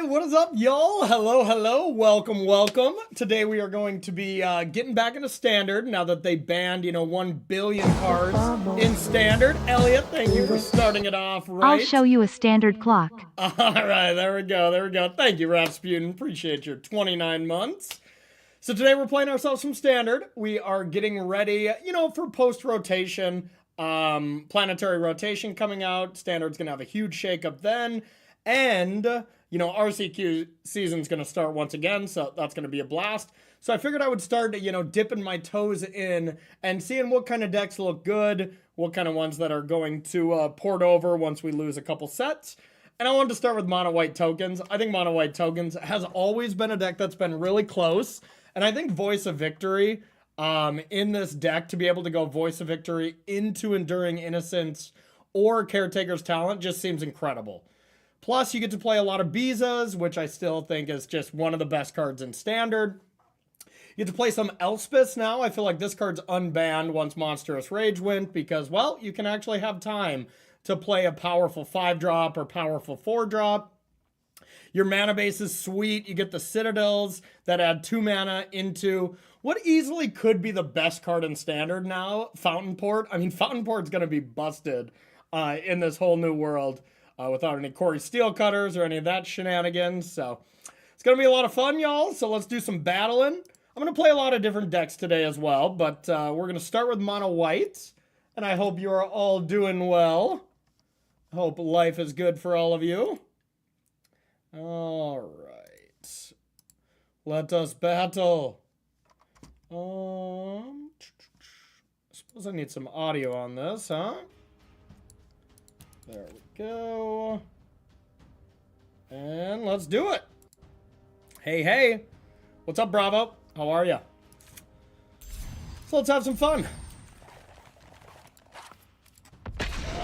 What is up, y'all? Hello, hello, welcome, welcome. Today we are going to be getting back into Standard now that they banned, 1 billion cards in Standard. Elliot, thank you for starting it off right. I'll show you a Standard clock. All right, there we go. Thank you, Rasputin. Appreciate your 29 months. So today we're playing ourselves some Standard. We are getting ready, for post-rotation, planetary rotation coming out. Standard's going to have a huge shakeup then. And, RCQ season's going to start once again, so that's going to be a blast. So I figured I would start, dipping my toes in and seeing what kind of decks look good, what kind of ones that are going to port over once we lose a couple sets. And I wanted to start with Mono White Tokens. I think Mono White Tokens has always been a deck that's been really close. And I think Voice of Victory in this deck, to be able to go Voice of Victory into Enduring Innocence or Caretaker's Talent just seems incredible. Plus, you get to play a lot of Bizas, which I still think is just one of the best cards in Standard. You get to play some Elspeths now. I feel like this card's unbanned once Monstrous Rage went because, well, you can actually have time to play a powerful 5-drop or powerful 4-drop. Your mana base is sweet. You get the Citadels that add 2 mana into what easily could be the best card in Standard now, Fountain Port. I mean, Fountain Port's going to be busted in this whole new world. Without any Corey Steel Cutters or any of that shenanigans. So it's going to be a lot of fun, y'all. So let's do some battling. I'm going to play a lot of different decks today as well. But we're going to start with Mono White. And I hope you are all doing well. I hope life is good for all of you. All right. Let us battle. I suppose I need some audio on this, huh? There we go. And let's do it. Hey. What's up, Bravo? How are ya? So let's have some fun.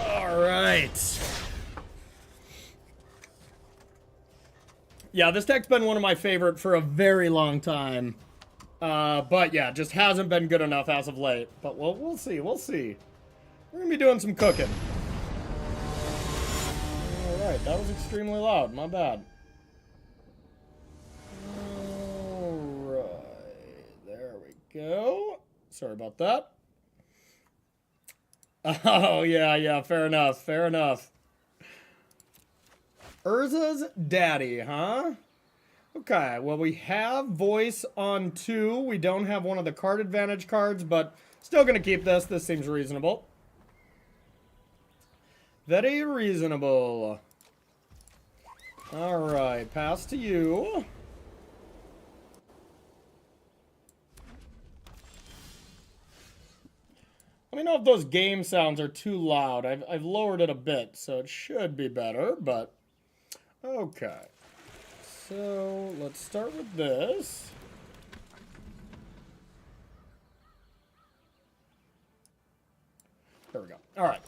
All right. Yeah, this deck's been one of my favorite for a very long time. But yeah, just hasn't been good enough as of late. But we'll see. We're going to be doing some cooking. Alright, that was extremely loud. My bad. Alright, there we go. Sorry about that. Oh, yeah, fair enough. Urza's daddy, huh? Okay, well, we have voice on 2. We don't have one of the card advantage cards, but still going to keep this. This seems reasonable. Very reasonable. Alright, pass to you. Let me know if those game sounds are too loud. I've lowered it a bit, so it should be better, but okay. So let's start with this. There we go. All right.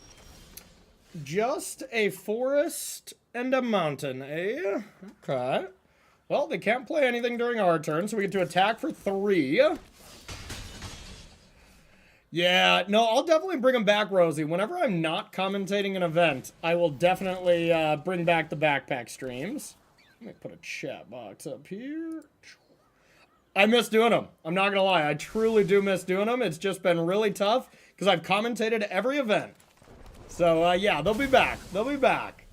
Just a forest and a mountain, eh? Okay. Well, they can't play anything during our turn, so we get to attack for 3. Yeah, no, I'll definitely bring them back, Rosie. Whenever I'm not commentating an event, I will definitely bring back the backpack streams. Let me put a chat box up here. I miss doing them. I'm not going to lie. I truly do miss doing them. It's just been really tough because I've commentated every event. So, yeah, they'll be back. They'll be back.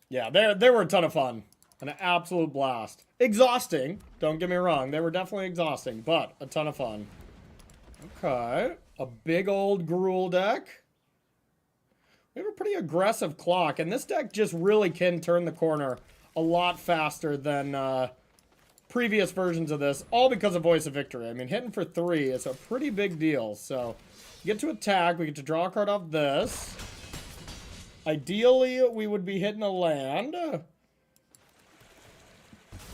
Yeah, they were a ton of fun. An absolute blast. Exhausting. Don't get me wrong. They were definitely exhausting, but a ton of fun. Okay. A big old Gruul deck. We have a pretty aggressive clock, and this deck just really can turn the corner a lot faster than previous versions of this, all because of Voice of Victory. I mean, hitting for 3 is a pretty big deal. So, we get to attack. We get to draw a card off this. Ideally, we would be hitting a land.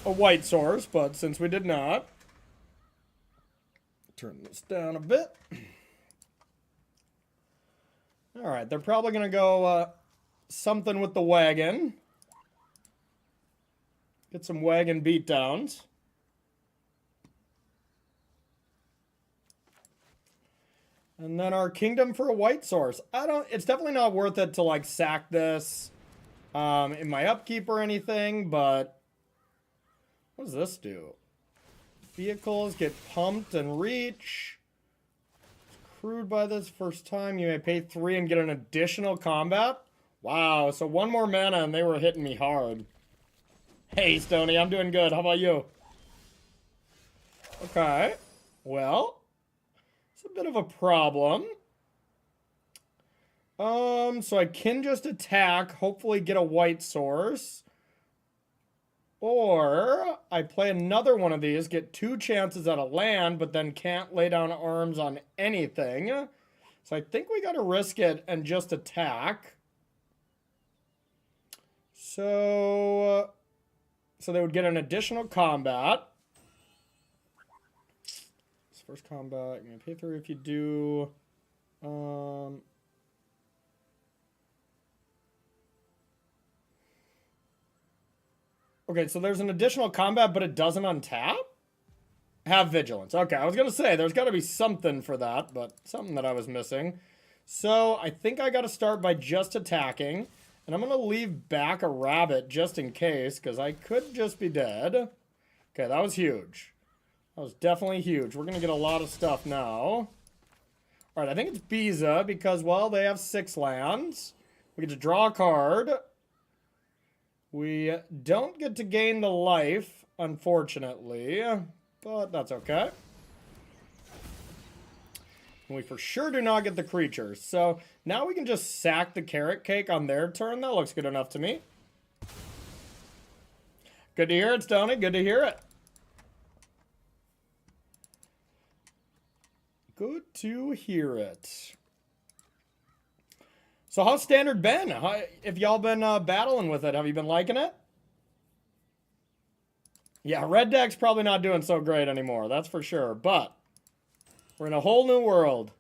A white source, but since we did not, turn this down a bit. All right, they're probably going to go something with the wagon. Get some wagon beatdowns. And then our kingdom for a white source. It's definitely not worth it to like sack this in my upkeep or anything, but what does this do? Vehicles get pumped and reach. Crewed by this first time. You may pay 3 and get an additional combat. Wow, so 1 more mana and they were hitting me hard. Hey, Stoney, I'm doing good. How about you? Okay. Well, it's a bit of a problem. So I can just attack, hopefully get a white source. Or I play another one of these, get 2 chances at a land, but then can't lay down arms on anything. So I think we got to risk it and just attack. So they would get an additional combat. This first combat, you're going to pay 3 if you do. Okay, so there's an additional combat, but it doesn't untap? Have vigilance. Okay, I was going to say, there's got to be something for that, but something that I was missing. So I think I got to start by just attacking. And I'm going to leave back a rabbit just in case, because I could just be dead. Okay, that was huge. That was definitely huge. We're going to get a lot of stuff now. All right, I think it's Biza, because, well, they have 6 lands. We get to draw a card. We don't get to gain the life, unfortunately, but that's okay. And we for sure do not get the creatures. So now we can just sack the carrot cake on their turn. That looks good enough to me. Good to hear it, Stoney. Good to hear it. Good to hear it. So how's Standard been? If y'all been battling with it, have you been liking it? Yeah, Red Deck's probably not doing so great anymore, that's for sure. But we're in a whole new world.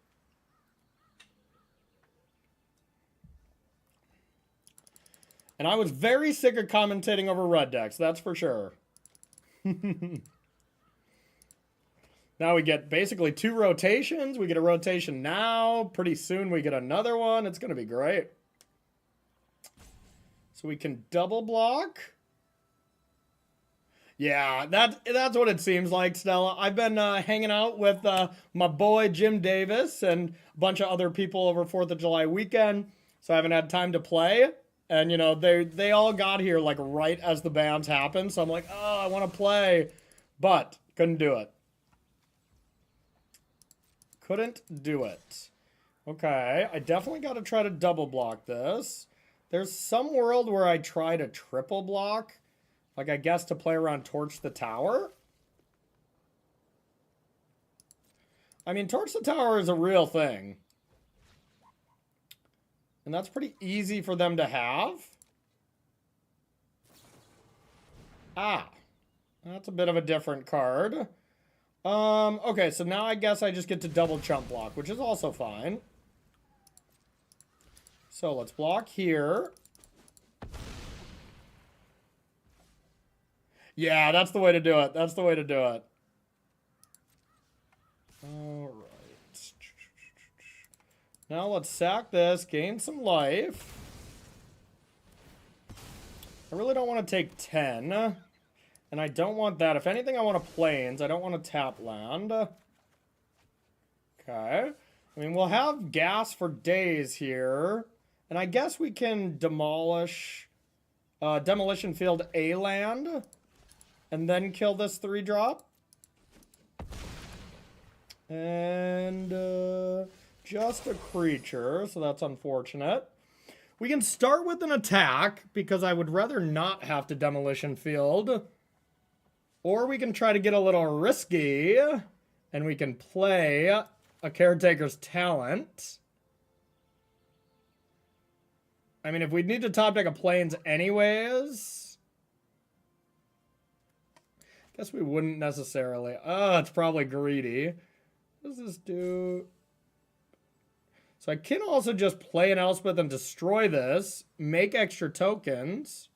And I was very sick of commentating over Red Decks, that's for sure. Now we get basically 2 rotations. We get a rotation now. Pretty soon we get another one. It's going to be great. So we can double block. Yeah, that's what it seems like, Stella. I've been hanging out with my boy Jim Davis and a bunch of other people over 4th of July weekend. So I haven't had time to play. And, you know, they all got here like right as the bans happened. So I'm like, oh, I want to play. But couldn't do it. Couldn't do it. Okay, I definitely got to try to double block this. There's some world where I try to triple block. Like, I guess to play around Torch the Tower. I mean, Torch the Tower is a real thing. And that's pretty easy for them to have. Ah. That's a bit of a different card. Okay, so now I guess I just get to double chump block, which is also fine. So let's block here. Yeah, that's the way to do it. That's the way to do it. Alright. Now let's sack this, gain some life. I really don't want to take 10. And I don't want that. If anything, I want a plains. I don't want a tap land. Okay. I mean, we'll have gas for days here. And I guess we can demolish Demolition Field A land. And then kill this 3-drop. And just a creature. So that's unfortunate. We can start with an attack. Because I would rather not have to Demolition Field. Or we can try to get a little risky, and we can play a Caretaker's Talent. I mean, if we need to top deck a Plains anyways, guess we wouldn't necessarily. Oh, it's probably greedy. What does this do? So I can also just play an Elspeth and destroy this, make extra tokens.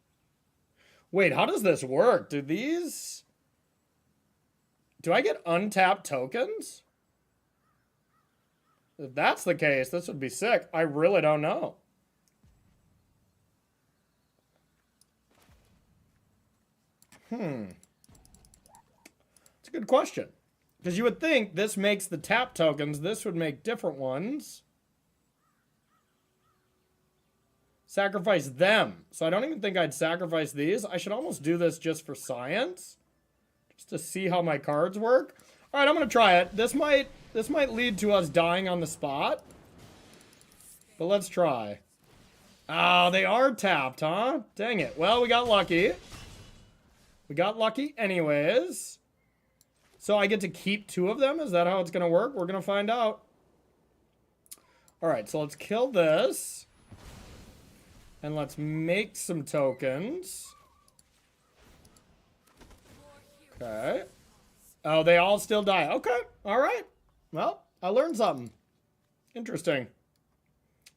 Wait, how does this work? Do I get untapped tokens? If that's the case, this would be sick. I really don't know. It's a good question. Because you would think this makes the tap tokens. This would make different ones. Sacrifice them. So I don't even think I'd sacrifice these. I should almost do this just for science. Just to see how my cards work. All right, I'm going to try it. This might lead to us dying on the spot. But let's try. Oh, they are tapped, huh? Dang it. Well, we got lucky. We got lucky anyways. So I get to keep 2 of them? Is that how it's going to work? We're going to find out. All right, so let's kill this. And let's make some tokens. Okay. Oh, they all still die. Okay. All right. Well, I learned something. Interesting.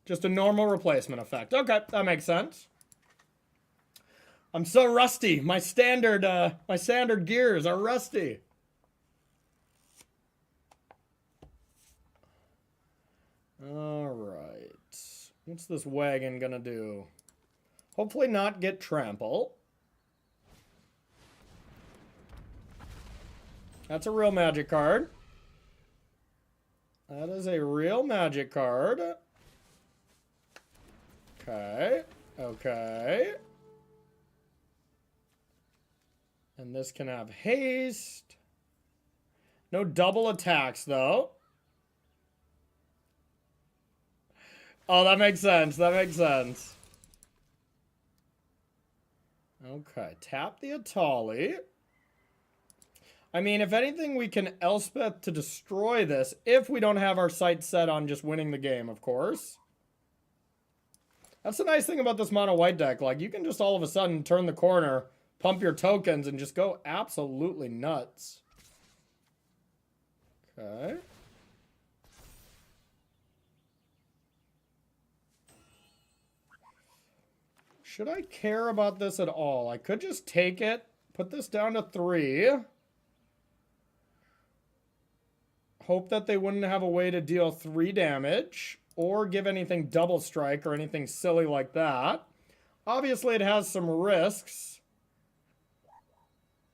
Just a normal replacement effect. Okay, that makes sense. I'm so rusty. My standard gears are rusty. All right. What's this wagon gonna do? Hopefully not get trample. That's a real magic card. That is a real magic card. Okay. Okay. And this can have haste. No double attacks, though. Oh, that makes sense. That makes sense. Okay. Tap the Atali. I mean, if anything, we can Elspeth to destroy this if we don't have our sights set on just winning the game, of course. That's the nice thing about this mono white deck. Like, you can just all of a sudden turn the corner, pump your tokens, and just go absolutely nuts. Okay. Should I care about this at all? I could just take it, put this down to 3. Hope that they wouldn't have a way to deal 3 damage or give anything double strike or anything silly like that. Obviously, it has some risks.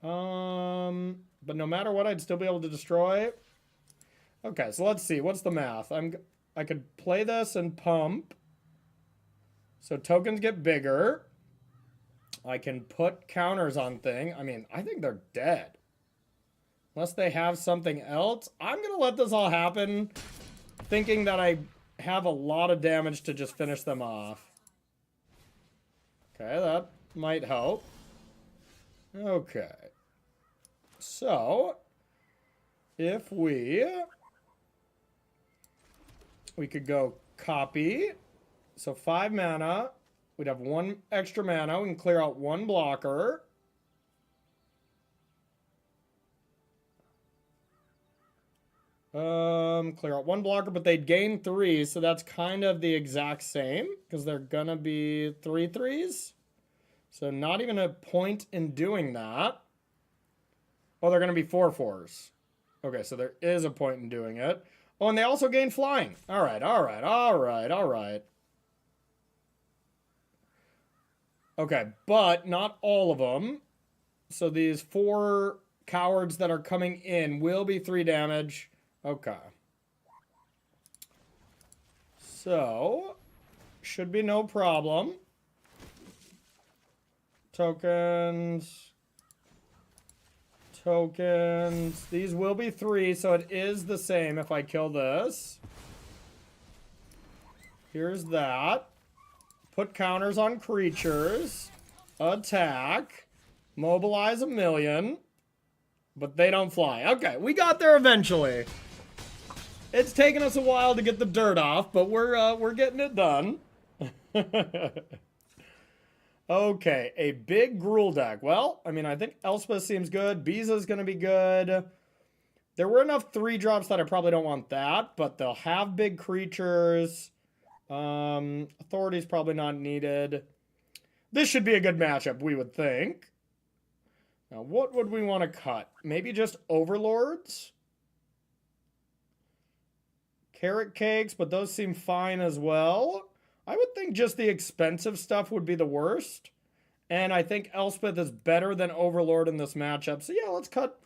But no matter what, I'd still be able to destroy. Okay, so let's see. What's the math? I could play this and pump. So tokens get bigger. I can put counters on thing. I mean, I think they're dead. Unless they have something else. I'm going to let this all happen, thinking that I have a lot of damage to just finish them off. Okay, that might help. Okay. So, if we could go copy. So 5 mana. We'd have 1 extra mana. We can clear out 1 blocker. Clear out 1 blocker, but they'd gain 3, so that's kind of the exact same, because they're gonna be 3/3s. So not even a point in doing that. Oh, they're gonna be 4/4s. Okay, so there is a point in doing it. Oh, and they also gain flying. All right. Okay, but not all of them. So these 4 cowards that are coming in will be 3 damage. Okay. So, should be no problem. Tokens. These will be 3, so it is the same if I kill this. Here's that. Put counters on creatures. Attack. Mobilize 1,000,000. But they don't fly. Okay, we got there eventually. It's taken us a while to get the dirt off, but we're getting it done. Okay, a big Gruul deck. Well, I mean, I think Elspeth seems good. Biza's going to be good. There were enough 3-drops that I probably don't want that, but they'll have big creatures. Authority's probably not needed. This should be a good matchup, we would think. Now, what would we want to cut? Maybe just Overlords? Carrot Cakes, but those seem fine as well. I would think just the expensive stuff would be the worst. And I think Elspeth is better than Overlord in this matchup. So yeah, let's cut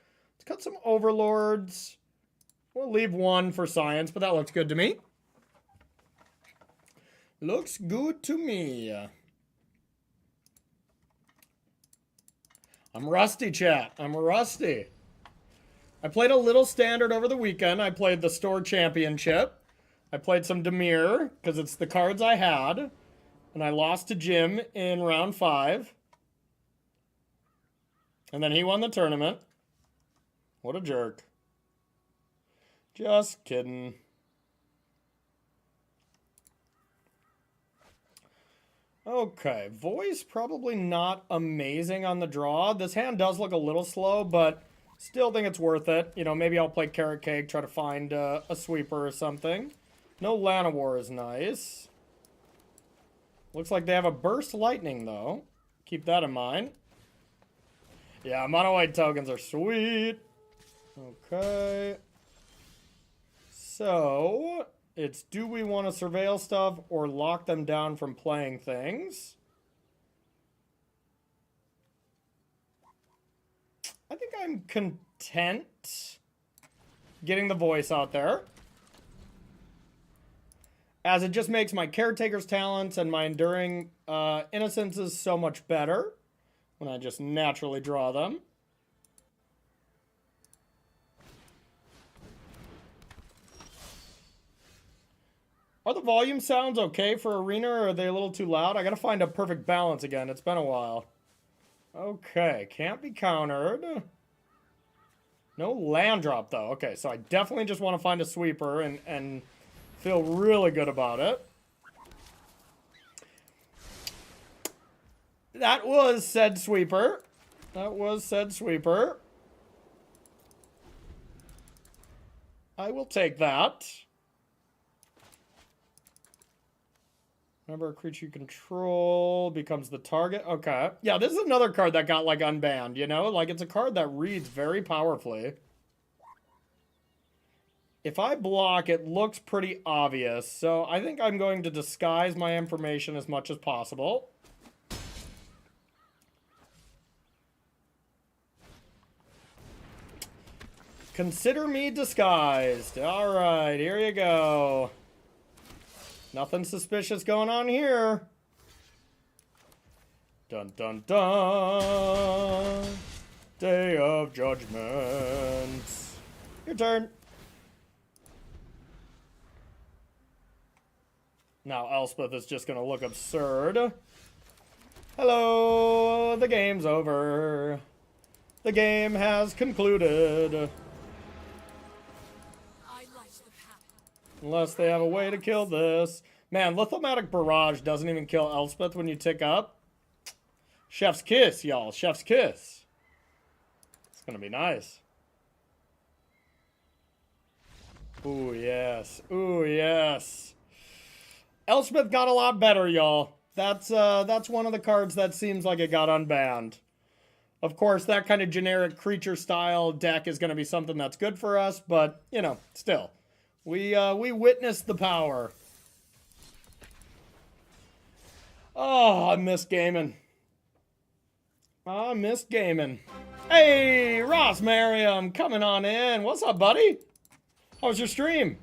some Overlords. We'll leave 1 for science, but that looks good to me. Looks good to me. I'm rusty, chat. I'm rusty. I played a little standard over the weekend. I played the store championship. I played some Dimir, because it's the cards I had. And I lost to Jim in round 5. And then he won the tournament. What a jerk. Just kidding. Okay, voice probably not amazing on the draw. This hand does look a little slow, but still think it's worth it. You know, maybe I'll play Carrot Cake, try to find a sweeper or something. No Llanowar is nice. Looks like they have a Burst Lightning, though. Keep that in mind. Yeah, mono white tokens are sweet. Okay. So, it's do we want to surveil stuff or lock them down from playing things? I think I'm content getting the voice out there, as it just makes my Caretaker's talents and my Enduring Innocences so much better when I just naturally draw them. Are the volume sounds okay for Arena, or are they a little too loud? I gotta find a perfect balance again. It's been a while. Okay, can't be countered. No land drop, though. Okay, so I definitely just want to find a sweeper and feel really good about it. That was said sweeper. That was said sweeper. I will take that. Remember, a creature you control becomes the target. Okay. Yeah, this is another card that got, like, unbanned, you know? Like, it's a card that reads very powerfully. If I block, it looks pretty obvious. So I think I'm going to disguise my information as much as possible. Consider me disguised. All right, here you go. Nothing suspicious going on here. Dun dun dun. Day of Judgment. Your turn. Now Elspeth is just gonna look absurd. Hello, the game's over. The game has concluded. Unless they have a way to kill this. Man, Lithomatic Barrage doesn't even kill Elspeth when you tick up. Chef's kiss, y'all. Chef's kiss. It's gonna be nice. Ooh, yes. Ooh, yes. Elspeth got a lot better, y'all. That's one of the cards that seems like it got unbanned. Of course, that kind of generic creature style deck is going to be something that's good for us, but, you know, still. We witnessed the power. Oh, I miss gaming. I miss gaming. Hey, Ross Merriam, coming on in. What's up, buddy? How was your stream?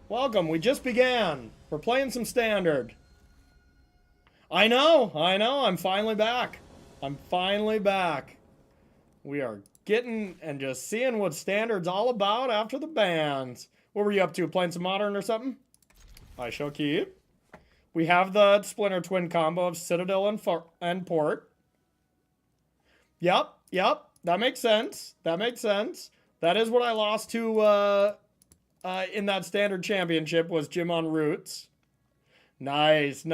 Welcome. We just began. We're playing some Standard. I know. I'm finally back. I'm finally back. We are getting and just seeing what Standard's all about after the bans. What were you up to? Playing some Modern or something? I shall keep. We have the Splinter Twin combo of Citadel and Port. Yep. That makes sense. That is what I lost to in that Standard Championship was Jim on Roots. Nice.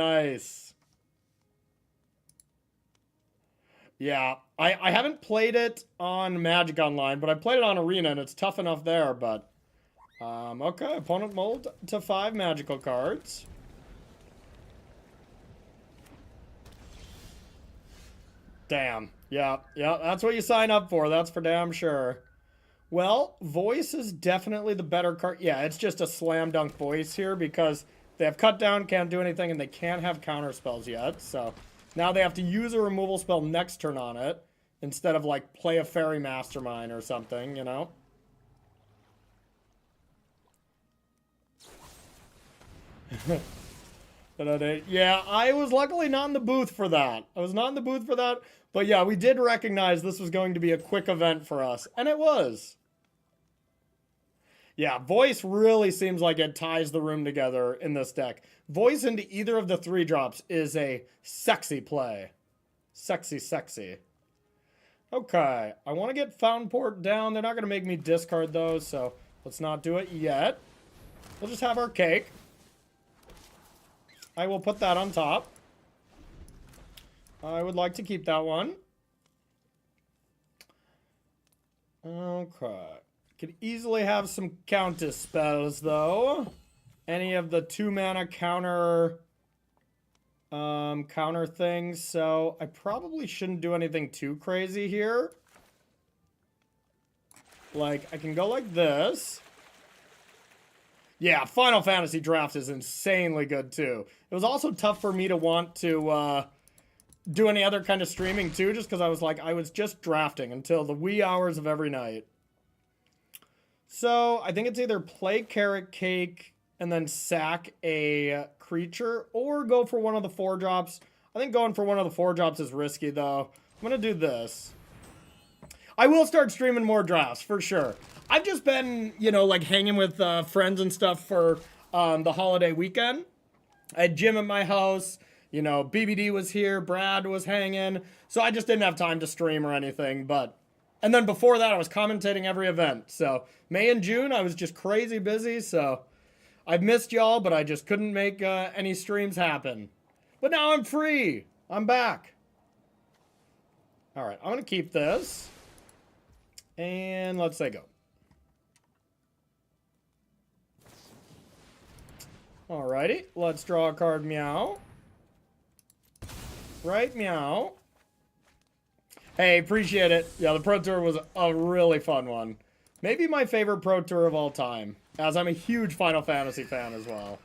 Yeah, I haven't played it on Magic Online, but I played it on Arena, and it's tough enough there, but... okay, opponent mold to 5 magical cards. Damn. Yeah, that's what you sign up for. That's for damn sure. Well, Voice is definitely the better card. Yeah, it's just a slam dunk Voice here because they have cut down, can't do anything, and they can't have counter spells yet. So now they have to use a removal spell next turn on it instead of like play a Fairy Mastermind or something, you know? Yeah, I was luckily not in the booth for that. But yeah, we did recognize this was going to be a quick event for us, and it was. Yeah, Voice really seems like it ties the room together in this deck. Voice into either of the 3-drops is a sexy play. Sexy. Okay, I want to get Fountain Port down. They're not going to make me discard those, so let's not do it yet. We'll just have our cake. I will put that on top. I would like to keep that one. Okay. Could easily have some Countess spells, though. Any of the 2-mana counter things. So I probably shouldn't do anything too crazy here. Like, I can go like this. Yeah, Final Fantasy Draft is insanely good, too. It was also tough for me to want to do any other kind of streaming, too, just because I was just drafting until the wee hours of every night. So, I think it's either play Carrot Cake and then sack a creature, or go for one of the 4-drops. I think going for one of the 4-drops is risky, though. I'm going to do this. I will start streaming more drafts, for sure. I've just been, you know, like hanging with friends and stuff for the holiday weekend. I had Jim at my house. You know, BBD was here. Brad was hanging. So I just didn't have time to stream or anything. And then before that, I was commentating every event. So May and June, I was just crazy busy. So I've missed y'all, but I just couldn't make any streams happen. But now I'm free. I'm back. All right, I'm going to keep this. And let's say go. Alrighty, let's draw a card, Meow. Right, Meow. Hey, appreciate it. Yeah, the Pro Tour was a really fun one. Maybe my favorite Pro Tour of all time, as I'm a huge Final Fantasy fan as well.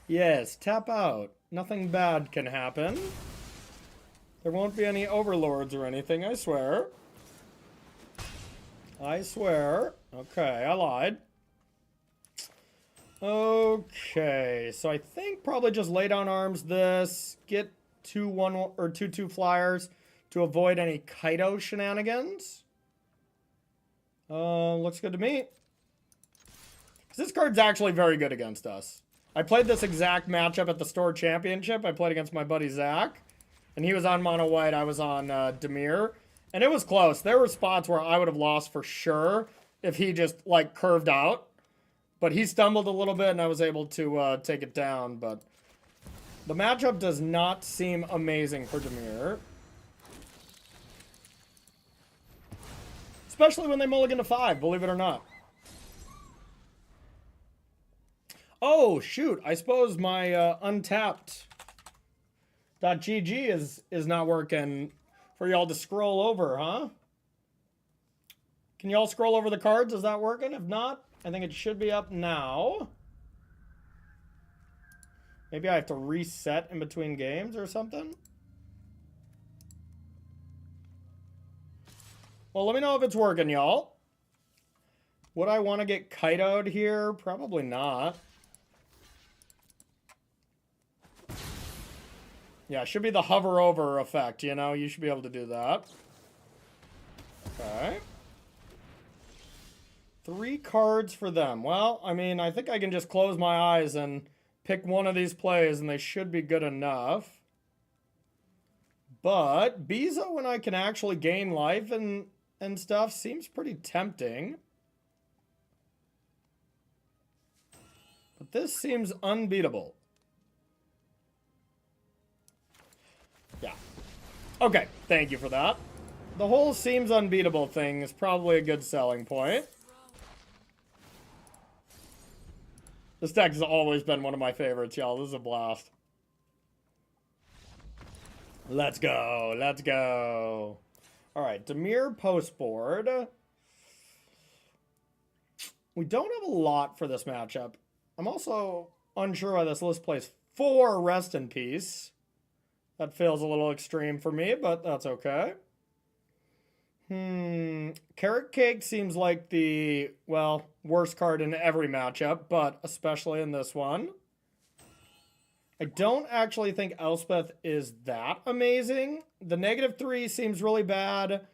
Yes, tap out. Nothing bad can happen. There won't be any overlords or anything, I swear. I swear. Okay, I lied. Okay, so I think probably just lay down arms this, get 2/1 or 2/2 flyers to avoid any Kaido shenanigans. Looks good to me. This card's actually very good against us. I played this exact matchup at the store championship. I played against my buddy Zach, and he was on mono white. I was on Demir, and it was close. There were spots where I would have lost for sure if he just like curved out. But he stumbled a little bit, and I was able to take it down. But the matchup does not seem amazing for Dimir. Especially when they mulligan to 5, believe it or not. Oh, shoot. I suppose my untapped .gg is not working for y'all to scroll over, huh? Can y'all scroll over the cards? Is that working? If not, I think it should be up now. Maybe I have to reset in between games or something. Well, let me know if it's working, y'all. Would I want to get kitoed here? Probably not. Yeah, it should be the hover over effect, you know? You should be able to do that. Okay. 3 cards for them. Well, I mean, I think I can just close my eyes and pick one of these plays, and they should be good enough. But Biza, when I can actually gain life and stuff, seems pretty tempting. But this seems unbeatable. Yeah. Okay, thank you for that. The whole seems unbeatable thing is probably a good selling point. This deck has always been one of my favorites, y'all. This is a blast. Let's go. Let's go. All right, Dimir post board. We don't have a lot for this matchup. I'm also unsure why this list plays 4 Rest in Peace. That feels a little extreme for me, but that's okay. Carrot Cake seems like the, well, worst card in every matchup, but especially in this one. I don't actually think Elspeth is that amazing. The -3 seems really bad.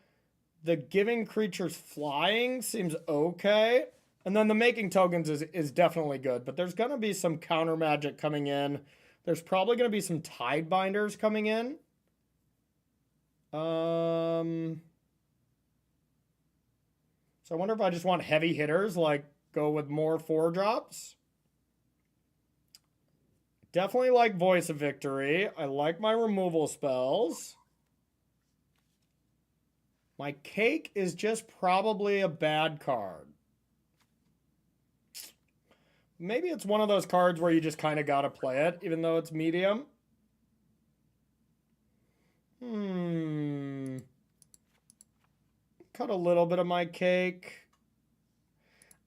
The giving creatures flying seems okay. And then the making tokens is definitely good, but there's going to be some counter magic coming in. There's probably going to be some tide binders coming in. So I wonder if I just want heavy hitters, like go with more 4-drops. Definitely like Voice of Victory. I like my removal spells. My Cake is just probably a bad card. Maybe it's one of those cards where you just kind of got to play it, even though it's medium. Cut a little bit of my Cake.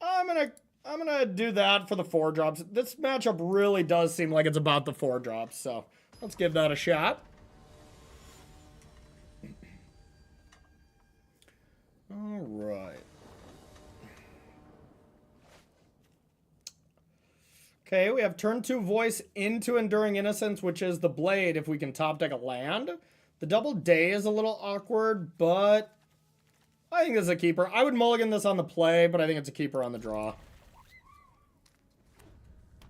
I'm gonna do that for the 4-drops. This matchup really does seem like it's about the 4-drops, so let's give that a shot. All right. Okay, we have turn 2 Voice into Enduring Innocence, which is the Blade if we can top deck a land. The double Day is a little awkward, but I think this is a keeper. I would mulligan this on the play, but I think it's a keeper on the draw.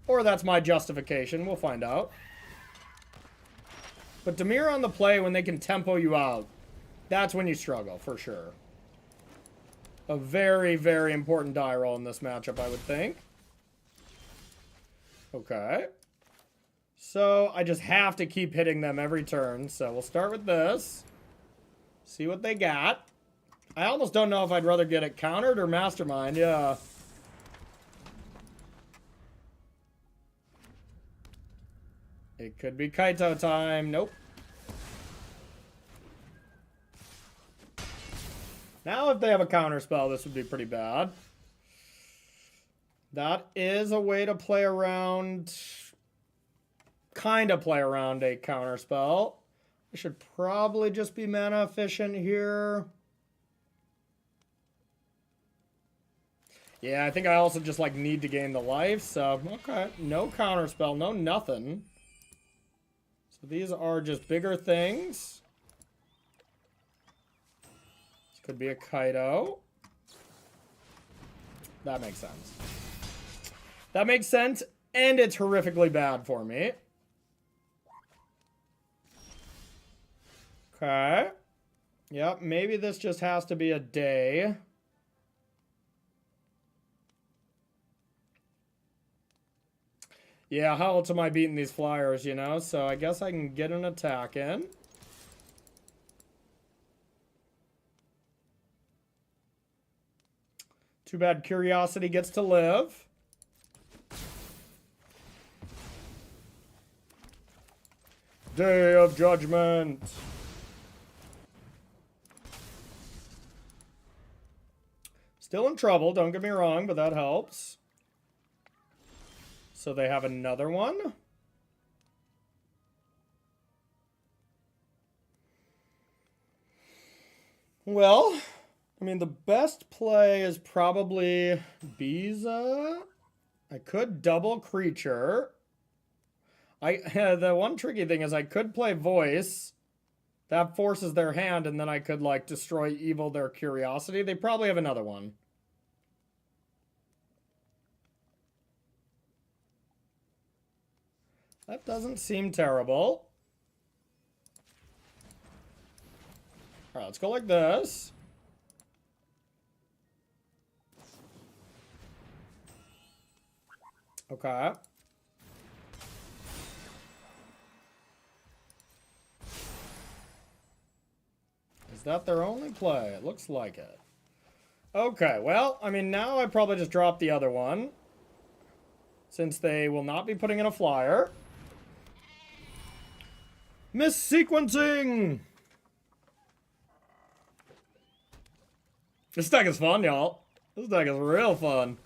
Or that's my justification. We'll find out. But Dimir on the play, when they can tempo you out, that's when you struggle, for sure. A very, very important die roll in this matchup, I would think. Okay. So I just have to keep hitting them every turn. So we'll start with this. See what they got. I almost don't know if I'd rather get it countered or Mastermind. Yeah. It could be Kaito time. Nope. Now if they have a counter spell, this would be pretty bad. That is a way to play around, kind of play around a counter spell. I should probably just be mana efficient here. Yeah, I think I also just like need to gain the life, so okay. No counter spell, no nothing. So these are just bigger things. This could be a Kaito. That makes sense. That makes sense, and it's horrifically bad for me. Okay. Yep, maybe this just has to be a day. Yeah, how else am I beating these flyers, you know? So I guess I can get an attack in. Too bad Curiosity gets to live. Day of Judgment. Still in trouble, don't get me wrong, but that helps. So they have another one. Well, I mean, the best play is probably Biza. I could double creature. The one tricky thing is I could play Voice. That forces their hand, and then I could, like, destroy evil their Curiosity. They probably have another one. That doesn't seem terrible. Alright, let's go like this. Okay. Is that their only play? It looks like it. Okay, well, I mean, now I probably just drop the other one, since they will not be putting in a flyer. Missequencing! This deck is fun, y'all. This deck is real fun.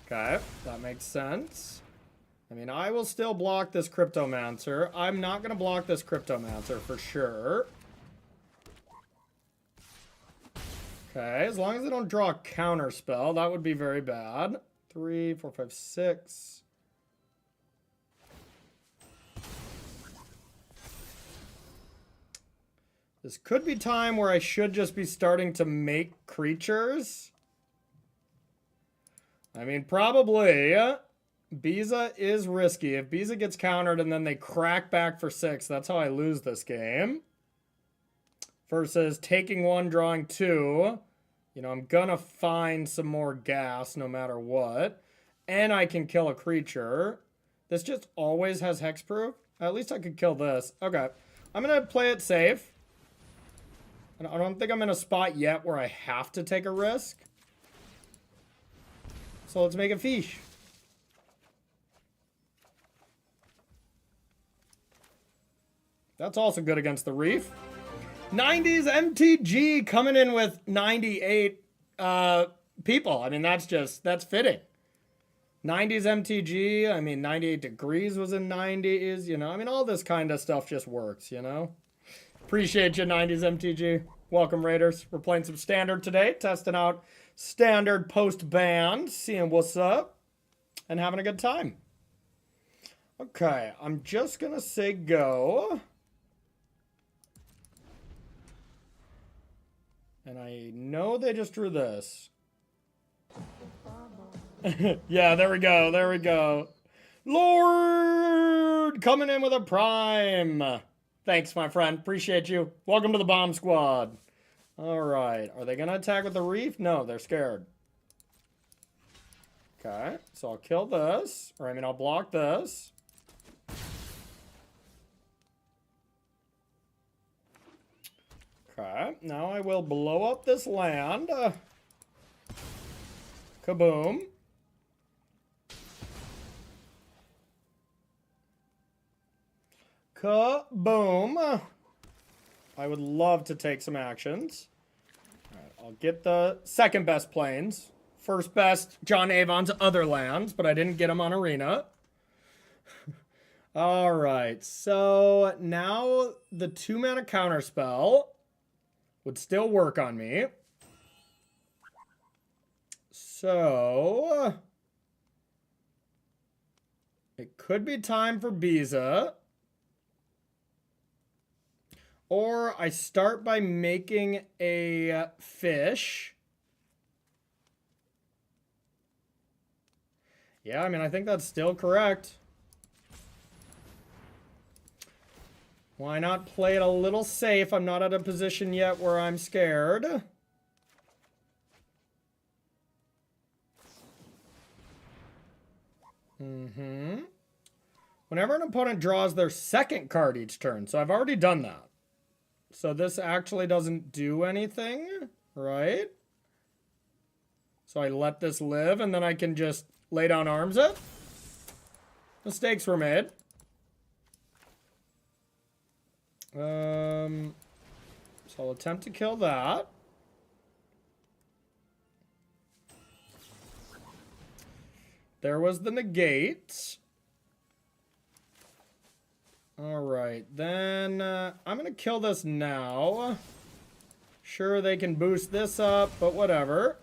Okay, that makes sense. I mean, I will still block this Cryptomancer. I'm not going to block this Cryptomancer for sure. Okay, as long as I don't draw a counter spell, that would be very bad. 3, 4, 5, 6. This could be time where I should just be starting to make creatures. I mean, probably. Biza is risky. If Biza gets countered and then they crack back for 6, that's how I lose this game. Versus taking 1, drawing 2. You know, I'm gonna find some more gas no matter what. And I can kill a creature. This just always has hexproof. At least I could kill this. Okay. I'm gonna play it safe. I don't think I'm in a spot yet where I have to take a risk. So let's make a fish. That's also good against the Reef. 90s MTG coming in with 98 people. I mean, that's fitting. 90s MTG, I mean, 98 Degrees was in 90s, you know. I mean, all this kind of stuff just works, you know. Appreciate you, 90s MTG. Welcome, Raiders. We're playing some Standard today, testing out Standard post-ban, seeing what's up, and having a good time. Okay, I'm just going to say go. And I know they just drew this. Yeah, there we go, there we go. Lord, coming in with a prime. Thanks, my friend. Appreciate you. Welcome to the bomb squad. All right. Are they going to attack with the Reef? No, they're scared. Okay. So I'll kill this. Or, I mean, I'll block this. Okay. Now I will blow up this land. Kaboom. Kaboom. I would love to take some actions. All right, I'll get the second best planes. First best, John Avon's other lands, but I didn't get them on Arena. All right, so now the 2-mana counterspell would still work on me. So it could be time for Biza. Or I start by making a fish. Yeah, I mean, I think that's still correct. Why not play it a little safe? I'm not at a position yet where I'm scared. Whenever an opponent draws their second card each turn. So I've already done that. So this actually doesn't do anything, right? So I let this live, and then I can just lay down arms it. Mistakes were made. So I'll attempt to kill that. There was the negate. Alright, then I'm going to kill this now. Sure, they can boost this up, but whatever.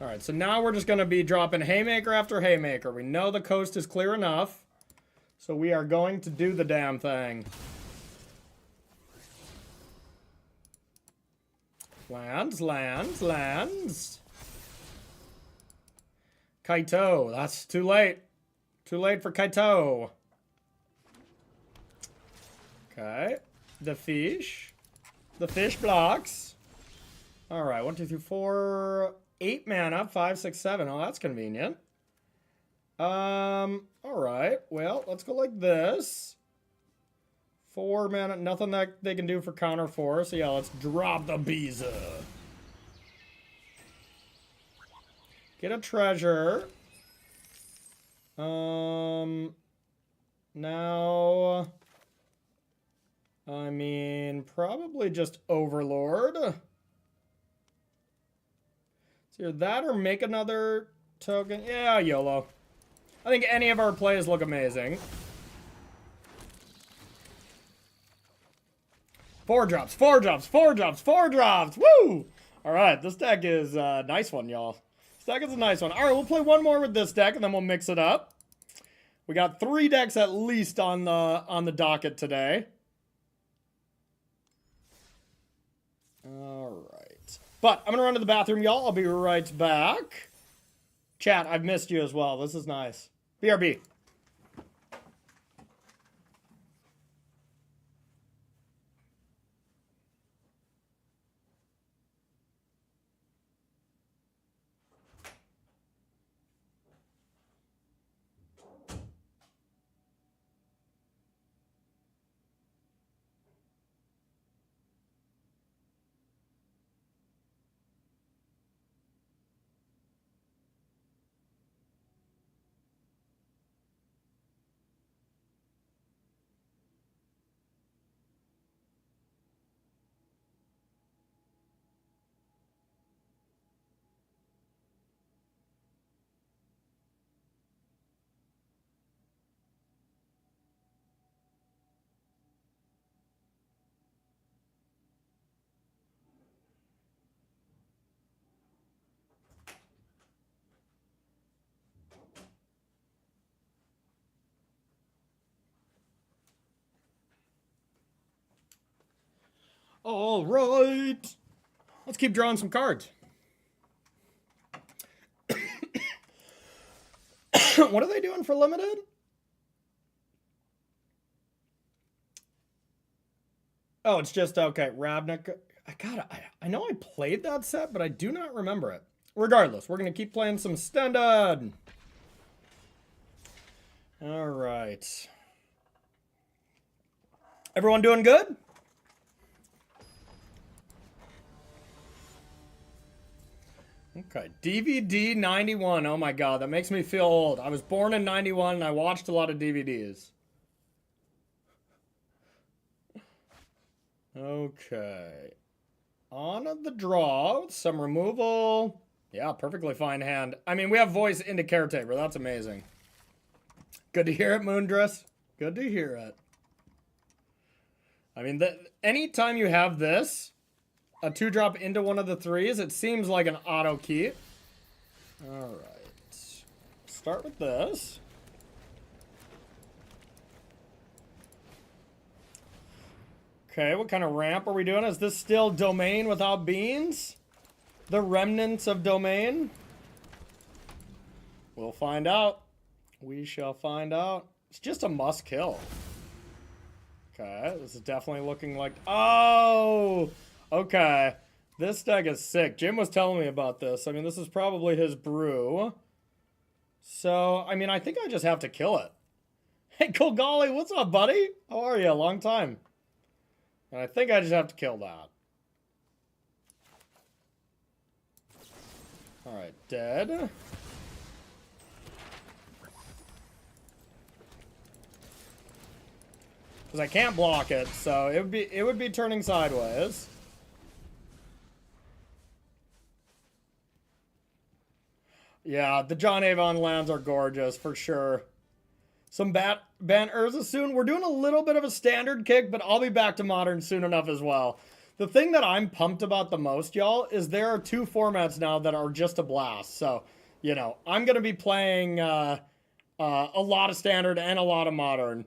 Alright, so now we're just going to be dropping haymaker after haymaker. We know the coast is clear enough. So we are going to do the damn thing. Lands, lands, lands. Kaito, that's too late. Too late for Kaito. Okay. The fish. The fish blocks. Alright, 1, 2, 3, 4. 8 mana, 5, 6, 7. Oh, that's convenient. Alright. Well, let's go like this. 4 mana, nothing that they can do for counter 4. So yeah, let's drop the Biza. Get a treasure. Now, I mean, probably just Overlord. It's either that or make another token. Yeah, YOLO. I think any of our plays look amazing. 4 drops, 4 drops, 4 drops, 4 drops. Woo! All right, this deck is a nice one, y'all. This deck is a nice one. All right, we'll play one more with this deck, and then we'll mix it up. We got 3 decks at least on the docket today. All right. But I'm going to run to the bathroom, y'all. I'll be right back. Chat, I've missed you as well. This is nice. BRB. All right. Let's keep drawing some cards. What are they doing for limited? Oh, it's just, okay, Ravnik. I know I played that set, but I do not remember it. Regardless, we're going to keep playing some standard. All right. Everyone doing good? Okay, DVD 91. Oh my god, that makes me feel old. I was born in 91 and I watched a lot of DVDs. Okay. On the draw, some removal. Yeah, perfectly fine hand. I mean, we have voice into Caretaker. That's amazing. Good to hear it, Moondress. Good to hear it. I mean, anytime you have this, a 2-drop into one of the 3s, it seems like an auto keep. Alright. Start with this. Okay, what kind of ramp are we doing? Is this still Domain without beans? The remnants of Domain? We'll find out. We shall find out. It's just a must kill. Okay, this is definitely looking like... Oh! Okay, this deck is sick. Jim was telling me about this. I mean, this is probably his brew. So, I mean, I think I just have to kill it. Hey, Golgari, what's up, buddy? How are you? Long time. And I think I just have to kill that. Alright, dead. Because I can't block it, so it would be turning sideways. Yeah, the John Avon lands are gorgeous, for sure. Some ban Urza soon. We're doing a little bit of a standard kick, but I'll be back to modern soon enough as well. The thing that I'm pumped about the most, y'all, is there are 2 formats now that are just a blast. So, you know, I'm going to be playing a lot of standard and a lot of modern.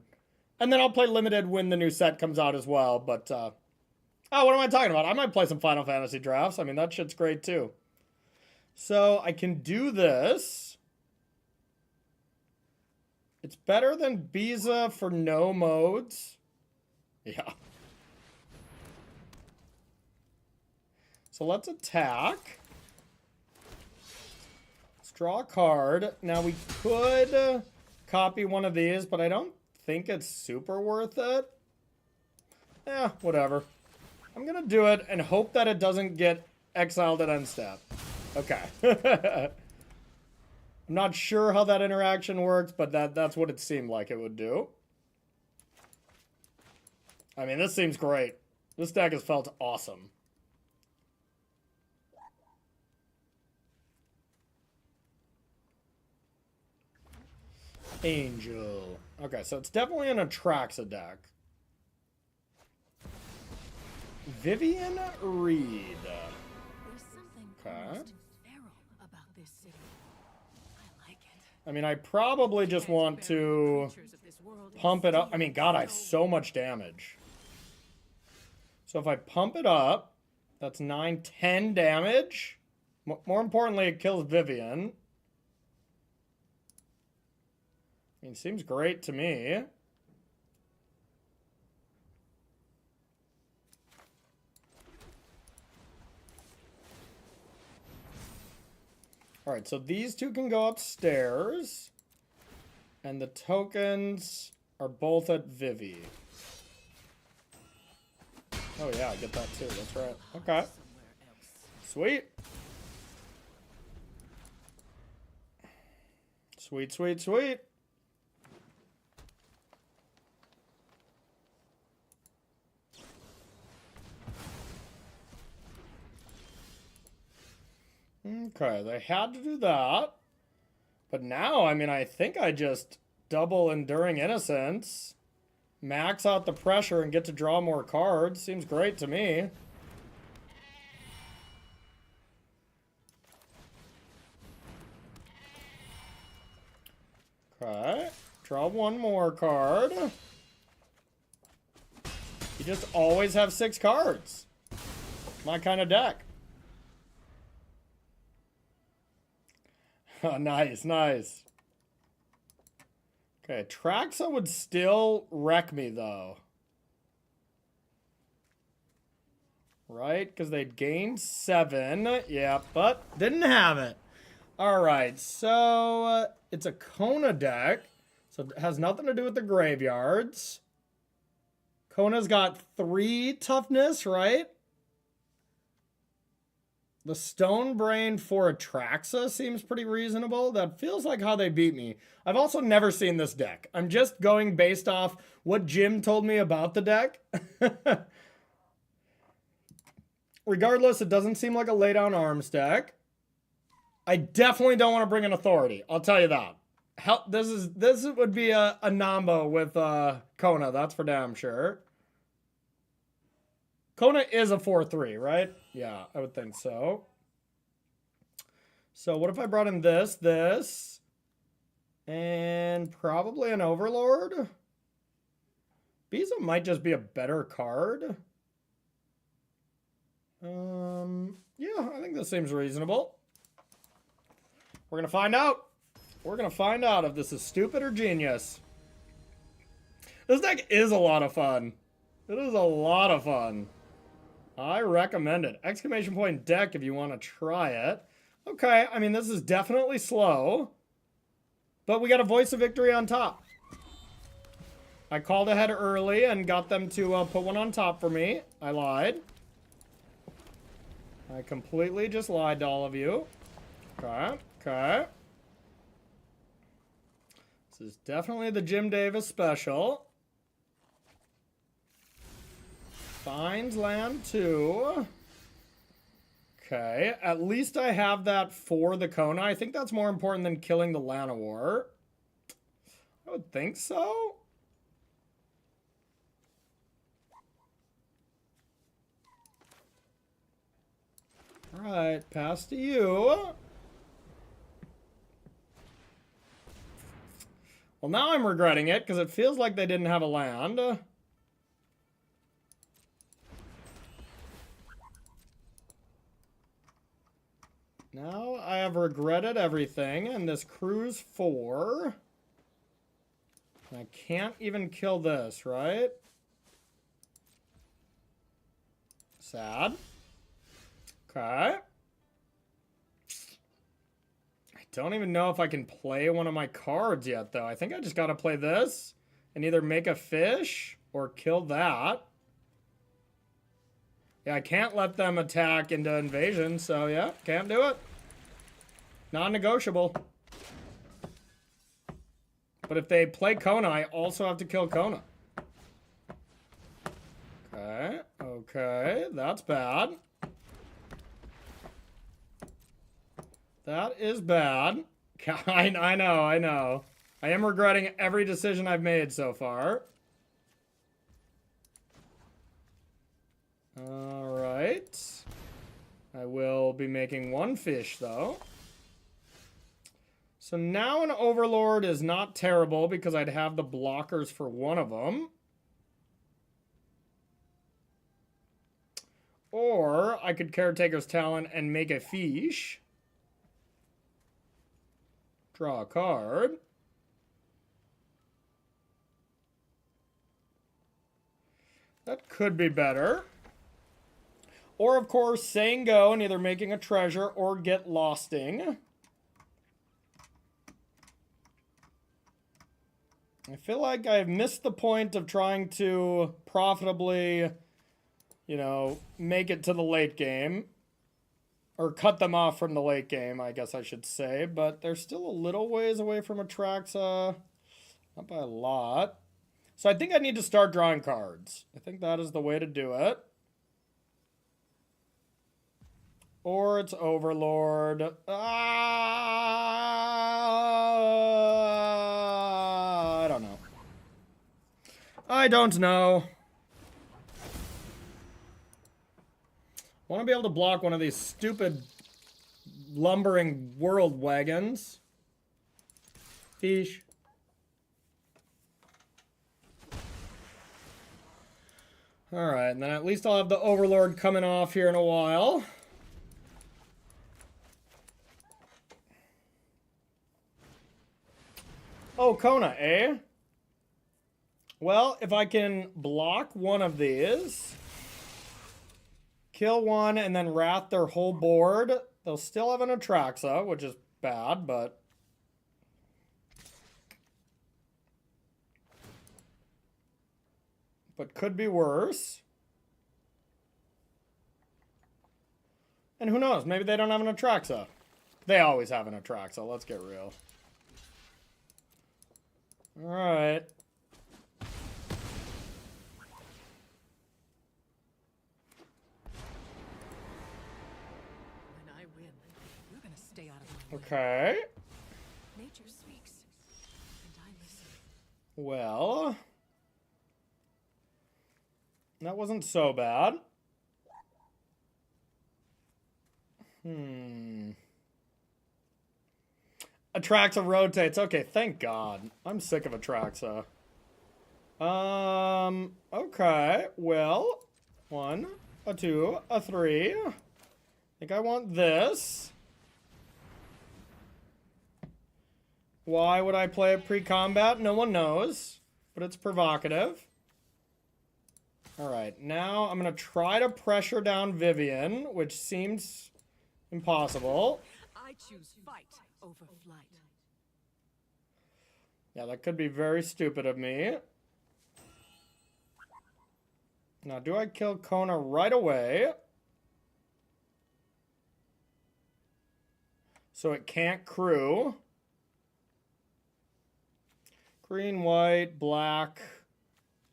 And then I'll play limited when the new set comes out as well. But, oh, what am I talking about? I might play some Final Fantasy drafts. I mean, that shit's great too. So I can do this. It's better than Biza for no modes. Yeah. So let's attack. Let's draw a card. Now we could copy one of these, but I don't think it's super worth it. Eh, whatever. I'm gonna do it and hope that it doesn't get exiled at end step. Okay. I'm not sure how that interaction works, but that's what it seemed like it would do. I mean, this seems great. This deck has felt awesome. Angel. Okay, so it's definitely an Atraxa deck. Vivian Reed. Okay. I mean, I probably just want to pump it up. I mean, God, I have so much damage. So if I pump it up, that's 9, 10 damage. More importantly, it kills Vivian. I mean, seems great to me. All right, so these 2 can go upstairs. And the tokens are both at Vivi. Oh, yeah, I get that too. That's right. Okay. Sweet. Sweet, sweet, sweet. Okay, they had to do that. But now, I mean, I think I just double Enduring Innocence, max out the pressure, and get to draw more cards. Seems great to me. Okay, draw one more card. You just always have 6 cards. My kind of deck. Oh, nice, nice. Okay, Atraxa would still wreck me, though. Right? Because they'd gained 7. Yeah, but didn't have it. Alright, so it's a Kona deck. So it has nothing to do with the graveyards. Kona's got 3 toughness, right? The Stone Brain for Atraxa seems pretty reasonable. That feels like how they beat me. I've also never seen this deck. I'm just going based off what Jim told me about the deck. Regardless, it doesn't seem like a lay down arms deck. I definitely don't want to bring an authority. I'll tell you that. This would be a Nambo with Kona. That's for damn sure. Kona is a 4/3, right? Yeah, I would think so. So what if I brought in this, and probably an Overlord? Biza might just be a better card. Yeah, I think this seems reasonable. We're going to find out. We're going to find out if this is stupid or genius. This deck is a lot of fun. It is a lot of fun. I recommend it. Exclamation point deck if you want to try it. Okay, I mean, this is definitely slow. But we got a voice of victory on top. I called ahead early and got them to put one on top for me. I lied. I completely just lied to all of you. Okay, okay. This is definitely the Jim Davis special. Finds land 2. Okay, at least I have that for the Kona. I think that's more important than killing the Llanowar. I would think so. Alright, pass to you. Well, now I'm regretting it, because it feels like they didn't have a land. Now I have regretted everything, and this crew's 4. I can't even kill this, right? Sad. Okay. I don't even know if I can play one of my cards yet, though. I think I just gotta play this and either make a fish or kill that. Yeah, I can't let them attack into invasion, so yeah, can't do it. Non-negotiable. But if they play Kona, I also have to kill Kona. Okay, okay, that's bad. That is bad. I know, I know. I am regretting every decision I've made so far. Alright. I will be making one fish, though. So now an Overlord is not terrible because I'd have the blockers for one of them. Or I could Caretaker's Talent and make a fish. Draw a card. That could be better. Or, of course, saying go and either making a treasure or get losting. I feel like I've missed the point of trying to profitably, you know, make it to the late game. Or cut them off from the late game, I guess I should say. But they're still a little ways away from Atraxa. Not by a lot. So I think I need to start drawing cards. I think that is the way to do it. Or it's Overlord. I don't know. I don't know. I want to be able to block one of these stupid lumbering world wagons. Fish. Alright, and then at least I'll have the Overlord coming off here in a while. Oh, Kona, eh? Well, if I can block one of these, kill one, and then wrath their whole board, they'll still have an Atraxa, which is bad, but... but could be worse. And who knows, maybe they don't have an Atraxa. They always have an Atraxa, let's get real. Alright. When I win, you're gonna stay out of my way. Okay. Nature speaks, and I listen. Well, that wasn't so bad. Atraxa rotates. Okay, thank God. I'm sick of Atraxa. Okay. Well, 1, a 2, a 3. I think I want this. Why would I play it pre-combat? No one knows, but it's provocative. Alright, now I'm going to try to pressure down Vivian, which seems impossible. I choose fight over flight. Yeah, that could be very stupid of me. Now, do I kill Kona right away? So it can't crew. Green, white, black,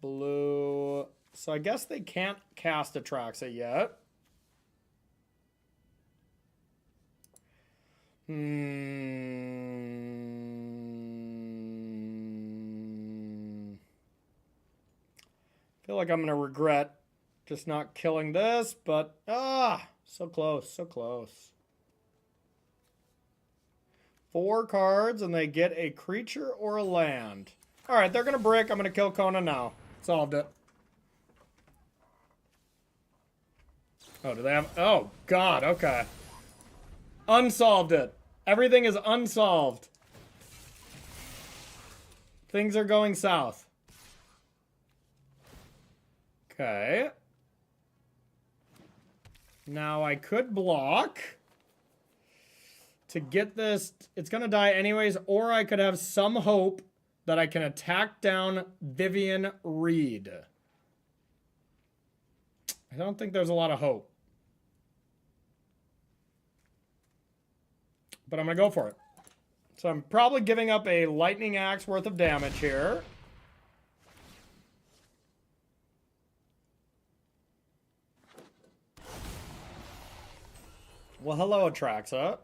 blue. So I guess they can't cast Atraxa yet. I feel like I'm going to regret just not killing this, but so close, so close. 4 cards, and they get a creature or a land. All right, they're going to brick. I'm going to kill Kona now. Solved it. Oh, do they have... Oh, God, okay. Unsolved it. Everything is unsolved. Things are going south. Okay. Now I could block to get this. It's going to die anyways, or I could have some hope that I can attack down Vivian Reed. I don't think there's a lot of hope. But I'm going to go for it. So I'm probably giving up a lightning axe worth of damage here. Well, hello, Atraxa.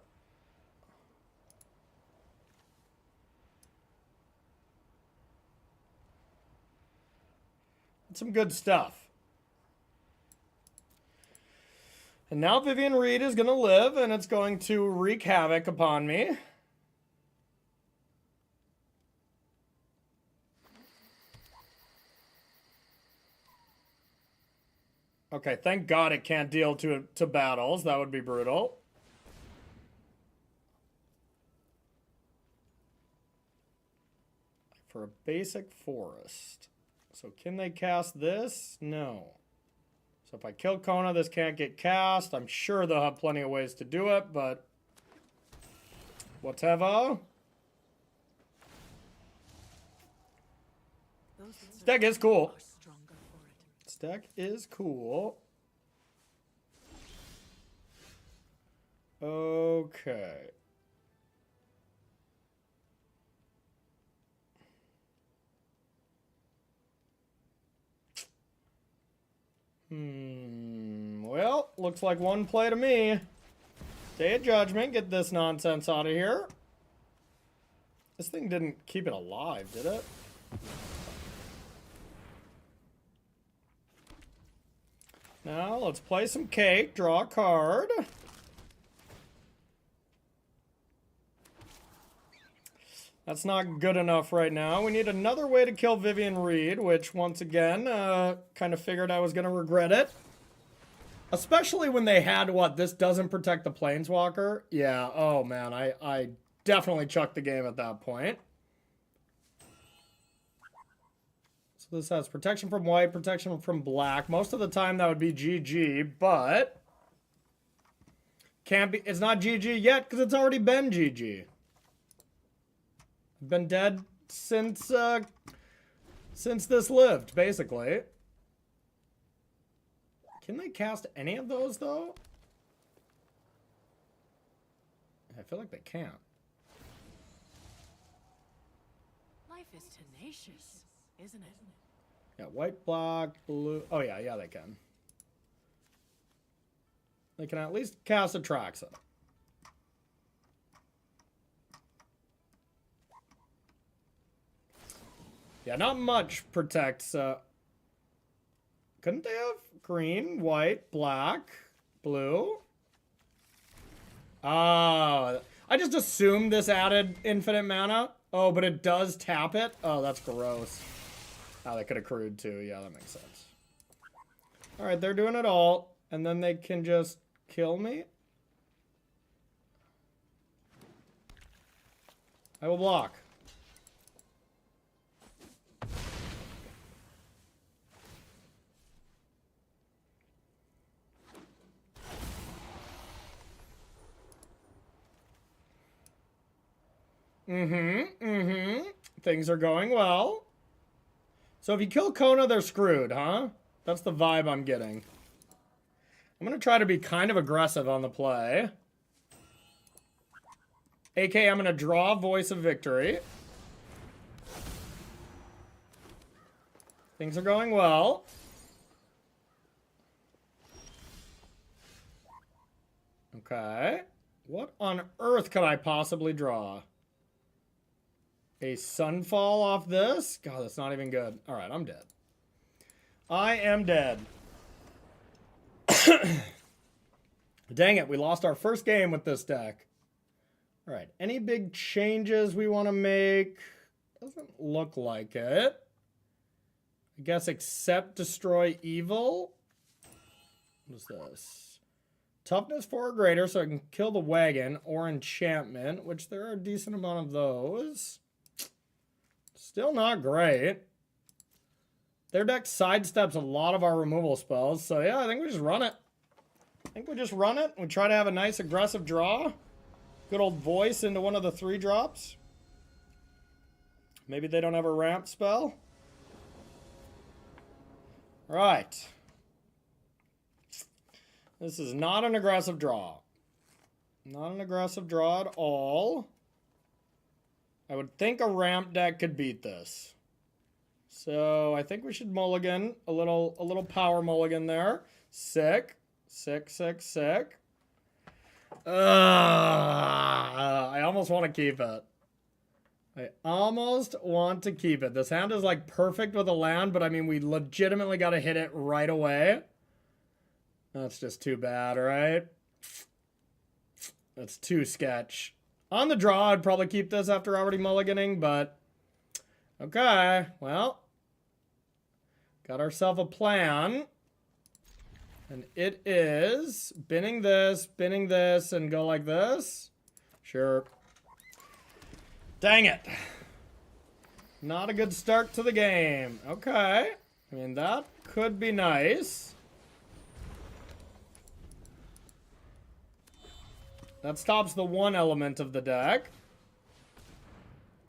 That's some good stuff. And now Vivian Reed is going to live, and it's going to wreak havoc upon me. Okay, thank God it can't deal to battles. That would be brutal. For a basic forest. So can they cast this? No. So if I kill Kona, this can't get cast. I'm sure they'll have plenty of ways to do it, but whatever. This deck is cool. This deck is cool. Okay. Well, looks like one play to me. Day of Judgment, get this nonsense out of here. This thing didn't keep it alive, did it? Now, let's play some cake, draw a card. That's not good enough right now. We need another way to kill Vivian Reed, which, once again, kind of figured I was going to regret it. Especially when they had, what, this doesn't protect the Planeswalker? Yeah, oh man, I definitely chucked the game at that point. So this has protection from white, protection from black. Most of the time that would be GG, but... Can't be, it's not GG yet, because it's already been GG. Been dead since this lived, basically. Can they cast any of those, though? I feel like they can't. Life is tenacious, isn't it? Yeah, white, black, blue. Oh, yeah, they can. They can at least cast Atraxa. Yeah, not much protects. Couldn't they have green, white, black, blue? Oh, I just assumed this added infinite mana. Oh, but it does tap it? Oh, that's gross. Oh, they could have crewed too. Yeah, that makes sense. All right, they're doing it all. And then they can just kill me? I will block. Things are going well. So if you kill Kona, they're screwed, huh? That's the vibe I'm getting. I'm going to try to be kind of aggressive on the play. AK, I'm going to draw Voice of Victory. Things are going well. Okay. What on earth could I possibly draw? A Sunfall off this? God, that's not even good. All right, I'm dead. I am dead. Dang it, we lost our first game with this deck. All right, any big changes we want to make? Doesn't look like it. I guess except Destroy Evil. What is this? Toughness 4 or greater, so I can kill the wagon, or enchantment, which there are a decent amount of those. Still not great. Their deck sidesteps a lot of our removal spells, so yeah, I think we just run it. We try to have a nice aggressive draw. Good old Voice into one of the 3-drops. Maybe they don't have a ramp spell. Right. This is not an aggressive draw. Not an aggressive draw at all. I would think a ramp deck could beat this. So I think we should mulligan. A little power mulligan there. Sick. Sick. I almost want to keep it. This hand is like perfect with a land, but I mean, we legitimately got to hit it right away. That's just too bad, right? That's too sketch. On the draw, I'd probably keep this after already mulliganing, but okay, well, got ourselves a plan. And it is binning this, and go like this. Sure. Dang it. Not a good start to the game. Okay. I mean, that could be nice. That stops the one element of the deck.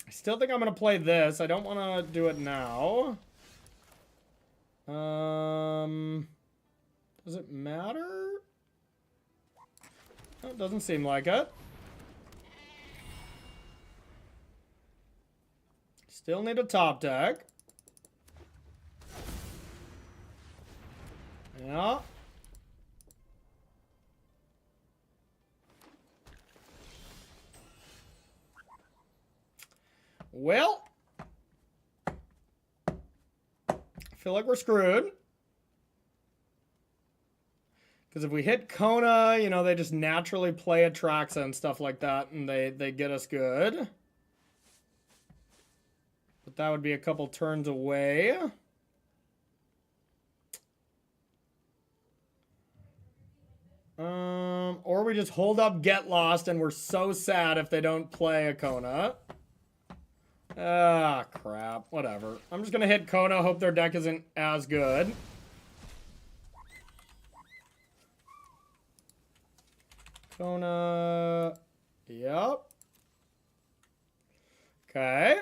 I still think I'm going to play this. I don't want to do it now. Does it matter? Oh, it doesn't seem like it. Still need a top deck. Yeah. Well, I feel like we're screwed. Because if we hit Kona, you know, they just naturally play Atraxa and stuff like that, and they get us good. But that would be a couple turns away. Or we just hold up, get lost, and we're so sad if they don't play a Kona. Ah, crap. Whatever. I'm just going to hit Kona, hope their deck isn't as good. Kona. Yep. Okay.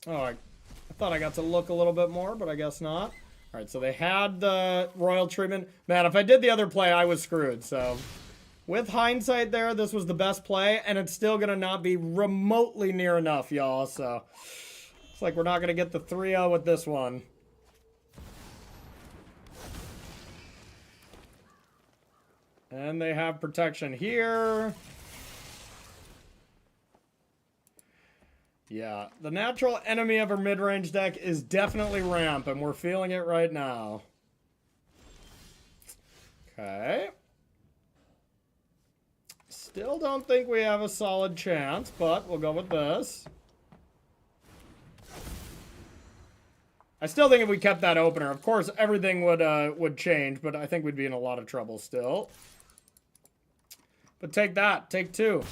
Oh, I thought I got to look a little bit more, but I guess not. All right, so they had the royal treatment. Man, if I did the other play, I was screwed. So with hindsight there, this was the best play, and it's still going to not be remotely near enough, y'all. So it's like we're not going to get the 3-0 with this one. And they have protection here. Yeah, the natural enemy of our mid-range deck is definitely ramp, and we're feeling it right now. Okay. Still don't think we have a solid chance, but we'll go with this. I still think if we kept that opener, of course, everything would change, but I think we'd be in a lot of trouble still. But take that. Take 2.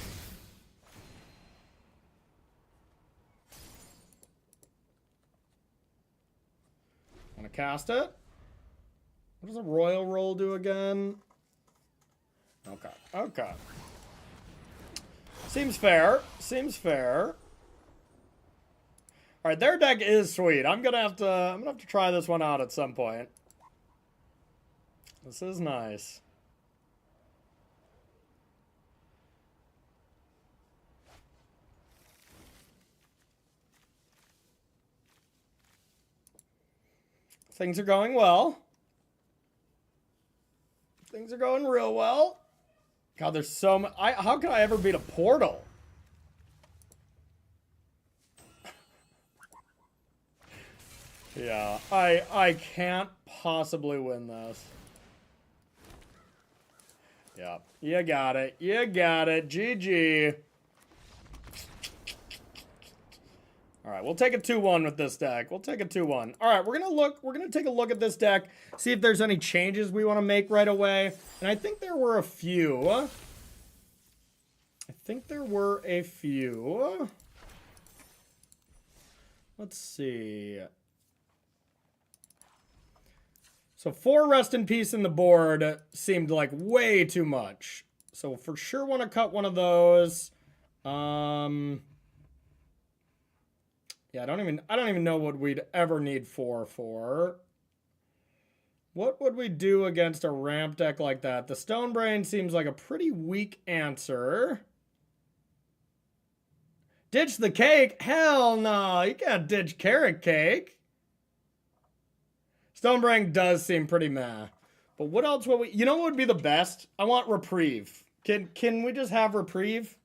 Cast it. What does a royal roll do again? Okay. Okay. Seems fair. Seems fair. All right, their deck is sweet. I'm gonna have to try this one out at some point. This is nice. Things are going well. Things are going real well. God, there's so much. How could I ever beat a portal? Yeah, I can't possibly win this. Yeah, you got it. You got it. GG. All right, we'll take a 2-1 with this deck. We'll take a 2-1. All right, we're gonna take a look at this deck, see if there's any changes we want to make right away. And I think there were a few. Let's see. So 4 rest in peace in the board seemed like way too much. So for sure want to cut one of those. Yeah, I don't even know what we'd ever need 4 for. What would we do against a ramp deck like that? The Stonebrain seems like a pretty weak answer. Ditch the cake? Hell no, you can't ditch carrot cake. Stonebrain does seem pretty meh. But what else would we... You know what would be the best? I want Reprieve. Can we just have Reprieve?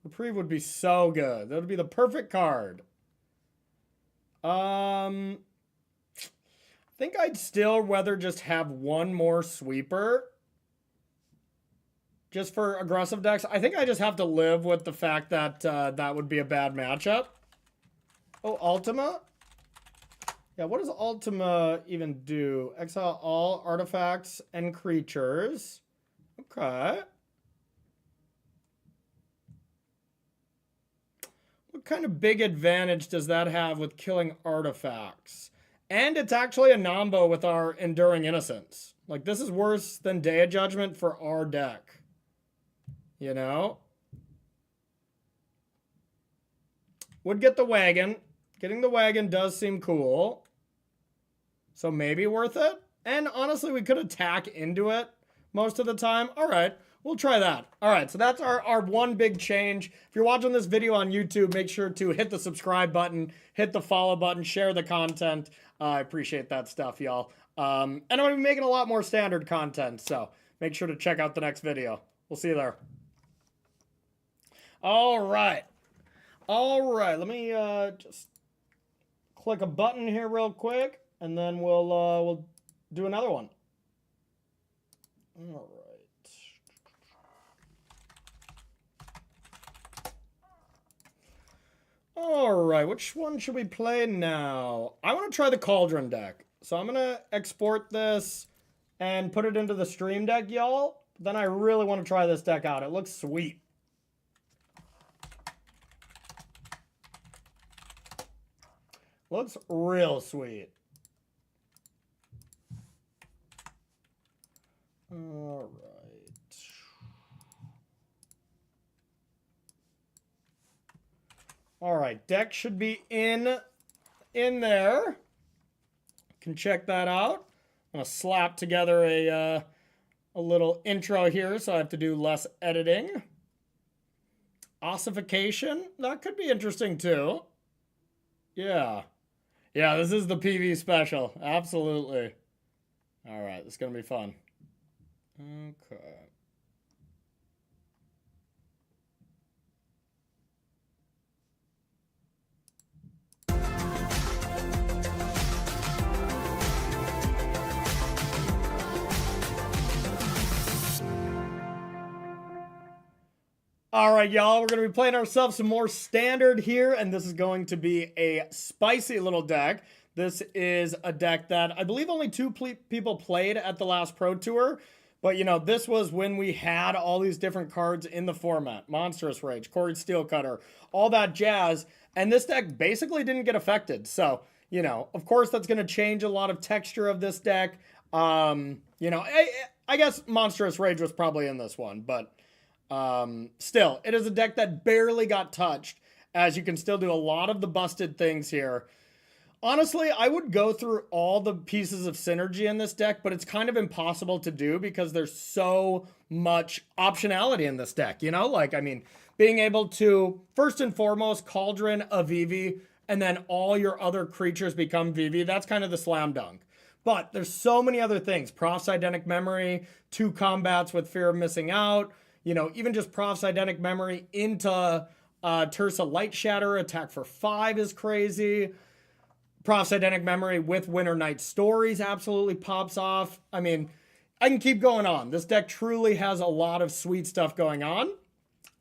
Reprieve would be so good. That would be the perfect card. I think I'd still rather just have one more sweeper. Just for aggressive decks. I think I just have to live with the fact that that would be a bad matchup. Oh, Ultima? Yeah, what does Ultima even do? Exile all artifacts and creatures. Okay. What kind of big advantage does that have with killing artifacts? And it's actually a nombo with our Enduring Innocence. Like, this is worse than Day of Judgment for our deck. You know? Would get the wagon. Getting the wagon does seem cool. So maybe worth it. And honestly, we could attack into it most of the time. All right, we'll try that. All right, so that's our one big change. If you're watching this video on YouTube, make sure to hit the subscribe button, hit the follow button, share the content. I appreciate that stuff, y'all. And I'm going to be making a lot more standard content, so make sure to check out the next video. We'll see you there. All right. All right, let me just click a button here real quick, and then we'll do another one. All right. All right, which one should we play now? I want to try the Cauldron deck. So I'm going to export this and put it into the stream deck, y'all. Then I really want to try this deck out. It looks sweet. Looks real sweet. All right. All right, deck should be in there. Can check that out. I'm gonna slap together a little intro here, so I have to do less editing. Ossification, that could be interesting too. Yeah. Yeah, this is the PV special. Absolutely. All right, this is gonna be fun. Okay. All right, y'all, we're going to be playing ourselves some more standard here, and this is going to be a spicy little deck. This is a deck that I believe only 2 people played at the last Pro Tour, but, you know, this was when we had all these different cards in the format. Monstrous Rage, Quarried Steelcutter, all that jazz, and this deck basically didn't get affected. So, you know, of course, that's going to change a lot of texture of this deck. You know, I guess Monstrous Rage was probably in this one, but still, it is a deck that barely got touched, as you can still do a lot of the busted things here. Honestly, I would go through all the pieces of synergy in this deck, but it's kind of impossible to do because there's so much optionality in this deck, you know? Like, I mean, being able to, first and foremost, Cauldron a VV, and then all your other creatures become VV, that's kind of the slam dunk. But there's so many other things. Prof's Eidetic Memory, 2 combats with Fear of Missing Out, you know, even just Prof's Eidetic Memory into Tersa Light Shatter, attack for 5 is crazy. Prof's Eidetic Memory with Winter Night Stories absolutely pops off. I mean, I can keep going on. This deck truly has a lot of sweet stuff going on.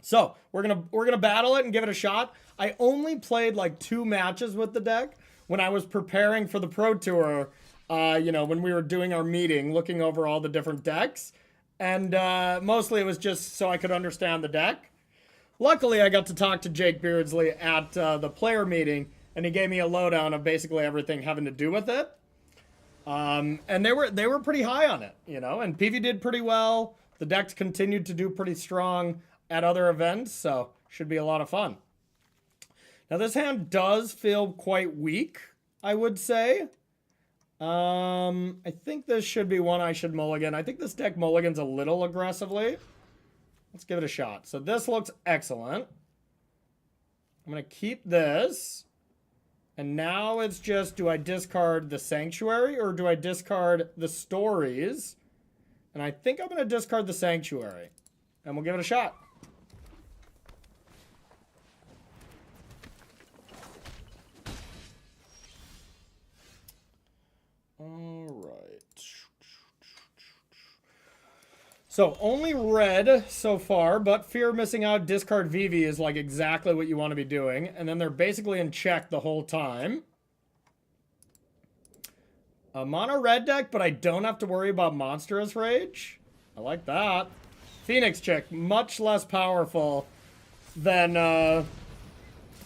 So we're gonna battle it and give it a shot. I only played like 2 matches with the deck when I was preparing for the Pro Tour. You know, when we were doing our meeting, looking over all the different decks, and mostly it was just so I could understand the deck. Luckily, I got to talk to Jake Beardsley at the player meeting, and he gave me a lowdown of basically everything having to do with it. And they were pretty high on it, you know, and PV did pretty well. The decks continued to do pretty strong at other events, so should be a lot of fun. Now, this hand does feel quite weak, I would say. I think this should be one I should mulligan. I think this deck mulligans a little aggressively. Let's give it a shot. So this looks excellent. I'm going to keep this. And now it's just, do I discard the Sanctuary or do I discard the Stories? And I think I'm going to discard the Sanctuary. And we'll give it a shot. All right. So only red so far, but Fear of Missing Out, discard VV is like exactly what you want to be doing. And then they're basically in check the whole time. A mono red deck, but I don't have to worry about Monstrous Rage. I like that. Phoenix Chick, much less powerful than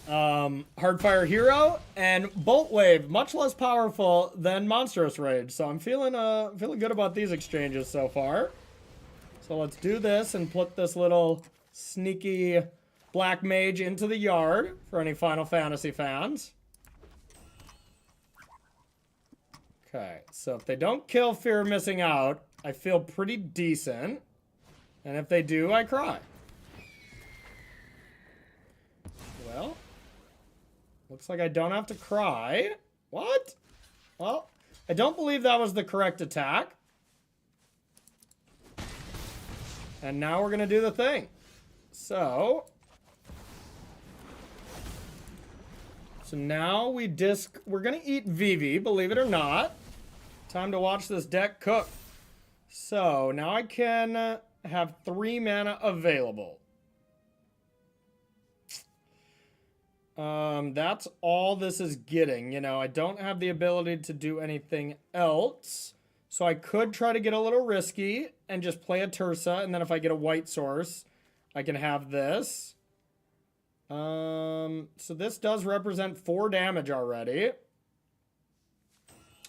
Hardfire Hero, and Bolt Wave, much less powerful than Monstrous Rage. So I'm feeling good about these exchanges so far. So let's do this and put this little sneaky black mage into the yard for any Final Fantasy fans. Okay, so if they don't kill Fear of Missing Out, I feel pretty decent. And if they do, I cry. Well, looks like I don't have to cry. What? Well, I don't believe that was the correct attack. And now we're going to do the thing. So now we're going to eat Vivi, believe it or not. Time to watch this deck cook. So now I can have 3 mana available. That's all this is getting. You know, I don't have the ability to do anything else. So I could try to get a little risky and just play a Tersa, and then if I get a white source, I can have this. So this does represent 4 damage already.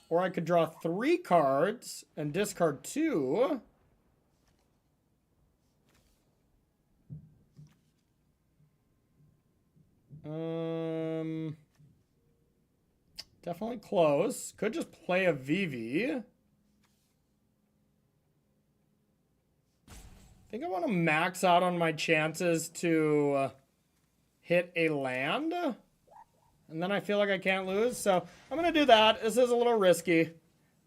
Or I could draw 3 cards and discard 2. Definitely close. Could just play a VV. I think I want to max out on my chances to hit a land. And then I feel like I can't lose. So I'm going to do that. This is a little risky.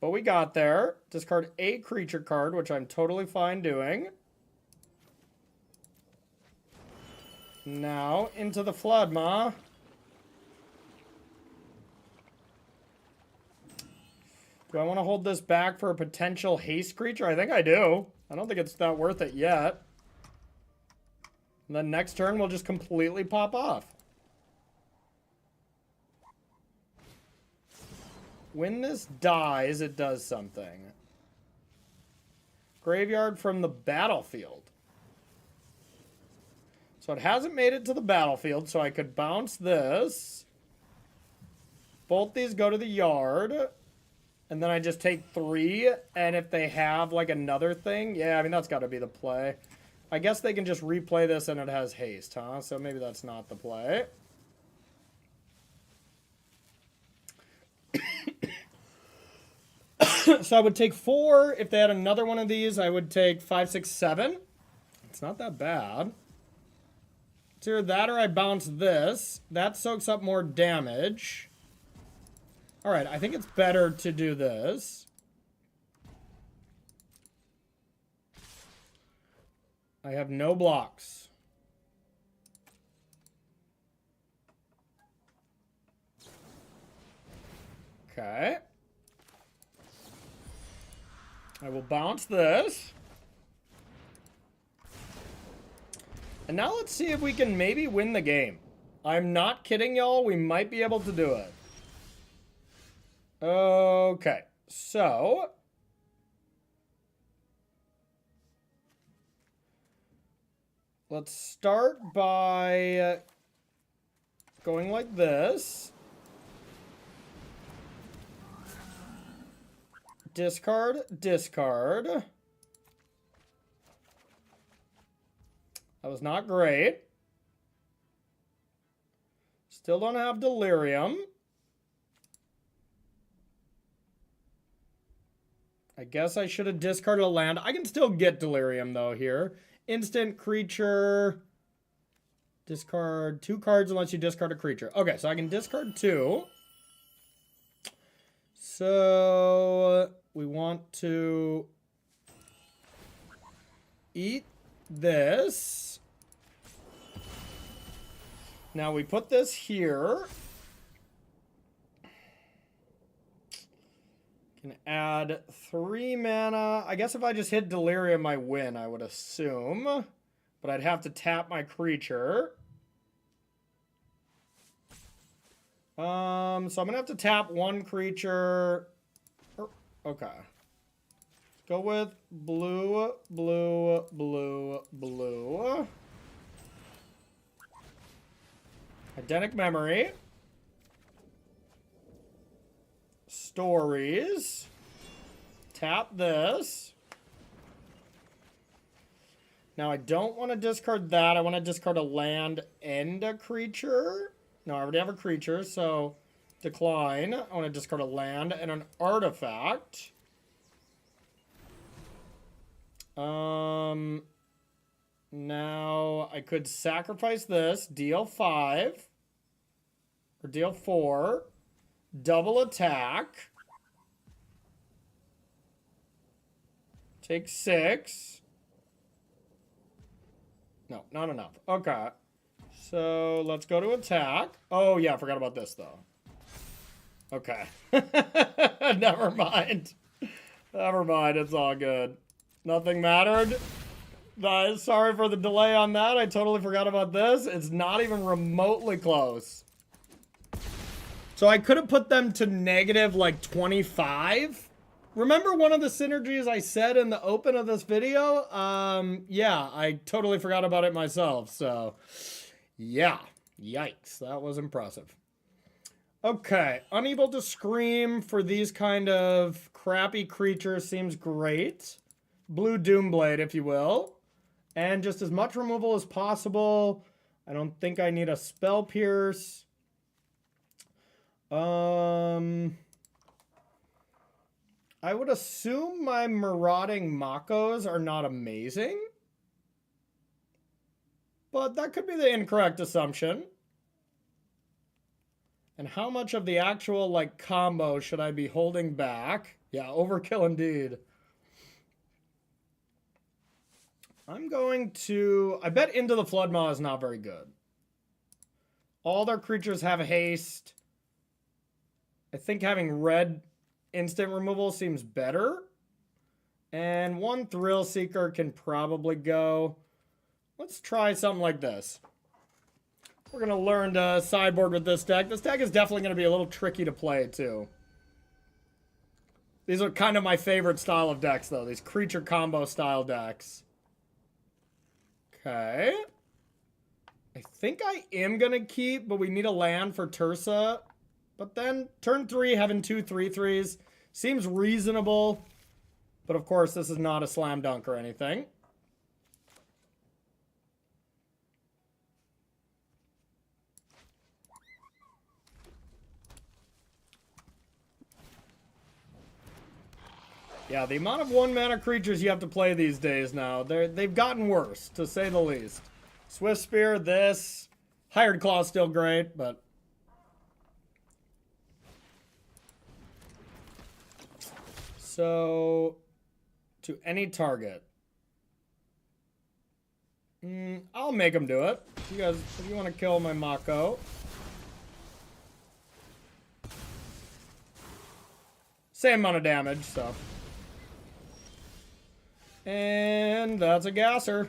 But we got there. Discard a creature card, which I'm totally fine doing. Now, into the flood, ma. Do I want to hold this back for a potential haste creature? I think I do. I don't think it's that worth it yet. And then next turn, we'll just completely pop off. When this dies, it does something. Graveyard from the battlefield. So it hasn't made it to the battlefield, so I could bounce this. Both these go to the yard. And then I just take 3, and if they have, like, another thing... Yeah, I mean, that's got to be the play. I guess they can just replay this and it has haste, huh? So maybe that's not the play. So I would take 4. If they had another one of these, I would take 5, 6, 7. It's not that bad. It's either that or I bounce this. That soaks up more damage. Alright, I think it's better to do this. I have no blocks. Okay. I will bounce this. And now let's see if we can maybe win the game. I'm not kidding, y'all. We might be able to do it. Okay. So... let's start by going like this. Discard, discard. That was not great. Still don't have delirium. I guess I should have discarded a land. I can still get delirium though here. Instant creature. Discard 2 cards unless you discard a creature. Okay, so I can discard 2. So we want to eat this. Now we put this here. Can add 3 mana. I guess if I just hit delirium, I win, I would assume. But I'd have to tap my creature. So I'm gonna have to tap 1 creature. Okay. Go with blue, blue, blue, blue. Identic memory. Stories. Tap this. Now I don't want to discard that. I want to discard a land and a creature. No, I already have a creature, so decline. I want to discard a land and an artifact. Now I could sacrifice this, deal 5 or deal 4, double attack, take 6. No, not enough. Okay. So let's go to attack. Oh yeah, I forgot about this though. Okay. Never mind. Never mind, it's all good. Nothing mattered. Sorry for the delay on that. I totally forgot about this. It's not even remotely close. So I could have put them to negative like 25. Remember one of the synergies I said in the open of this video? Yeah, I totally forgot about it myself. So, yeah. Yikes. That was impressive. Okay. Unable to scream for these kind of crappy creatures seems great. Blue Doomblade, if you will. And just as much removal as possible. I don't think I need a Spell Pierce. I would assume my Marauding Makos are not amazing. But that could be the incorrect assumption. And how much of the actual, like, combo should I be holding back? Yeah, overkill indeed. I'm going to... I bet Into the Floodmaw is not very good. All their creatures have haste. I think having red instant removal seems better. And 1 Thrill Seeker can probably go. Let's try something like this. We're going to learn to sideboard with this deck. This deck is definitely going to be a little tricky to play, too. These are kind of my favorite style of decks, though. These creature combo style decks. Okay. I think I am going to keep, but we need a land for Tursa. But then, turn 3, having 2 3/3s Seems reasonable. But of course, this is not a slam dunk or anything. Yeah, the amount of 1-mana creatures you have to play these days now, they've gotten worse, to say the least. Swift Spear, this. Hired Claw still great, but... So... To any target. I'll make him do it. You guys, if you want to kill my Mako. Same amount of damage, so... And that's a gasser.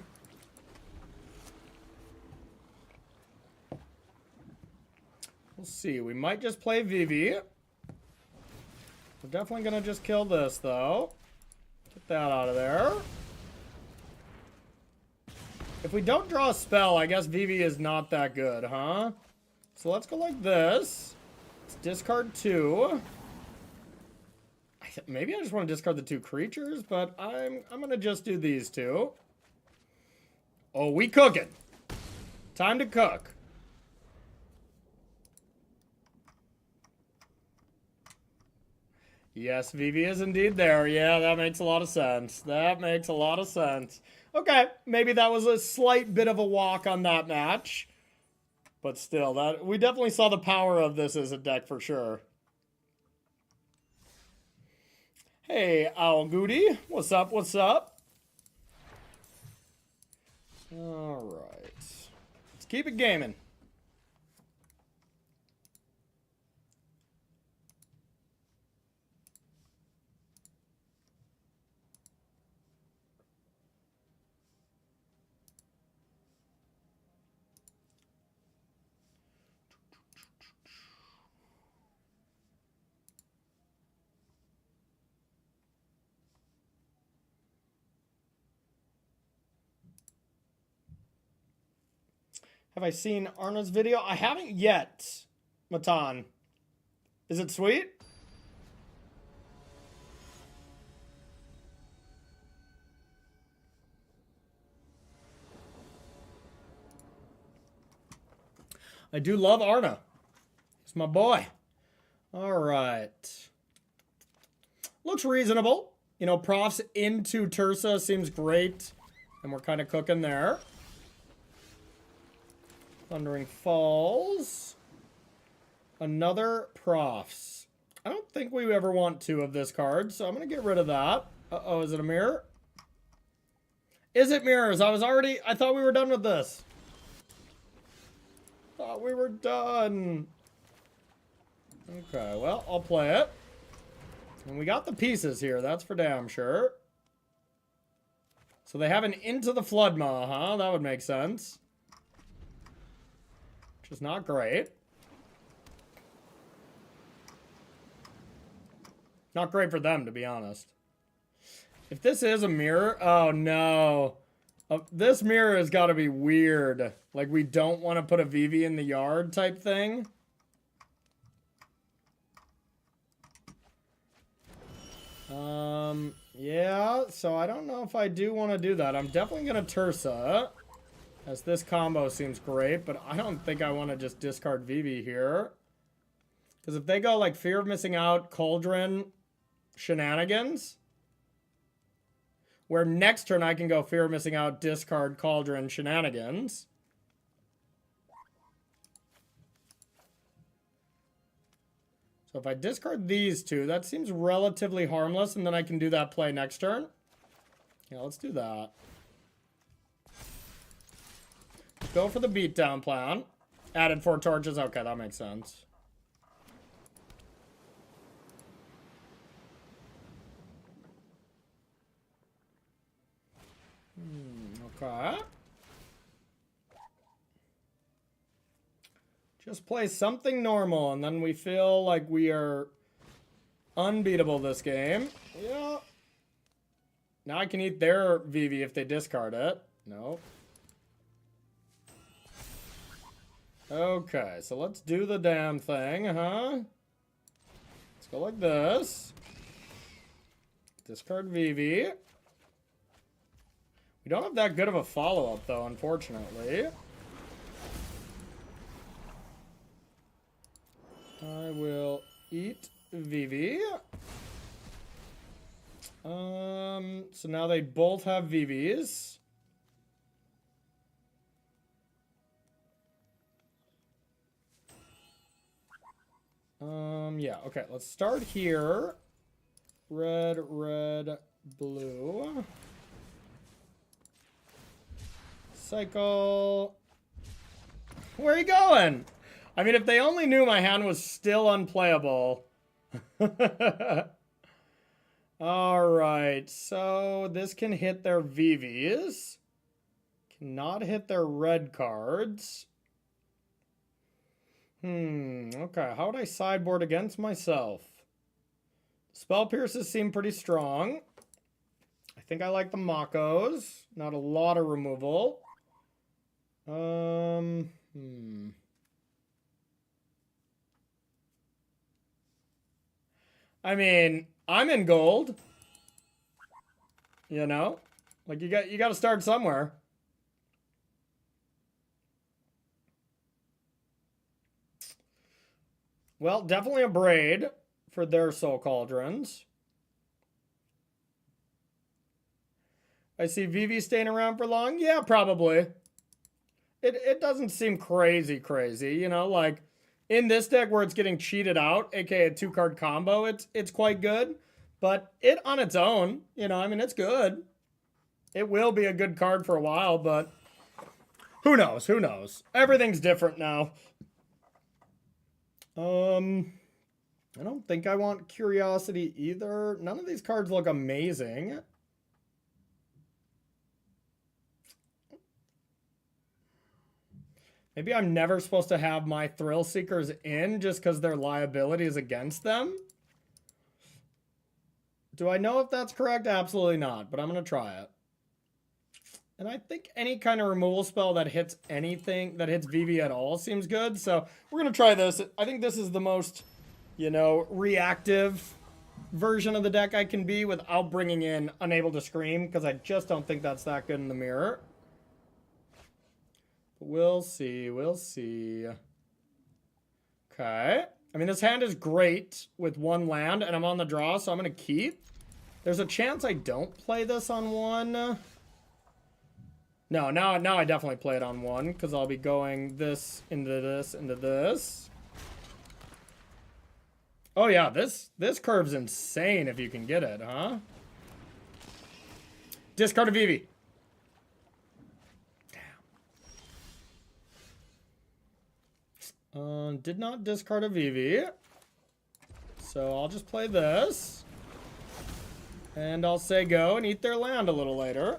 We'll see. We might just play Vivi. We're definitely going to just kill this, though. Get that out of there. If we don't draw a spell, I guess Vivi is not that good, huh? So let's go like this. Let's discard 2. Maybe I just want to discard the 2 creatures, but I'm going to just do these 2. Oh, we cooking. Time to cook. Yes, Vivi is indeed there. Yeah, that makes a lot of sense. That makes a lot of sense. Okay, maybe that was a slight bit of a walk on that match. But still, that we definitely saw the power of this as a deck for sure. Hey, Owl Goody. What's up? What's up? All right. Let's keep it gaming. Have I seen Arna's video? I haven't yet, Matan. Is it sweet? I do love Arna. He's my boy. All right. Looks reasonable. You know, profs into Tursa seems great. And we're kind of cooking there. Thundering Falls. Another profs. I don't think we ever want 2 of this card, so I'm going to get rid of that. Uh-oh, is it a mirror? Is it mirrors? I thought we were done with this. Thought we were done. Okay, well, I'll play it. And we got the pieces here, that's for damn sure. So they have an Into the Flood Maw, huh? That would make sense. Which is not great. Not great for them, to be honest. If this is a mirror... Oh, no. This mirror has got to be weird. Like, we don't want to put a Vivi in the yard type thing. Yeah, so I don't know if I do want to do that. I'm definitely going to Tursa, as this combo seems great, but I don't think I want to just discard Vivi here. Because if they go like Fear of Missing Out, Cauldron, Shenanigans, where next turn I can go Fear of Missing Out, discard Cauldron, Shenanigans. So if I discard these 2, that seems relatively harmless, and then I can do that play next turn. Yeah, let's do that. Go for the beatdown plan. Added 4 torches. Okay, that makes sense. Okay. Just play something normal, and then we feel like we are unbeatable this game. Yeah. Now I can eat their Vivi if they discard it. No. Okay, so let's do the damn thing, huh? Let's go like this. Discard Vivi. We don't have that good of a follow-up, though, unfortunately. I will eat Vivi. So now they both have Vivis. Yeah, okay, let's start here. Red, red, blue. Cycle. Where are you going? I mean, if they only knew my hand was still unplayable. Alright, so this can hit their VVs. Cannot hit their red cards. Okay, how would I sideboard against myself? Spell Pierces seem pretty strong. I think I like the Makos. Not a lot of removal. I mean, I'm in gold. You know? Like you got to start somewhere. Well, definitely a braid for their soul cauldrons. I see Vivi staying around for long. Yeah, probably. It doesn't seem crazy, you know, like in this deck where it's getting cheated out, aka a 2-card combo, it's quite good. But it on its own, you know, I mean, it's good. It will be a good card for a while, but who knows? Who knows? Everything's different now. I don't think I want Curiosity either. None of these cards look amazing. Maybe I'm never supposed to have my Thrill Seekers in just because their liability is against them. Do I know if that's correct? Absolutely not, but I'm going to try it. And I think any kind of removal spell that hits anything, that hits Vivi at all seems good. So we're going to try this. I think this is the most, you know, reactive version of the deck I can be without bringing in Unable to Scream, because I just don't think that's that good in the mirror. But we'll see. We'll see. Okay. I mean, this hand is great with one land, and I'm on the draw, so I'm going to keep. There's a chance I don't play this on one. No, now I definitely play it on one, because I'll be going this, into this, into this. Oh yeah, this curve's insane if you can get it, huh? Discard a Vivi. Damn. Did not discard a Vivi. So I'll just play this. And I'll say go and eat their land a little later.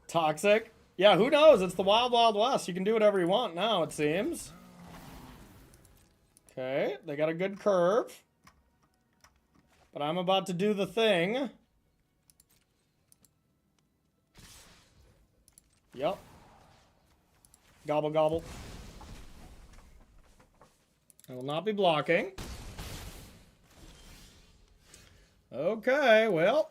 Toxic. Yeah, who knows? It's the Wild Wild West. You can do whatever you want now, it seems. Okay, they got a good curve. But I'm about to do the thing. Yep. Gobble, gobble. I will not be blocking. Okay, well.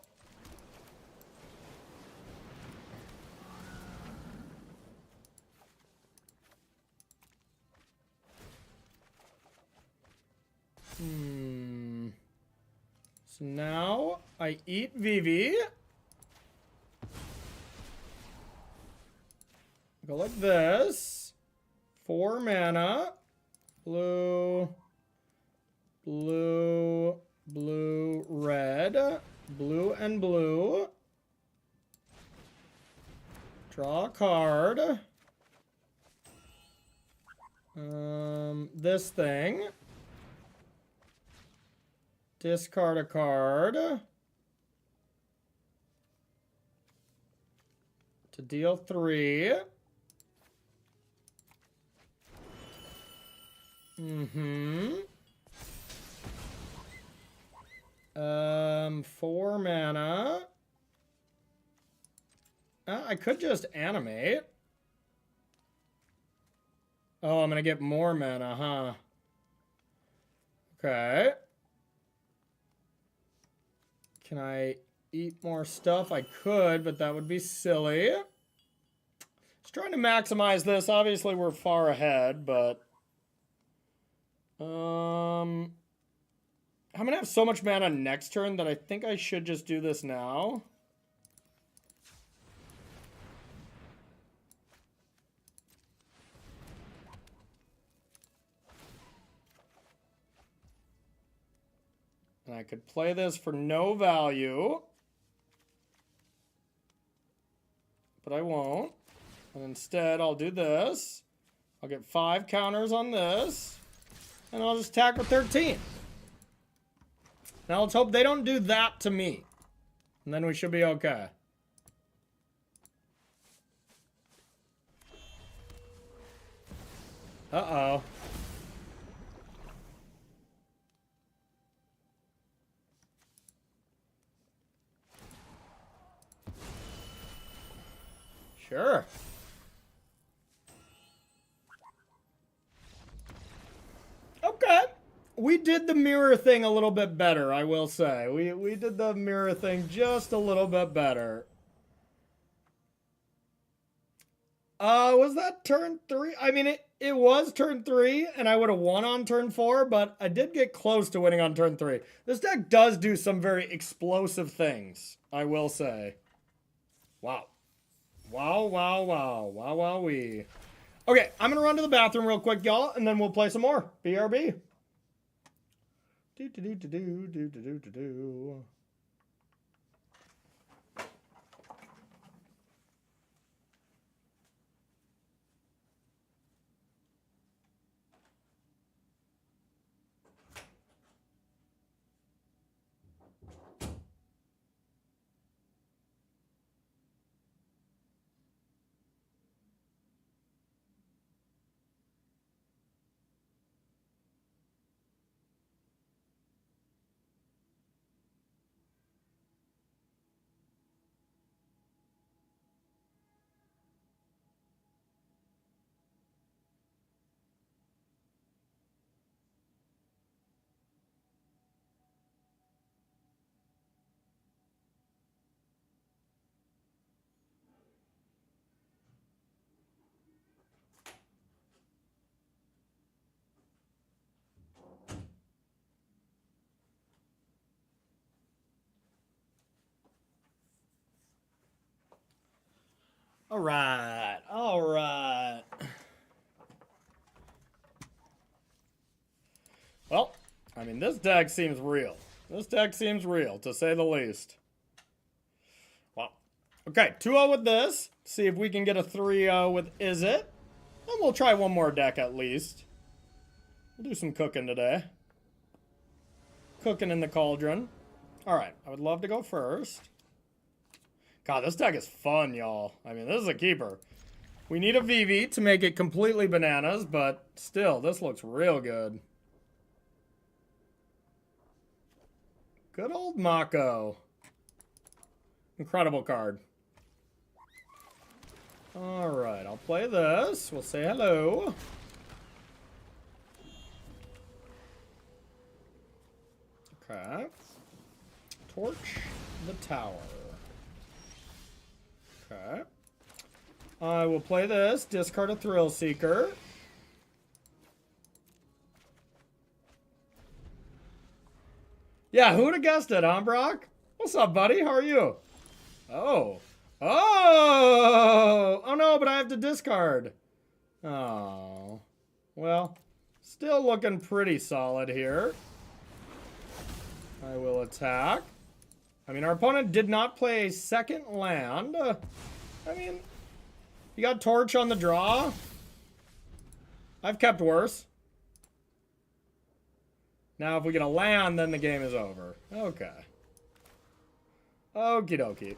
So now I eat Vivi. Go like this. 4 mana. Blue. Blue. Blue. Red. Blue and blue. Draw a card. This thing. Discard a card. To deal 3. 4 mana. I could just animate. Oh, I'm gonna get more mana, huh? Okay. Can I eat more stuff? I could, but that would be silly. Just trying to maximize this. Obviously, we're far ahead, but... I'm going to have so much mana next turn that I think I should just do this now. And I could play this for no value. But I won't. And instead, I'll do this. I'll get 5 counters on this. And I'll just attack with 13. Now let's hope they don't do that to me. And then we should be okay. Uh-oh. Sure. Okay. We did the mirror thing a little bit better, I will say. We did the mirror thing just a little bit better. Was that turn 3? I mean, it was turn 3, and I would have won on turn 4, but I did get close to winning on turn 3. This deck does do some very explosive things, I will say. Wow. Wow, wow, wow. Wow, wow-wee. Okay, I'm going to run to the bathroom real quick, y'all, and then we'll play some more. BRB. Do-do-do-do-do-do-do-do-do. All right. All right. Well, I mean, this deck seems real. This deck seems real, to say the least. Well, okay, 2-0 with this. See if we can get a 3-0 with Izzet. And we'll try one more deck at least. We'll do some cooking today. Cooking in the cauldron. All right, I would love to go first. God, this deck is fun, y'all. I mean, this is a keeper. We need a VV to make it completely bananas, but still, this looks real good. Good old Mako. Incredible card. All right, I'll play this. We'll say hello. Okay. Torch the tower. Okay. I will play this. Discard a Thrill Seeker. Yeah, who would have guessed it, huh, Brock? What's up, buddy? How are you? Oh. Oh! Oh, no, but I have to discard. Oh. Well, still looking pretty solid here. I will attack. I mean, our opponent did not play a second land. I mean, you got Torch on the draw. I've kept worse. Now, if we get a land, then the game is over. Okay. Okie dokie.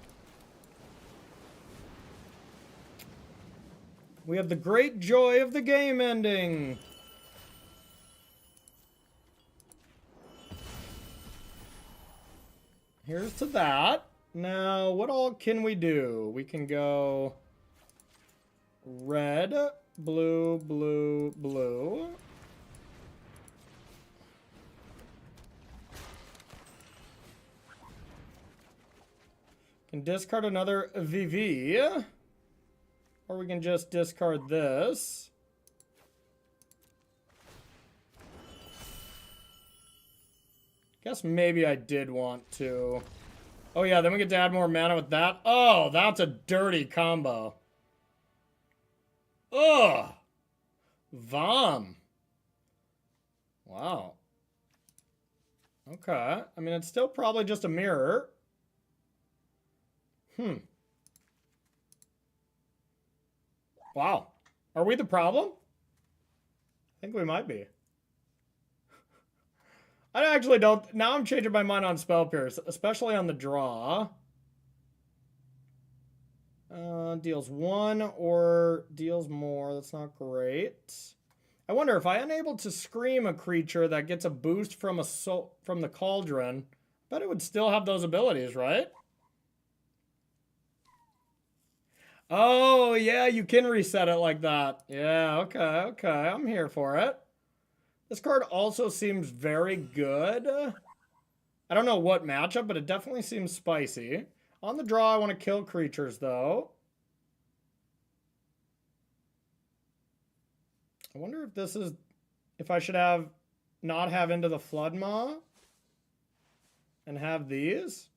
We have the great joy of the game ending. Here's to that. Now, what all can we do? We can go red, blue, blue, blue. discard another VV. Or we can just discard this. Guess maybe I did want to. Oh yeah, then we get to add more mana with that. Oh, that's a dirty combo. Ugh. Vom. Wow. Okay. I mean, it's still probably just a mirror. Wow. Are we the problem? I think we might be. I actually don't. Now I'm changing my mind on Spell Pierce, especially on the draw. Deals 1 or deals more. That's not great. I wonder if I unable to scream a creature that gets a boost from from the Cauldron, I bet it would still have those abilities, right? Oh, yeah, you can reset it like that. Yeah, okay. I'm here for it. This card also seems very good. I don't know what matchup, but it definitely seems spicy. On the draw, I want to kill creatures, though. I wonder if this is... If I should have... Not have Into the Floodmaw. And have these.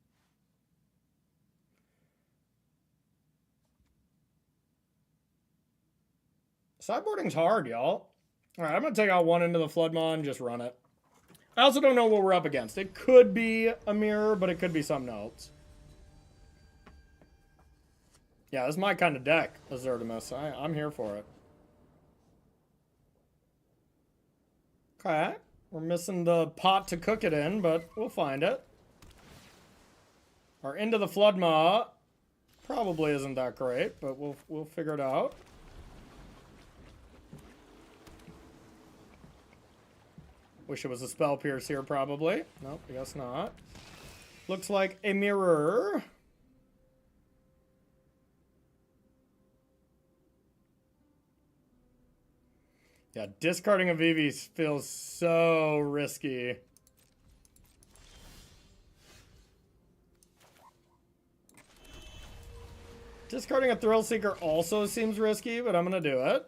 Sideboarding's hard, y'all. Alright, I'm going to take out one Into the Floodmaw and just run it. I also don't know what we're up against. It could be a mirror, but it could be something else. Yeah, this is my kind of deck, Azorius. I'm here for it. Okay. We're missing the pot to cook it in, but we'll find it. Our Into the Floodmaw probably isn't that great, but we'll figure it out. Wish it was a Spell Pierce here, probably. Nope, I guess not. Looks like a mirror. Yeah, discarding a VV feels so risky. Discarding a Thrill Seeker also seems risky, but I'm going to do it.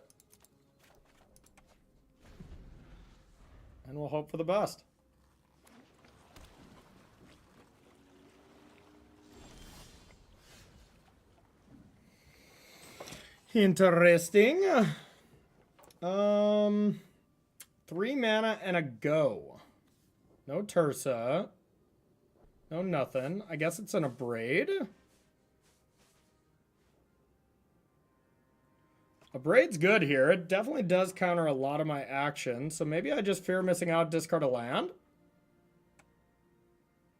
And we'll hope for the best. Interesting. 3 mana and a go. No Tersa. No nothing. I guess it's an Abrade. Abrade's good here. It definitely does counter a lot of my actions. So maybe I just fear missing out, discard a land.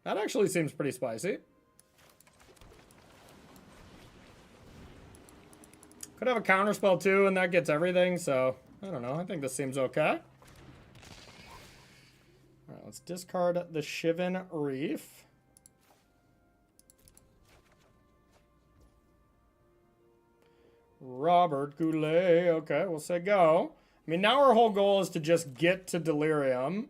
That actually seems pretty spicy. Could have a counterspell too, and that gets everything, so I don't know. I think this seems okay. Alright, let's discard the Shivan Reef. Robert Goulet. Okay, we'll say go. I mean, now our whole goal is to just get to Delirium.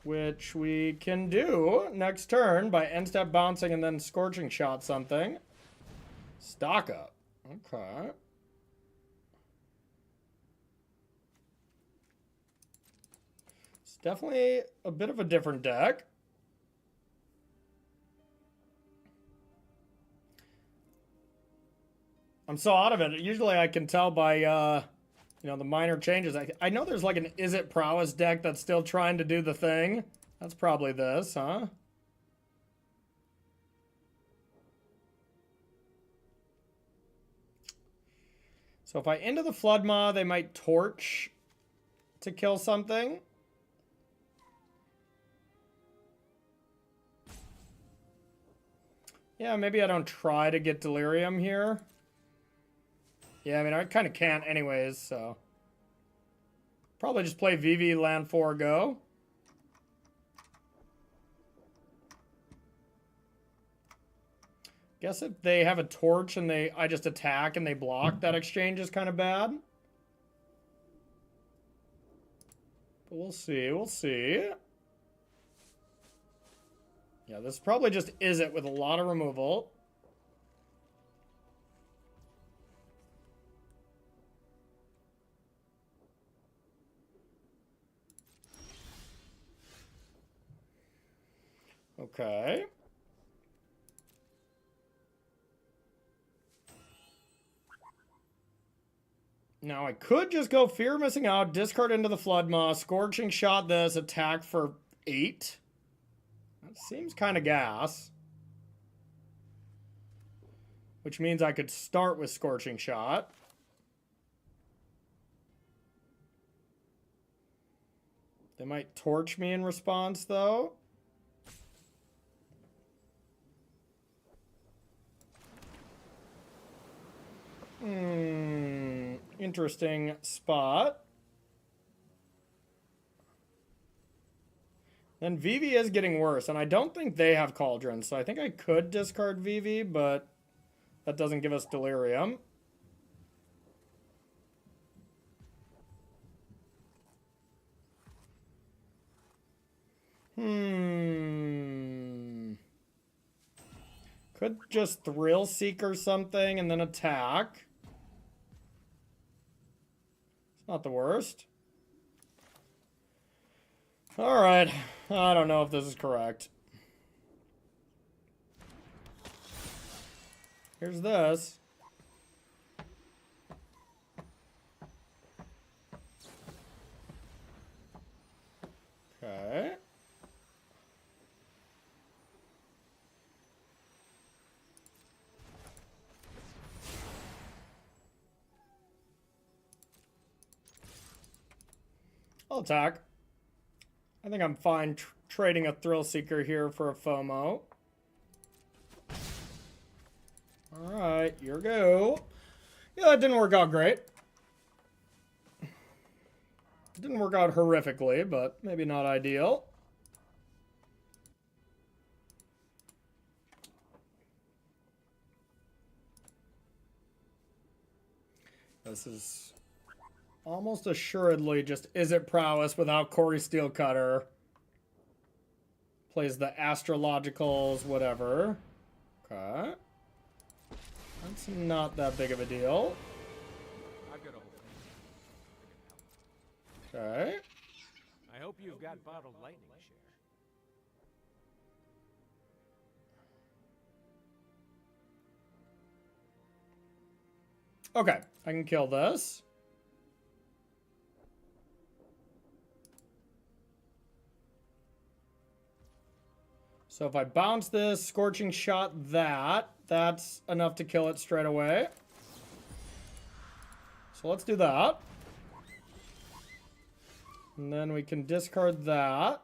Which we can do next turn by end step bouncing and then Scorching Shot something. Stock up. Okay. It's definitely a bit of a different deck. I'm so out of it. Usually I can tell by, you know, the minor changes. I know there's like an Izzet Prowess deck that's still trying to do the thing. That's probably this, huh? So if I Into the Floodmaw, they might Torch to kill something. Yeah, maybe I don't try to get Delirium here. Yeah, I mean, I kind of can't anyways, so. Probably just play VV land 4 go. Guess if they have a torch and I just attack and they block, that exchange is kind of bad. But we'll see, we'll see. Yeah, this probably just Izzet with a lot of removal. Okay. Now I could just go Fear of Missing Out, discard into the Flood Maw, Scorching Shot this, attack for 8. That seems kind of gas. Which means I could start with Scorching Shot. They might torch me in response, though. Interesting spot. Then Vivi is getting worse, and I don't think they have Cauldron, so I think I could discard Vivi, but that doesn't give us Delirium. Could just Thrill Seek or something and then attack. It's not the worst. Alright. I don't know if this is correct. Here's this. Okay. I'll attack. I think I'm fine trading a Thrill Seeker here for a FOMO. Alright, your go. Yeah, that didn't work out great. It didn't work out horrifically, but maybe not ideal. This is almost assuredly just Izzet Prowess without Corey Steelcutter. Plays the Astrologicals, whatever. Okay. That's not that big of a deal. Okay. I hope you've got bottled lightning share. Okay, I can kill this. So if I bounce this, Scorching Shot that, that's enough to kill it straight away. So let's do that. And then we can discard that.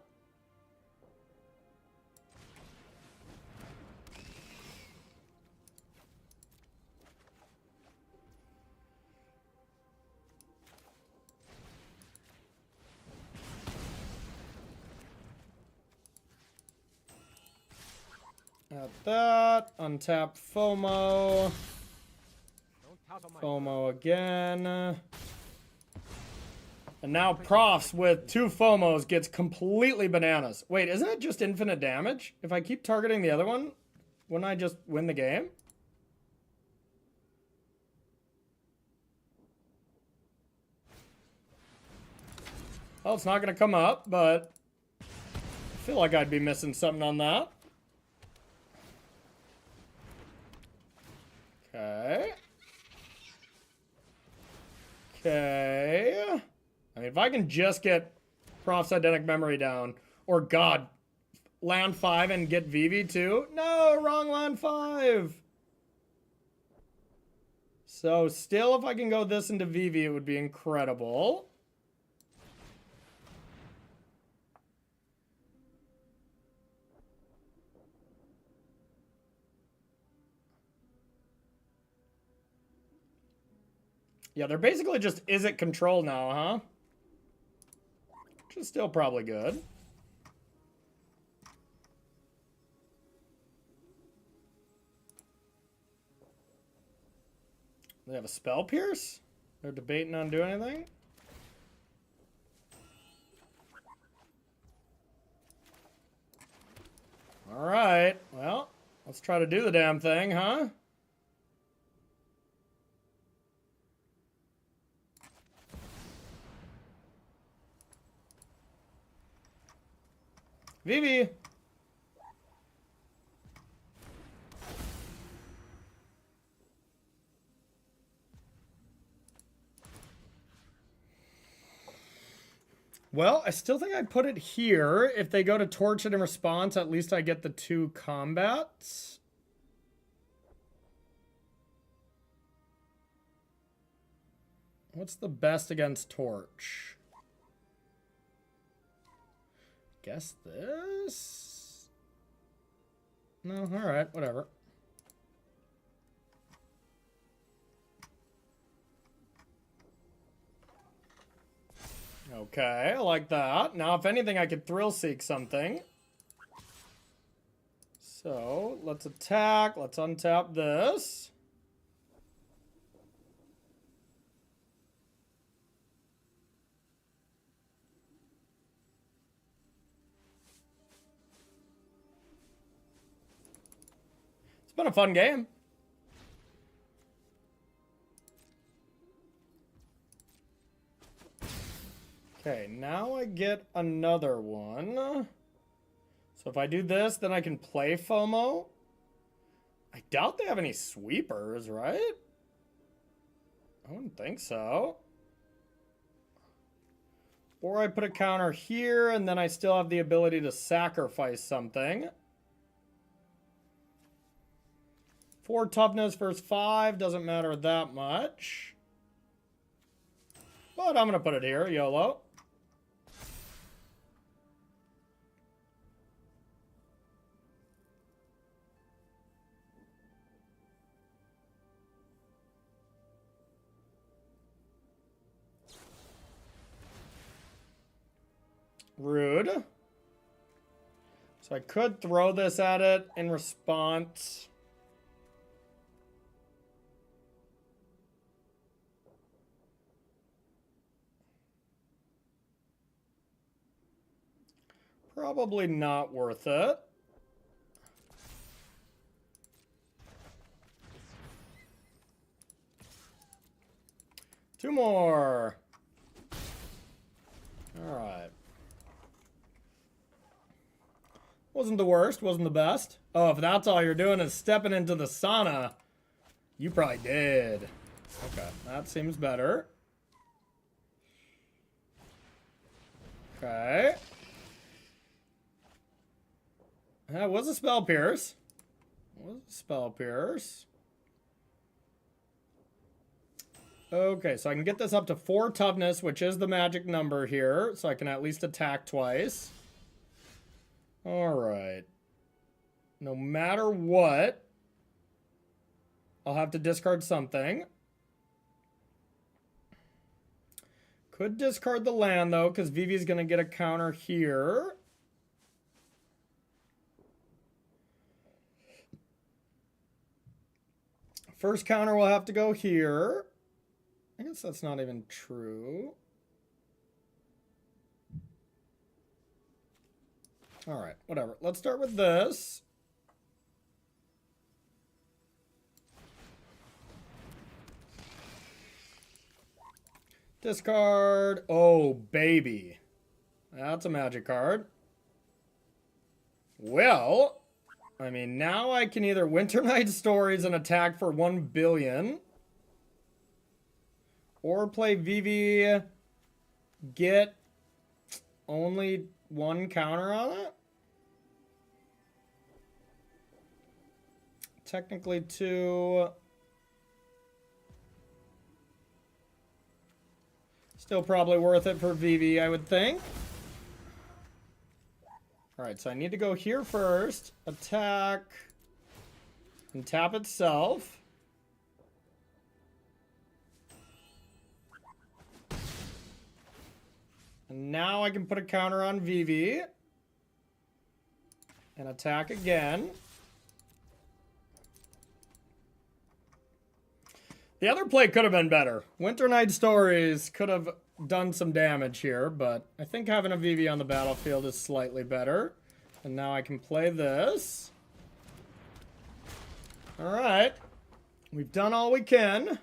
At that, untap FOMO. FOMO again. And now Profs with 2 FOMOs gets completely bananas. Wait, isn't it just infinite damage? If I keep targeting the other one, wouldn't I just win the game? Well, it's not going to come up, but I feel like I'd be missing something on that. Okay. Okay. I mean, if I can just get Prof's Eidetic Memory down, or God, land 5 and get Vivi too? No, wrong land 5. So still, if I can go this into Vivi, it would be incredible. Yeah, they're basically just Izzet Control now, huh? Which is still probably good. They have a Spell Pierce? They're debating on doing anything? Alright, well, let's try to do the damn thing, huh? Vivi! Well, I still think I'd put it here. If they go to torch it in response, at least I get the 2 combats. What's the best against torch? Guess this? No, alright, whatever. Okay, I like that. Now, if anything, I could thrill seek something. So, let's attack. Let's untap this. It's been a fun game. Okay, now I get another one. So if I do this, then I can play FOMO. I doubt they have any sweepers, right? I wouldn't think so. Or I put a counter here, and then I still have the ability to sacrifice something. 4 toughness versus 5 doesn't matter that much. But I'm going to put it here, YOLO. Rude. So I could throw this at it in response. Probably not worth it. Two more. All right. Wasn't the worst, wasn't the best. Oh, if that's all you're doing is stepping into the sauna, you probably did. Okay, that seems better. Okay. That was a spell pierce. Okay, so I can get this up to 4 toughness, which is the magic number here, so I can at least attack twice. Alright. No matter what, I'll have to discard something. Could discard the land, though, because Vivi's going to get a counter here. First counter will have to go here. I guess that's not even true. All right, whatever. Let's start with this. Discard. Oh, baby. That's a magic card. Well, I mean, now I can either Winter Night Stories and attack for 1 billion. Or play Vivi, get only 1 counter on it. Technically 2. Still probably worth it for Vivi, I would think. Alright, so I need to go here first. Attack. And tap itself. And now I can put a counter on Vivi. And attack again. The other play could have been better. Winter Night Stories could have done some damage here, but I think having a Vivi on the battlefield is slightly better. And now I can play this. All right. We've done all we can.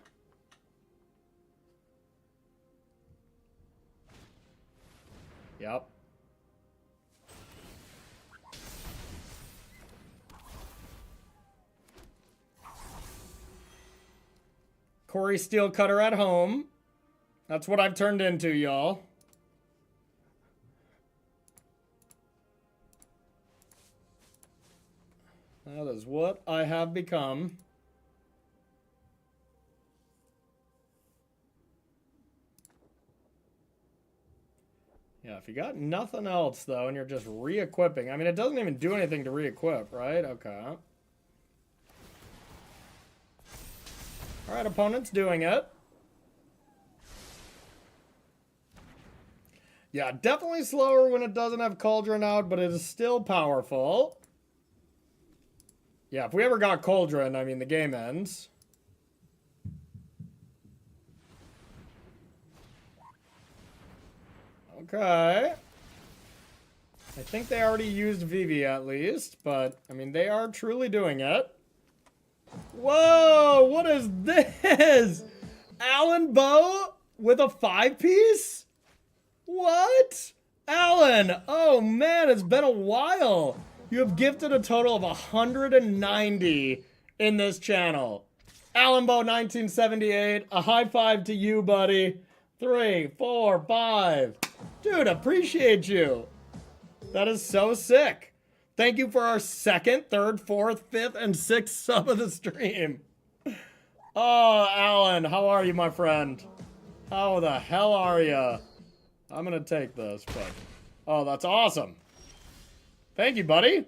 Yep. Corey Steelcutter at home. That's what I've turned into, y'all. That is what I have become. Yeah, if you got nothing else, though, and you're just re-equipping. I mean, it doesn't even do anything to re-equip, right? Okay. All right, opponent's doing it. Yeah, definitely slower when it doesn't have Cauldron out, but it is still powerful. Yeah, if we ever got Cauldron, I mean, the game ends. Okay. I think they already used Vivi at least, but, I mean, they are truly doing it. Whoa, what is this? Alan Bow with a 5-piece? What? Alan, oh man, it's been a while. You have gifted a total of 190 in this channel. Alan Bow 1978, a high five to you, buddy. 3, 4, 5. Dude, appreciate you. That is so sick. Thank you for our 2nd, 3rd, 4th, 5th, and 6th sub of the stream. Oh, Alan, how are you, my friend? How the hell are you? I'm gonna take this, but... Oh, that's awesome. Thank you, buddy.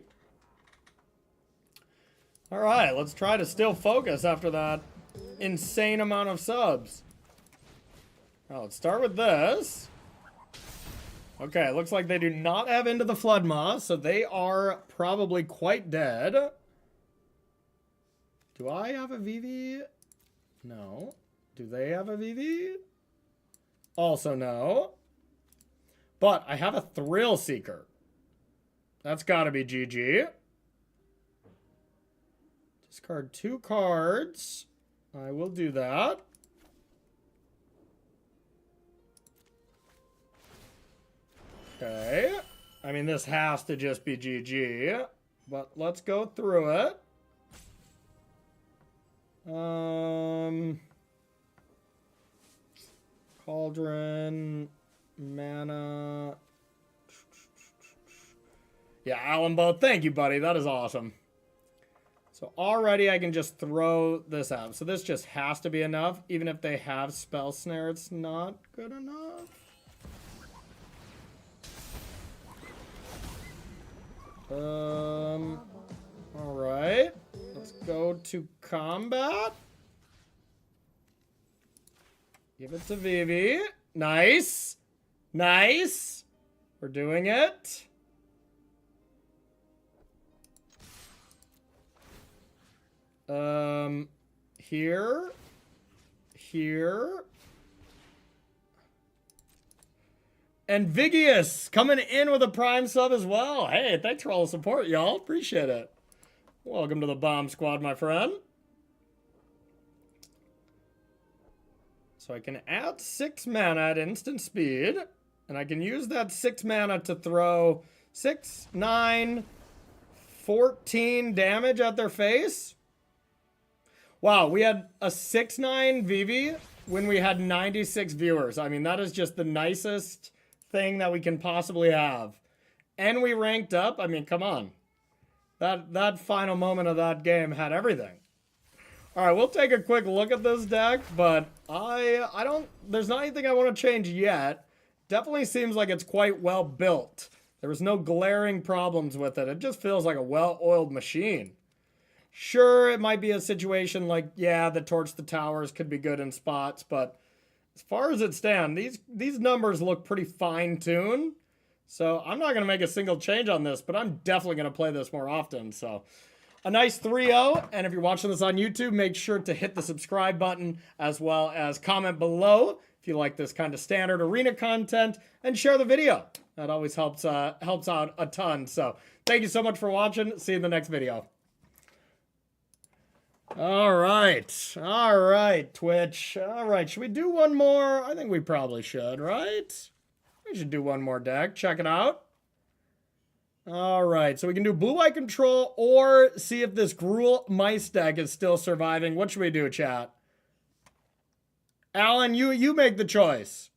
Alright, let's try to still focus after that insane amount of subs. Now, let's start with this. Okay, looks like they do not have Into the Flood Moss, so they are probably quite dead. Do I have a VV? No. Do they have a VV? Also no. But I have a Thrill Seeker. That's gotta be GG. Discard 2 cards. I will do that. Okay. I mean, this has to just be GG. But let's go through it. Cauldron, mana. Yeah, Alan Bow, thank you, buddy. That is awesome. So already I can just throw this out. So this just has to be enough. Even if they have Spell Snare, it's not good enough. Alright. Let's go to combat. Give it to Vivi. Nice. Nice. We're doing it. Here. Here. And Vigius coming in with a Prime sub as well. Hey, thanks for all the support, y'all. Appreciate it. Welcome to the Bomb Squad, my friend. So I can add 6 mana at instant speed. And I can use that 6 mana to throw 6, 9, 14 damage at their face. Wow, we had a 6-9 Vivi when we had 96 viewers. I mean, that is just the nicest thing that we can possibly have. And we ranked up. I mean, come on. That final moment of that game had everything. All right, we'll take a quick look at this deck, but I don't, there's not anything I want to change yet. Definitely seems like it's quite well built. There was no glaring problems with it. It just feels like a well-oiled machine. Sure, it might be a situation like, yeah, the Torch the Towers could be good in spots, but as far as it stands, these numbers look pretty fine-tuned. So I'm not going to make a single change on this, but I'm definitely going to play this more often. So a nice 3-0. And if you're watching this on YouTube, make sure to hit the subscribe button as well as comment below if you like this kind of standard arena content and share the video. That always helps out a ton. So thank you so much for watching. See you in the next video. All right, Twitch. All right, should we do one more? I think we probably should, right? We should do one more deck. Check it out. All right, so we can do blue-white control or see if this Gruul Mice deck is still surviving. What should we do, chat? Alan, you make the choice.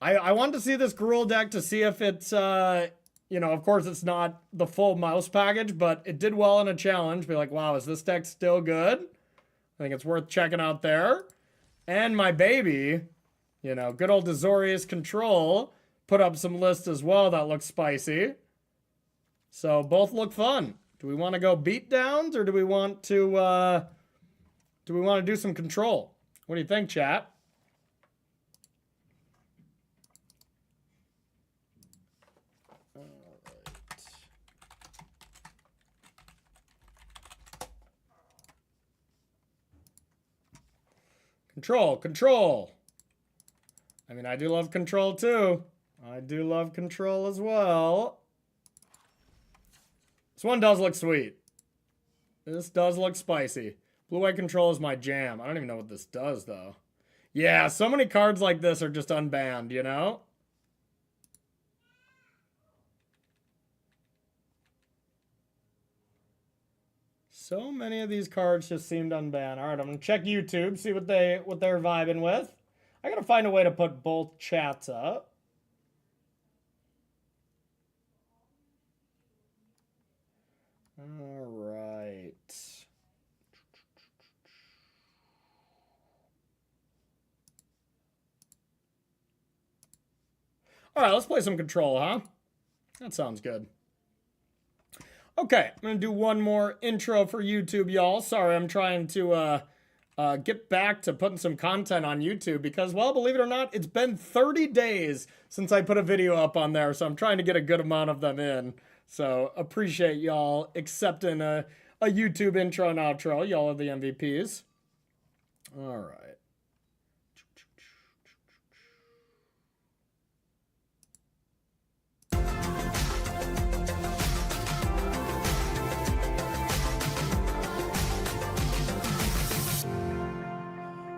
I want to see this Gruul deck to see if it's, you know, of course it's not the full mouse package, but it did well in a challenge. Be like, wow, is this deck still good? I think it's worth checking out there. And my baby, you know, good old Azorius Control put up some lists as well that look spicy. So both look fun. Do we want to go beat downs or do we want to do some control? What do you think, chat? Control. I mean, I do love control too. I do love control as well. This one does look sweet. This does look spicy. Blue-white control is my jam. I don't even know what this does though. Yeah, so many cards like this are just unbanned, you know? So many of these cards just seemed unbanned. All right, I'm gonna check YouTube, see what they're vibing with. I gotta find a way to put both chats up. All right. All right, let's play some control, huh? That sounds good. Okay, I'm going to do one more intro for YouTube, y'all. Sorry, I'm trying to get back to putting some content on YouTube because, well, believe it or not, it's been 30 days since I put a video up on there, so I'm trying to get a good amount of them in. So appreciate y'all accepting a YouTube intro and outro. Y'all are the MVPs. All right.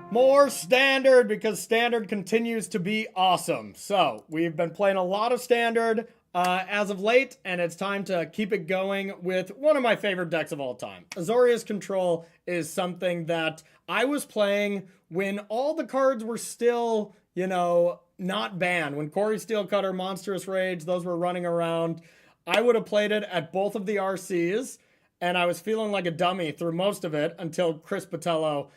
More standard because standard continues to be awesome. So we've been playing a lot of standard as of late, and it's time to keep it going with one of my favorite decks of all time. Azorius Control is something that I was playing when all the cards were still, you know, not banned. When Corey Steelcutter, Monstrous Rage, those were running around. I would have played it at both of the RCs, and I was feeling like a dummy through most of it until Chris Botello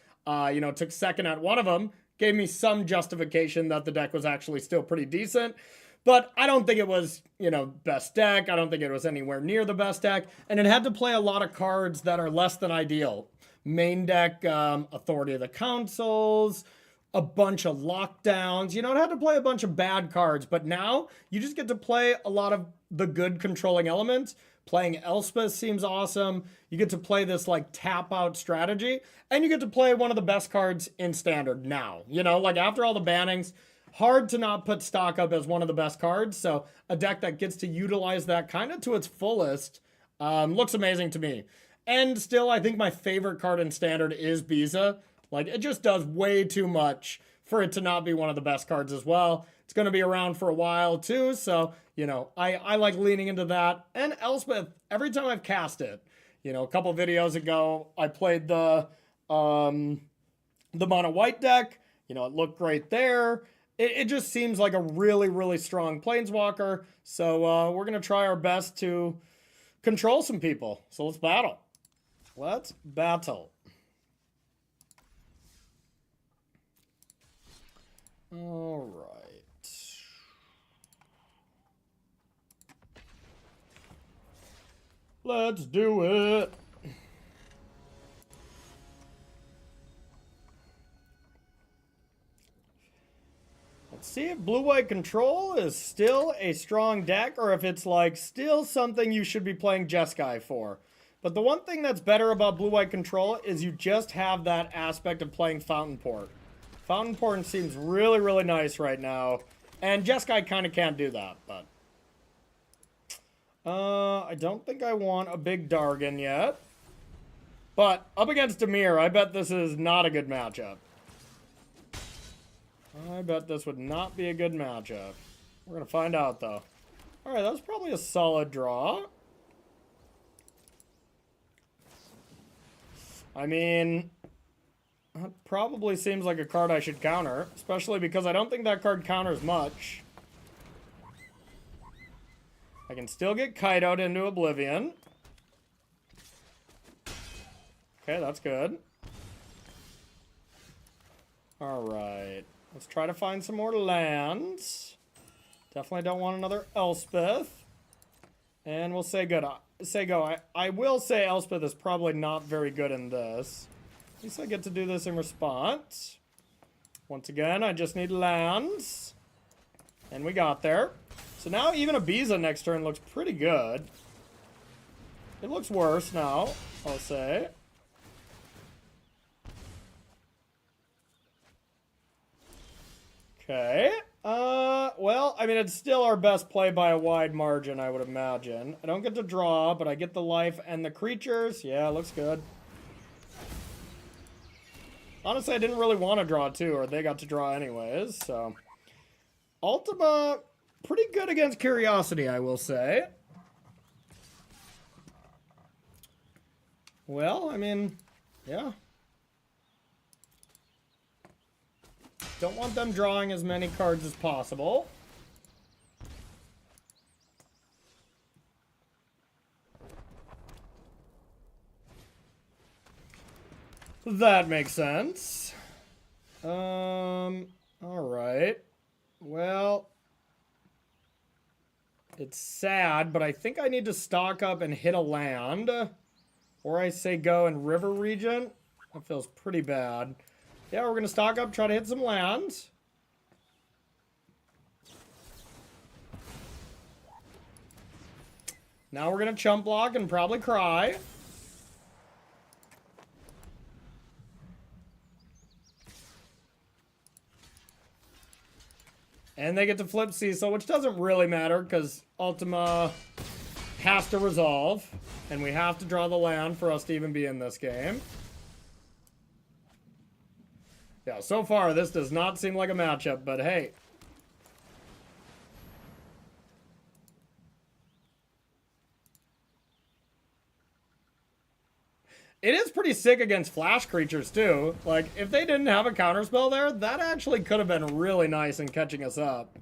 you know, took second at one of them, gave me some justification that the deck was actually still pretty decent. But I don't think it was, you know, best deck. I don't think it was anywhere near the best deck. And it had to play a lot of cards that are less than ideal. Main deck, Authority of the Councils, a bunch of lockdowns. You know, it had to play a bunch of bad cards. But now you just get to play a lot of the good controlling elements. Playing Elspeth seems awesome. You get to play this like tap out strategy, and you get to play one of the best cards in standard now. You know, like after all the bannings, hard to not put stock up as one of the best cards. So a deck that gets to utilize that kind of to its fullest looks amazing to me. And still, I think my favorite card in standard is Biza. Like it just does way too much for it to not be one of the best cards as well. It's going to be around for a while too, so, you know, I like leaning into that. And Elspeth, every time I've cast it, you know, a couple videos ago, I played the mono white deck. You know, it looked great there. It just seems like a really, really strong planeswalker. So we're going to try our best to control some people. So let's battle. Let's battle. All right. Let's do it. Let's see if blue-white control is still a strong deck or if it's like still something you should be playing Jeskai for. But the one thing that's better about blue-white control is you just have that aspect of playing Fountain Port. Fountain Porn seems really, really nice right now. And Jeskai kind of can't do that, but... I don't think I want a big Dargon yet. But up against Dimir, I bet this is not a good matchup. I bet this would not be a good matchup. We're going to find out, though. Alright, that was probably a solid draw. I mean, that probably seems like a card I should counter, especially because I don't think that card counters much. I can still get Kaido'd into Oblivion. Okay, that's good. Alright, let's try to find some more lands. Definitely don't want another Elspeth. And we'll say good. Say go. I will say Elspeth is probably not very good in this. At least I get to do this in response. Once again, I just need lands. And we got there. So now even Ibiza next turn looks pretty good. It looks worse now, I'll say. Okay. Well, I mean, it's still our best play by a wide margin, I would imagine. I don't get to draw, but I get the life and the creatures. Yeah, looks good. Honestly, I didn't really want to draw too, or they got to draw anyways, so. Ultima, pretty good against Curiosity, I will say. Well, I mean, yeah. Don't want them drawing as many cards as possible. That makes sense. Alright. Well, it's sad, but I think I need to stock up and hit a land. Or I say go in River Regent. That feels pretty bad. Yeah, we're going to stock up, try to hit some lands. Now we're going to chump block and probably cry. And they get to flip Cecil, which doesn't really matter because Ultima has to resolve. And we have to draw the land for us to even be in this game. Yeah, so far this does not seem like a matchup, but hey. It is pretty sick against flash creatures too. Like, if they didn't have a counterspell there, that actually could have been really nice in catching us up.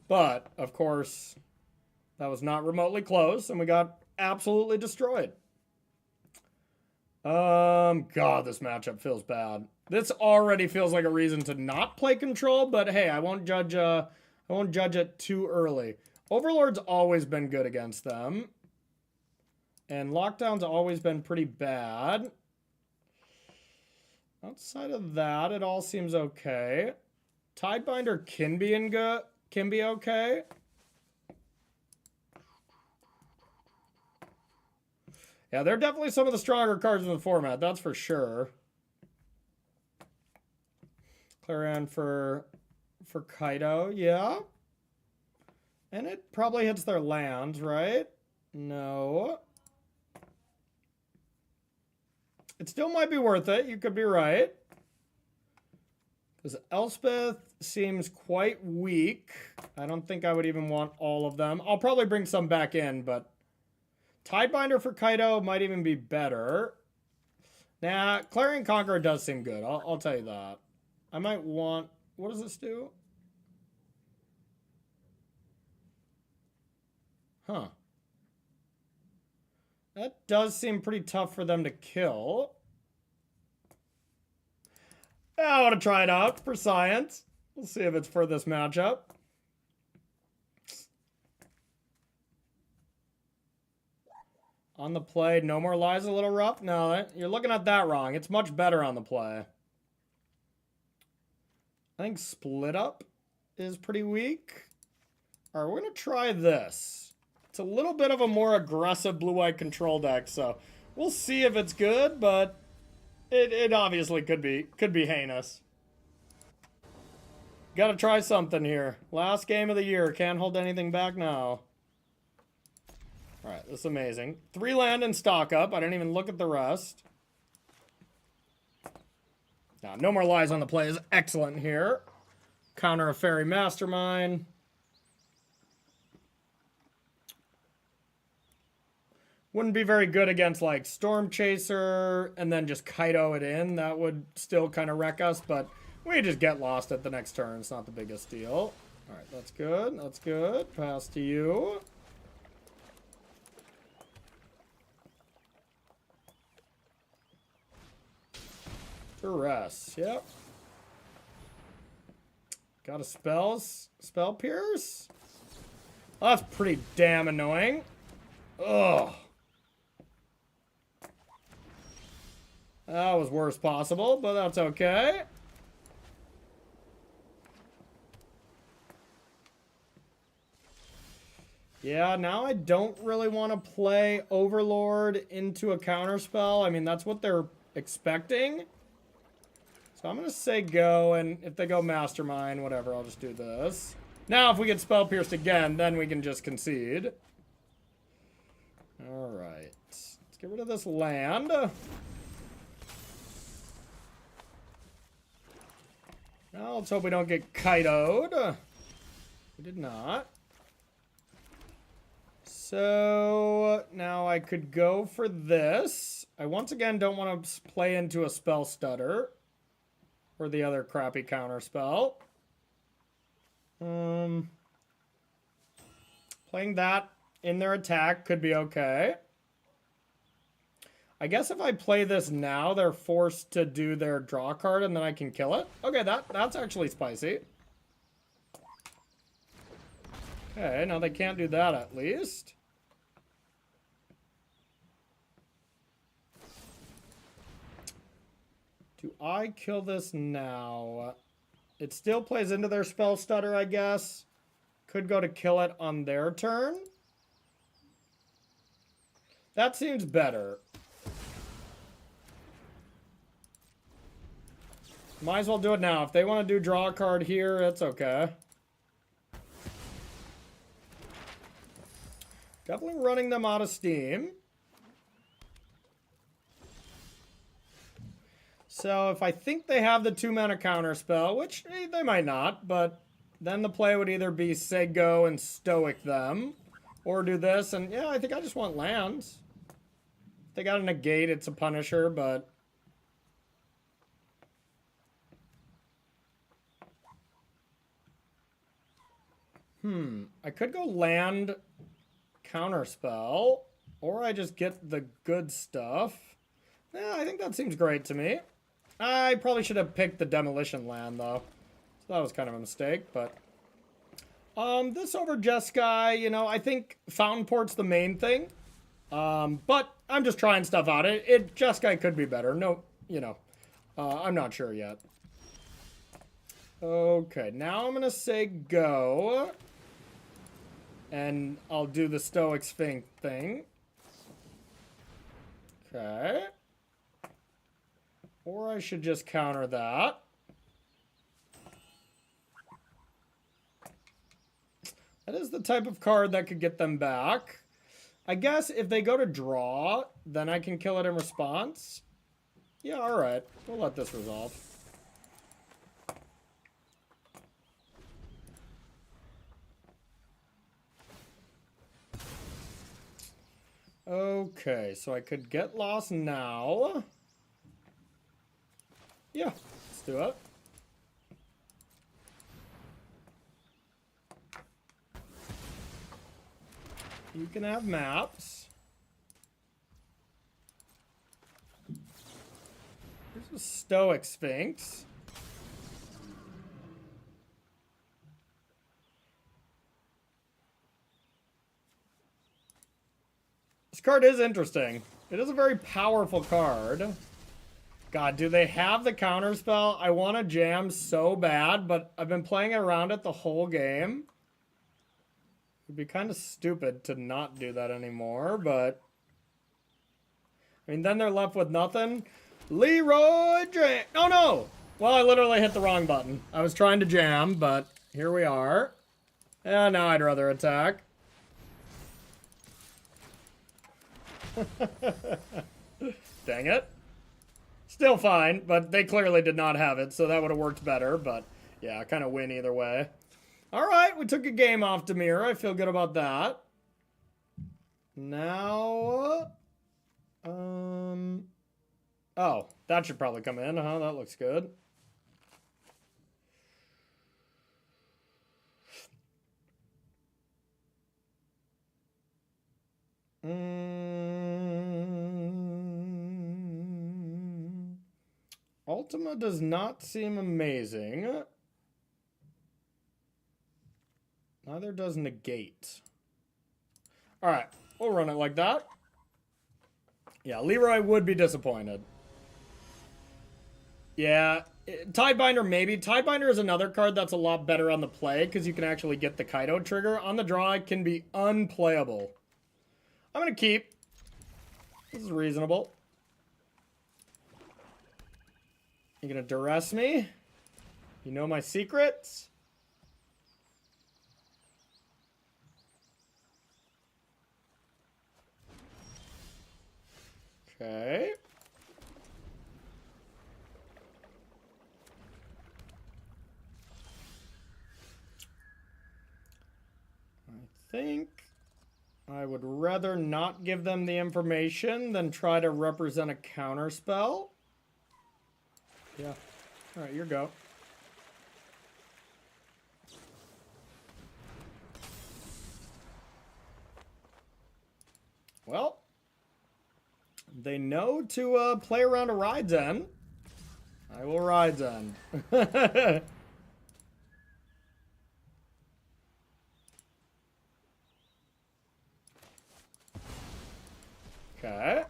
But, of course, that was not remotely close, and we got absolutely destroyed. God, this matchup feels bad. This already feels like a reason to not play control, but hey, I won't judge it too early. Overlord's always been good against them. And Lockdown's always been pretty bad. Outside of that, it all seems okay. Tidebinder can be okay. Yeah, they're definitely some of the stronger cards in the format, that's for sure. Clarion for Kaido, yeah. And it probably hits their lands, right? No. It still might be worth it, you could be right. Because Elspeth seems quite weak. I don't think I would even want all of them. I'll probably bring some back in, but Tidebinder for Kaido might even be better. Nah, Clarion Conqueror does seem good. I'll tell you that. I might want... What does this do? Huh. That does seem pretty tough for them to kill. I want to try it out for science. We'll see if it's for this matchup. On the play, No More Lies a little rough? No, you're looking at that wrong. It's much better on the play. I think Split Up is pretty weak. All right, we're going to try this. It's a little bit of a more aggressive blue-white control deck, so we'll see if it's good, but it obviously could be heinous. Gotta try something here. Last game of the year. Can't hold anything back now. Alright, this is amazing. 3 land and stock up. I didn't even look at the rest. Now, no more lies on the play is excellent here. Counter a Fairy Mastermind. Wouldn't be very good against, like, Storm Chaser and then just Kaido it in. That would still kind of wreck us, but we just get lost at the next turn. It's not the biggest deal. Alright, that's good. That's good. Pass to you. Duress, yep. Got a spell pierce? Oh, that's pretty damn annoying. Ugh. That was worst possible, but that's okay. Yeah, now I don't really want to play Overlord into a counterspell. I mean, that's what they're expecting. So I'm going to say go, and if they go Mastermind, whatever, I'll just do this. Now, if we get Spell Pierced again, then we can just concede. Alright. Let's get rid of this land. Now, let's hope we don't get Kaido'd. We did not. So, now I could go for this. I once again don't want to play into a Spell Stutter. Or the other crappy counter spell. Playing that in their attack could be okay. I guess if I play this now, they're forced to do their draw card and then I can kill it. Okay, that's actually spicy. Okay, now they can't do that at least. Do I kill this now? It still plays into their spell stutter, I guess. Could go to kill it on their turn. That seems better. Might as well do it now. If they want to do draw a card here, it's okay. Definitely running them out of steam. So if I think they have the 2-mana counter spell, which they might not, but then the play would either be say go and stoic them, or do this, and yeah, I think I just want lands. If they got a negate, it's a Punisher, but... I could go land counterspell, or I just get the good stuff. Yeah, I think that seems great to me. I probably should have picked the demolition land, though. So that was kind of a mistake, but... this over Jeskai, you know, I think Fountain Port's the main thing. But I'm just trying stuff out. Jeskai could be better. No, you know, I'm not sure yet. Okay, now I'm going to say go. And I'll do the Stoic Sphinx thing. Okay. Or I should just counter that. That is the type of card that could get them back. I guess if they go to draw, then I can kill it in response. Yeah, alright. We'll let this resolve. Okay, so I could get lost now. Yeah, let's do it. You can have maps. Here's a Stoic Sphinx. This card is interesting. It is a very powerful card. God, do they have the counterspell? I want to jam so bad, but I've been playing around it the whole game. It'd be kind of stupid to not do that anymore, but... I mean, then they're left with nothing. Leroy James! Oh, no! Well, I literally hit the wrong button. I was trying to jam, but here we are. And now I'd rather attack. Dang it. Still fine, but they clearly did not have it, so that would have worked better, but yeah, I kind of win either way. Alright, we took a game off Demir. I feel good about that. Now... Oh, that should probably come in, huh? That looks good. Ultima does not seem amazing. Neither does Negate. Alright, we'll run it like that. Yeah, Leroy would be disappointed. Yeah, Tidebinder maybe. Tidebinder is another card that's a lot better on the play because you can actually get the Kaido trigger. On the draw, it can be unplayable. I'm going to keep. This is reasonable. You're going to duress me? You know my secrets? Okay. I think I would rather not give them the information than try to represent a counterspell. Yeah. Alright, your go. Well, they know to play around a Ride's End. I will Ride's End. Okay.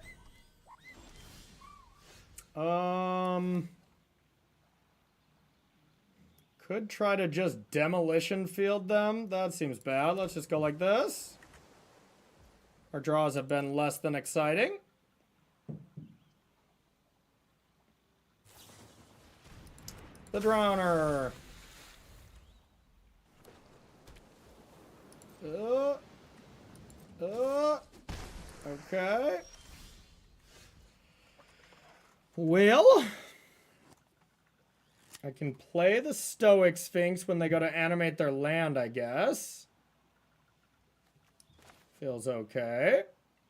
Could try to just demolition field them. That seems bad. Let's just go like this. Our draws have been less than exciting. The Drowner. Okay. Well, I can play the Stoic Sphinx when they go to animate their land, I guess. Feels okay.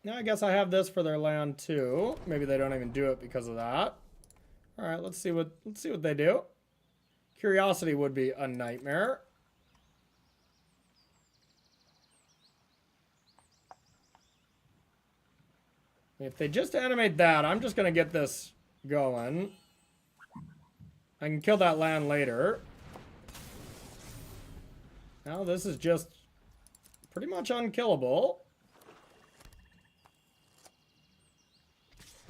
Now I guess I have this for their land too. Maybe they don't even do it because of that. All right, let's see what they do. Curiosity would be a nightmare. If they just animate that, I'm just going to get this going. I can kill that land later. Now this is just pretty much unkillable.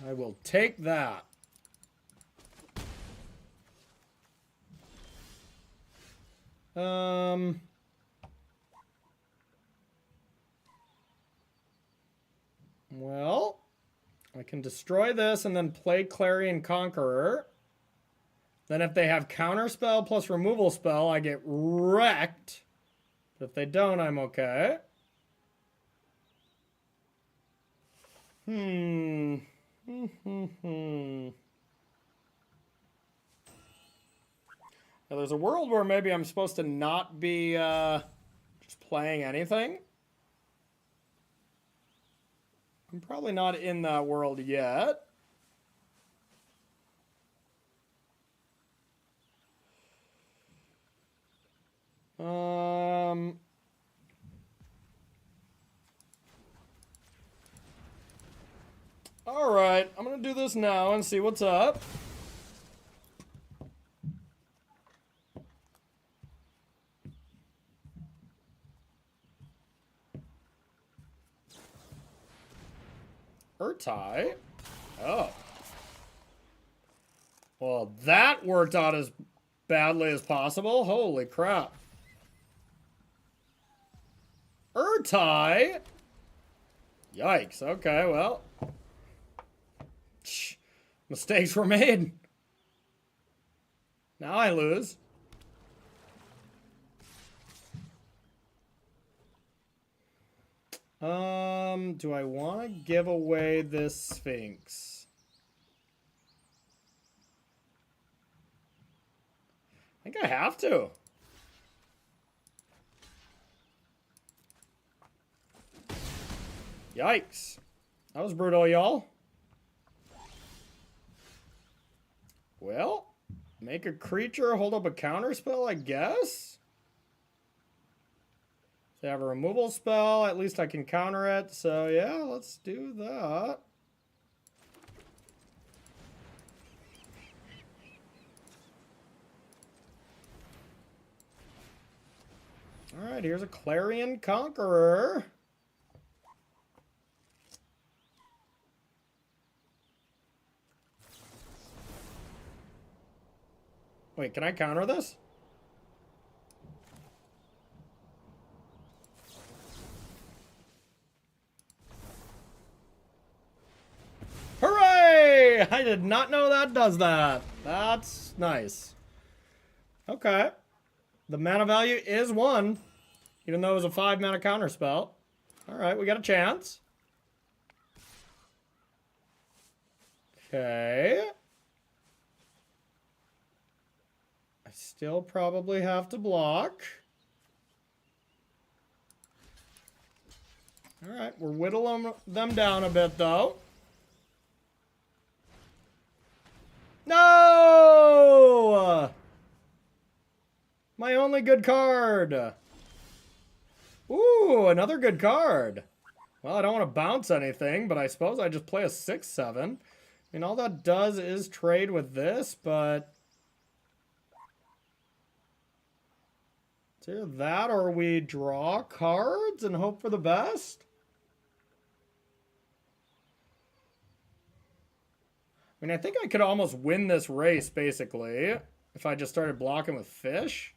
I will take that. Well, I can destroy this and then play Clarion Conqueror. Then if they have counterspell plus removal spell, I get wrecked. But if they don't, I'm okay. Yeah, there's a world where maybe I'm supposed to not be just playing anything. I'm probably not in that world yet. All right, I'm gonna do this now and see what's up. Urtai? Oh. Well, that worked out as badly as possible. Holy crap. Urtai? Yikes. Okay, well. Mistakes were made. Now I lose. Do I want to give away this Sphinx? I think I have to. Yikes. That was brutal, y'all. Well, make a creature hold up a counter spell, I guess. If they have a removal spell, at least I can counter it. So yeah, let's do that. Alright, here's a Clarion Conqueror. Wait, can I counter this? Hooray! I did not know that does that. That's nice. Okay. The mana value is 1, even though it was a 5 mana counter spell. Alright, we got a chance. Okay. I still probably have to block. Alright, we're whittling them down a bit, though. No! My only good card. Ooh, another good card. Well, I don't want to bounce anything, but I suppose I just play a 6/7. I mean, all that does is trade with this, but... It's either that or we draw cards and hope for the best. I mean, I think I could almost win this race, basically, if I just started blocking with fish.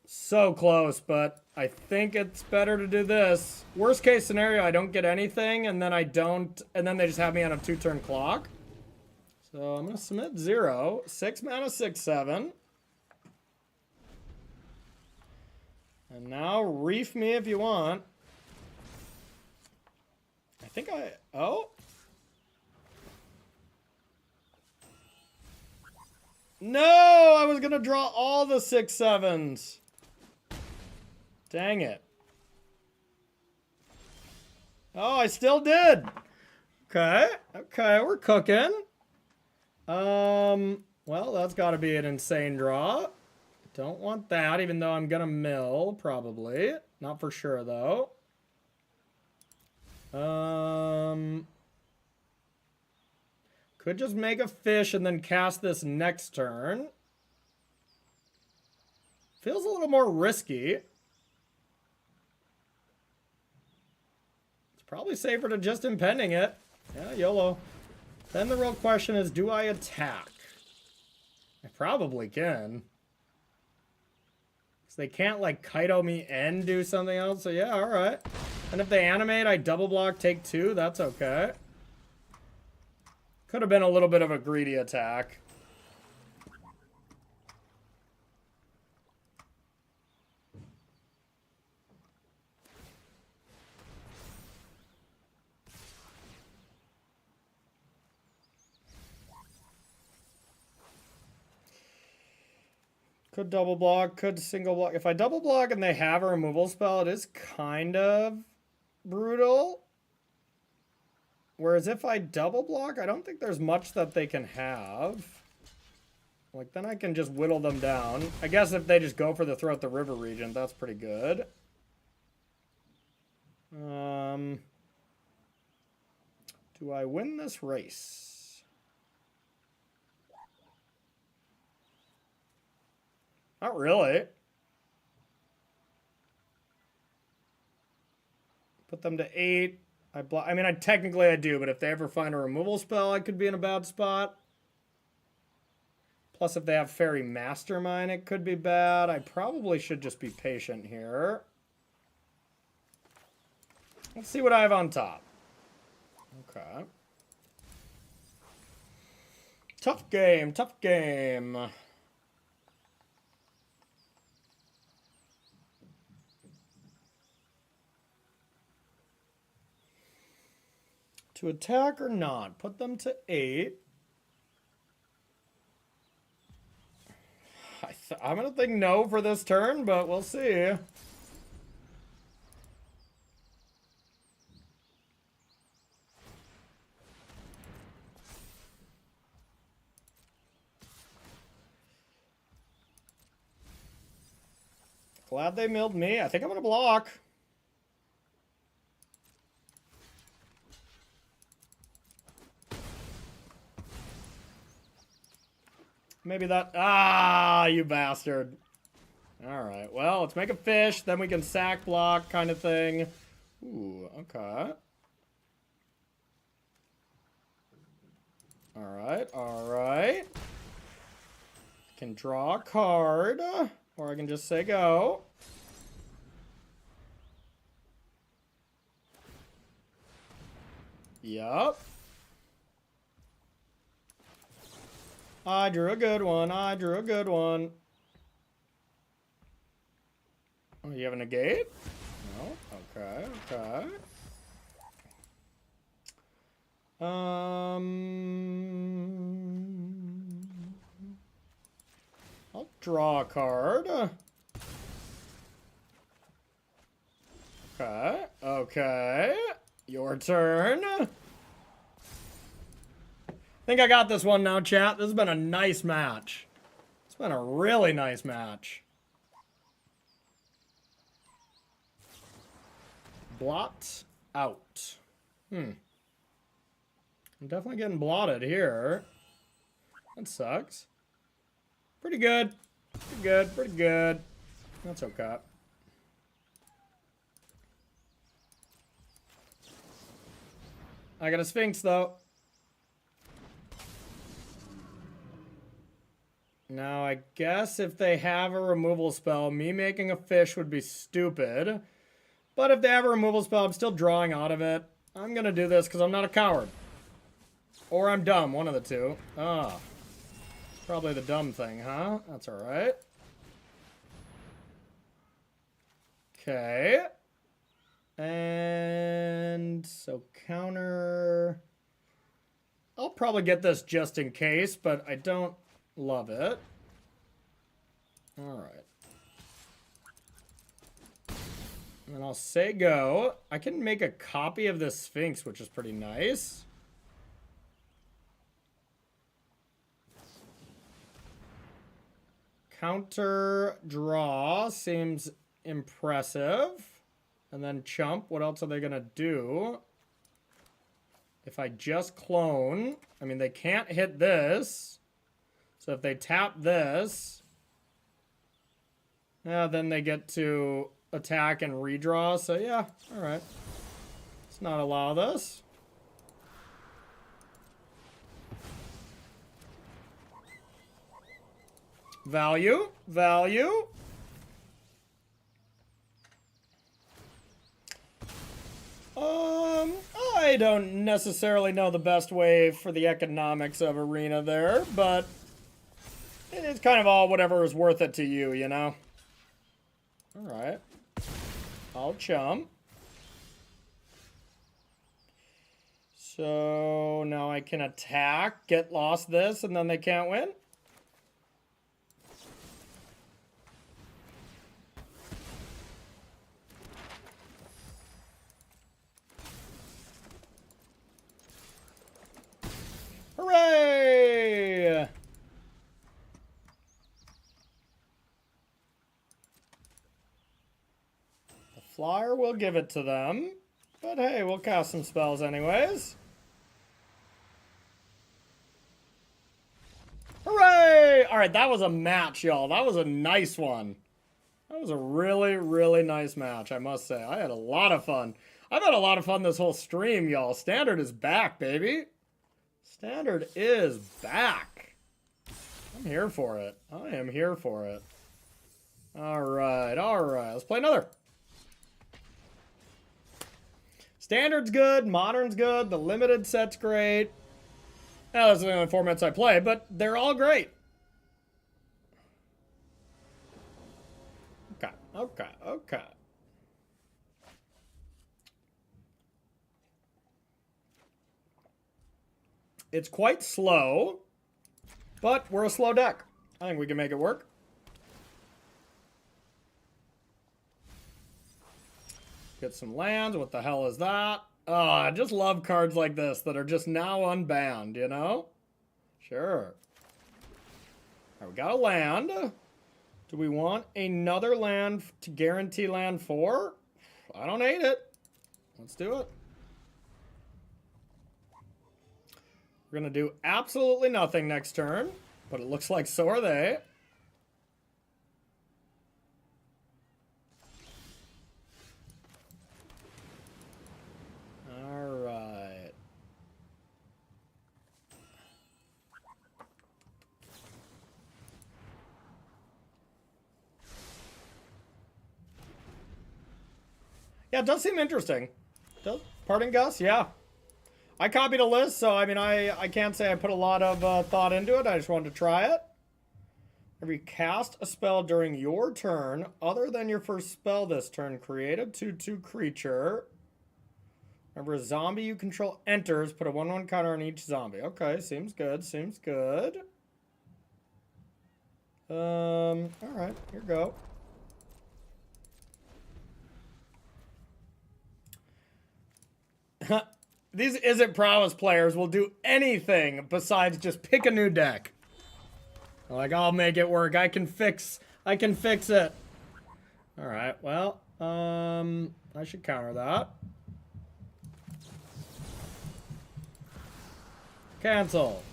So close, but I think it's better to do this. Worst case scenario, I don't get anything, and then I don't, and then they just have me on a 2-turn clock. So I'm going to submit 0. 6 mana, 6/7. And now reef me if you want. I think oh. No, I was going to draw all the 6/7s. Dang it. Oh, I still did. Okay, we're cooking. Well, that's got to be an insane draw. Don't want that, even though I'm gonna mill, probably. Not for sure, though. Could just make a fish and then cast this next turn. Feels a little more risky. It's probably safer to just impending it. Yeah, YOLO. Then the real question is, do I attack? I probably can. They can't, like, Kaido me and do something else. So, yeah, alright. And if they animate, I double block, take 2. That's okay. Could have been a little bit of a greedy attack. Could double block, could single block. If I double block and they have a removal spell, it is kind of brutal. Whereas if I double block, I don't think there's much that they can have. Like, then I can just whittle them down. I guess if they just go for the throughout the river region, that's pretty good. Do I win this race? Not really. Put them to 8. I mean, technically I do, but if they ever find a removal spell, I could be in a bad spot. Plus, if they have Fairy Mastermind, it could be bad. I probably should just be patient here. Let's see what I have on top. Okay. Tough game, tough game. To attack or not? Put them to 8. I'm going to think no for this turn, but we'll see. Glad they milled me. I think I'm going to block. Maybe that... Ah, you bastard. Alright, well, let's make a fish, then we can sack block kind of thing. Ooh, okay. Alright, alright. Can draw a card, or I can just say go. Yup. I drew a good one. I drew a good one. Oh, you have a negate? No? Okay, okay. I'll draw a card. Okay, okay. Your turn. I think I got this one now, chat. This has been a nice match. It's been a really nice match. Blot out. I'm definitely getting blotted here. That sucks. Pretty good. Pretty good. Pretty good. That's okay. I got a Sphinx, though. Now, I guess if they have a removal spell, me making a fish would be stupid. But if they have a removal spell, I'm still drawing out of it. I'm going to do this because I'm not a coward. Or I'm dumb, one of the two. Ah. Probably the dumb thing, huh? That's alright. Okay. And so counter... I'll probably get this just in case, but I don't love it. Alright. And I'll say go. I can make a copy of this Sphinx, which is pretty nice. Counter draw seems impressive. And then chump. What else are they going to do? If I just clone, I mean, they can't hit this. So if they tap this, yeah, then they get to attack and redraw. So yeah, all right. Let's not allow this. Value, value. I don't necessarily know the best way for the economics of Arena there, but it's kind of all whatever is worth it to you, you know? Alright. I'll chum. So now I can attack, get lost this, and then they can't win? Hooray! The flyer will give it to them. But hey, we'll cast some spells anyways. Hooray! Alright, that was a match, y'all. That was a nice one. That was a really, really nice match, I must say. I had a lot of fun. I've had a lot of fun this whole stream, y'all. Standard is back, baby. Standard is back. I'm here for it. I am here for it. Alright, alright. Let's play another. Standard's good, Modern's good, the Limited set's great. Now, those are the only formats I play, but they're all great. Okay. It's quite slow, but we're a slow deck. I think we can make it work. Get some lands. What the hell is that? Oh, I just love cards like this that are just now unbanned, you know? Sure. All right, we got a land. Do we want another land to guarantee land 4? I don't hate it. Let's do it. We're going to do absolutely nothing next turn, but it looks like so are they. All right. Yeah, it does seem interesting. Does Parting Gus? Yeah. I copied a list, so I mean, I can't say I put a lot of thought into it. I just wanted to try it. Every cast a spell during your turn, other than your first spell this turn, create a 2/2 creature. Whenever a zombie you control enters, put a 1/1 counter on each zombie. Okay, seems good. Seems good. All right, here we go. These Izzet Prowess players will do anything besides just pick a new deck. Like, I'll make it work. I can fix it. All right, well, I should counter that. Cancel.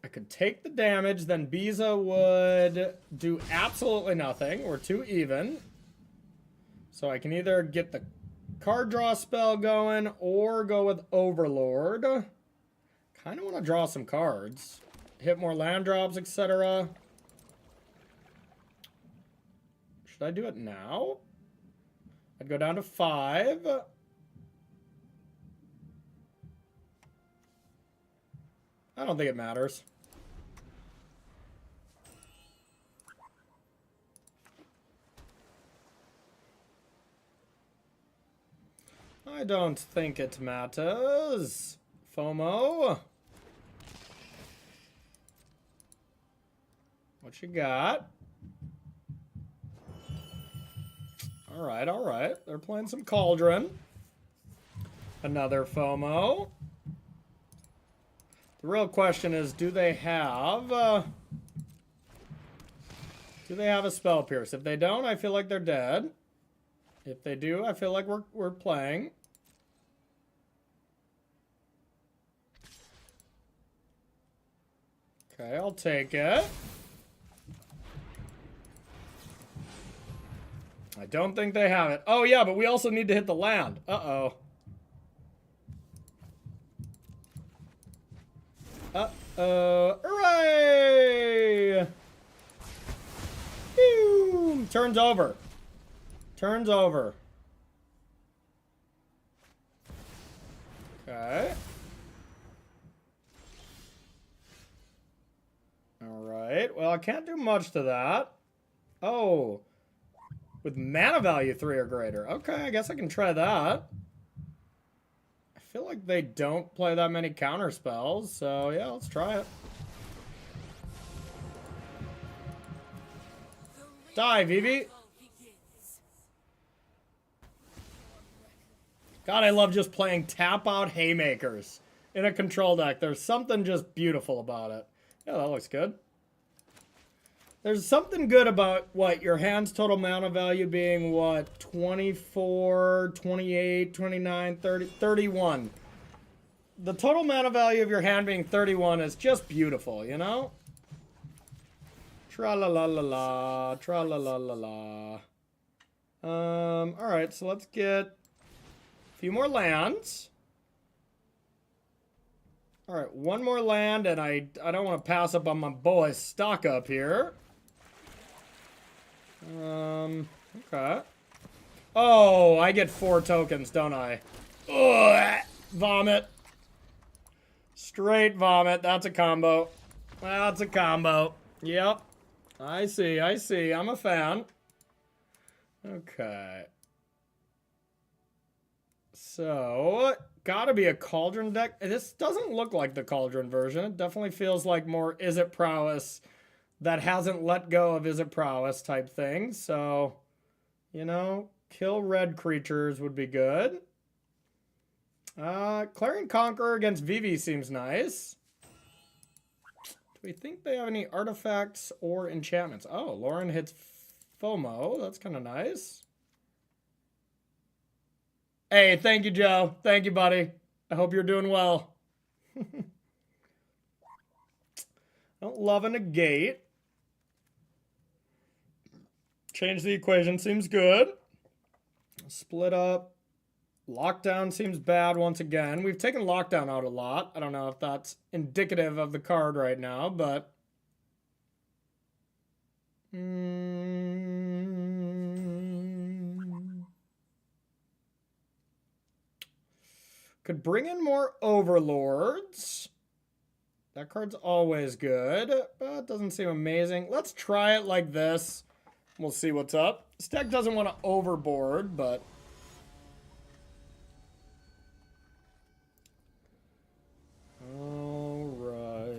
I could take the damage, then Biza would do absolutely nothing. We're too even. So I can either get the card draw spell going or go with Overlord. Kind of want to draw some cards. Hit more land drops, etc. Should I do it now? I'd go down to 5. I don't think it matters. I don't think it matters. FOMO. What you got? All right. They're playing some Cauldron. Another FOMO. The real question is, do they have a Spell Pierce? If they don't, I feel like they're dead. If they do, I feel like we're playing. Okay, I'll take it. I don't think they have it. Oh, yeah, but we also need to hit the land. Uh-oh. Uh-oh. Hooray! Whew. Turn's over. Turn's over. Okay. Alright. Well, I can't do much to that. Oh. With mana value 3 or greater. Okay, I guess I can try that. I feel like they don't play that many counter spells, so yeah, let's try it. Die, Vivi! God, I love just playing tap-out haymakers in a control deck. There's something just beautiful about it. Yeah, that looks good. There's something good about, what, your hand's total mana value being, what, 24, 28, 29, 30, 31. The total mana value of your hand being 31 is just beautiful, you know? Tra-la-la-la-la, tra-la-la-la-la. Alright, so let's get a few more lands. Alright, one more land, and I don't want to pass up on my boy stock up here. Okay. Oh, I get 4 tokens, don't I? Ugh, vomit. Straight vomit. That's a combo. That's a combo. Yep. I see, I see. I'm a fan. Okay. So, gotta be a Cauldron deck. This doesn't look like the Cauldron version. It definitely feels like more Izzet Prowess that hasn't let go of Izzet Prowess type thing. So, you know, kill red creatures would be good. Clarion Conqueror against Vivi seems nice. Do we think they have any artifacts or enchantments? Oh, Lauren hits FOMO. That's kind of nice. Hey, thank you, Joe. Thank you, buddy. I hope you're doing well. Don't love a negate. Change the equation seems good. Split up. Lockdown seems bad once again. We've taken Lockdown out a lot. I don't know if that's indicative of the card right now, but... Could bring in more Overlords. That card's always good, but it doesn't seem amazing. Let's try it like this. We'll see what's up. This deck doesn't want to overboard, but... Alright.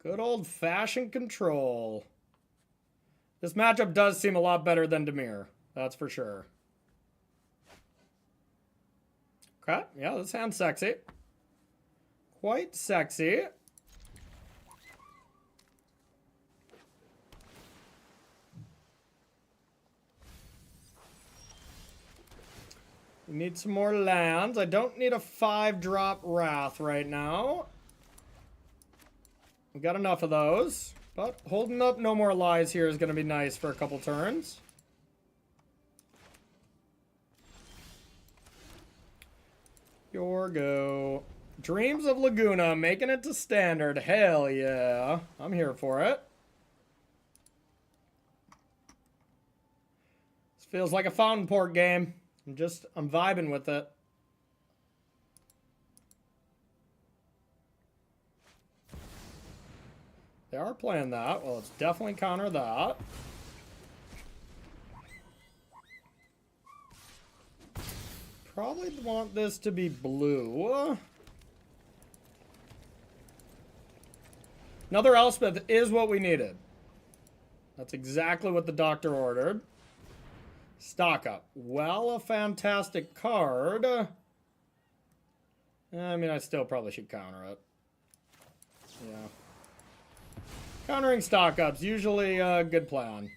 Good old-fashioned control. This matchup does seem a lot better than Dimir. That's for sure. Okay, yeah, this hand's sexy. Quite sexy. We need some more lands. I don't need a 5-drop Wrath right now. We got enough of those. But holding up No More Lies here is going to be nice for a couple turns. Your go. Dreams of Laguna making it to standard. Hell yeah. I'm here for it. This feels like a Fountain Port game. I'm vibing with it. They are playing that. Well, let's definitely counter that. Probably want this to be blue. Another Elspeth is what we needed. That's exactly what the doctor ordered. Stock up. Well, a fantastic card. I mean, I still probably should counter it. Yeah. Countering stock ups, usually a good plan.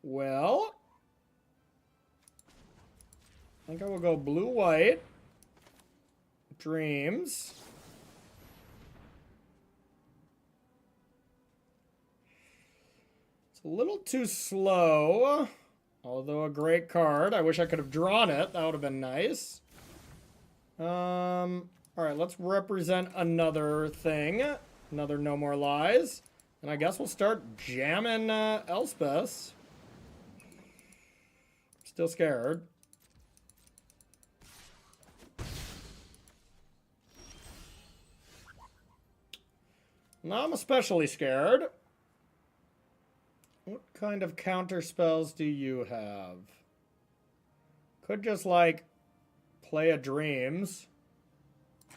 Well, I think I will go blue-white. Dreams. It's a little too slow, although a great card. I wish I could have drawn it. That would have been nice. All right, let's represent another thing. Another No More Lies. And I guess we'll start jamming Elspeths. Still scared. Now I'm especially scared. What kind of counter spells do you have? Could just, like, play a Dreams.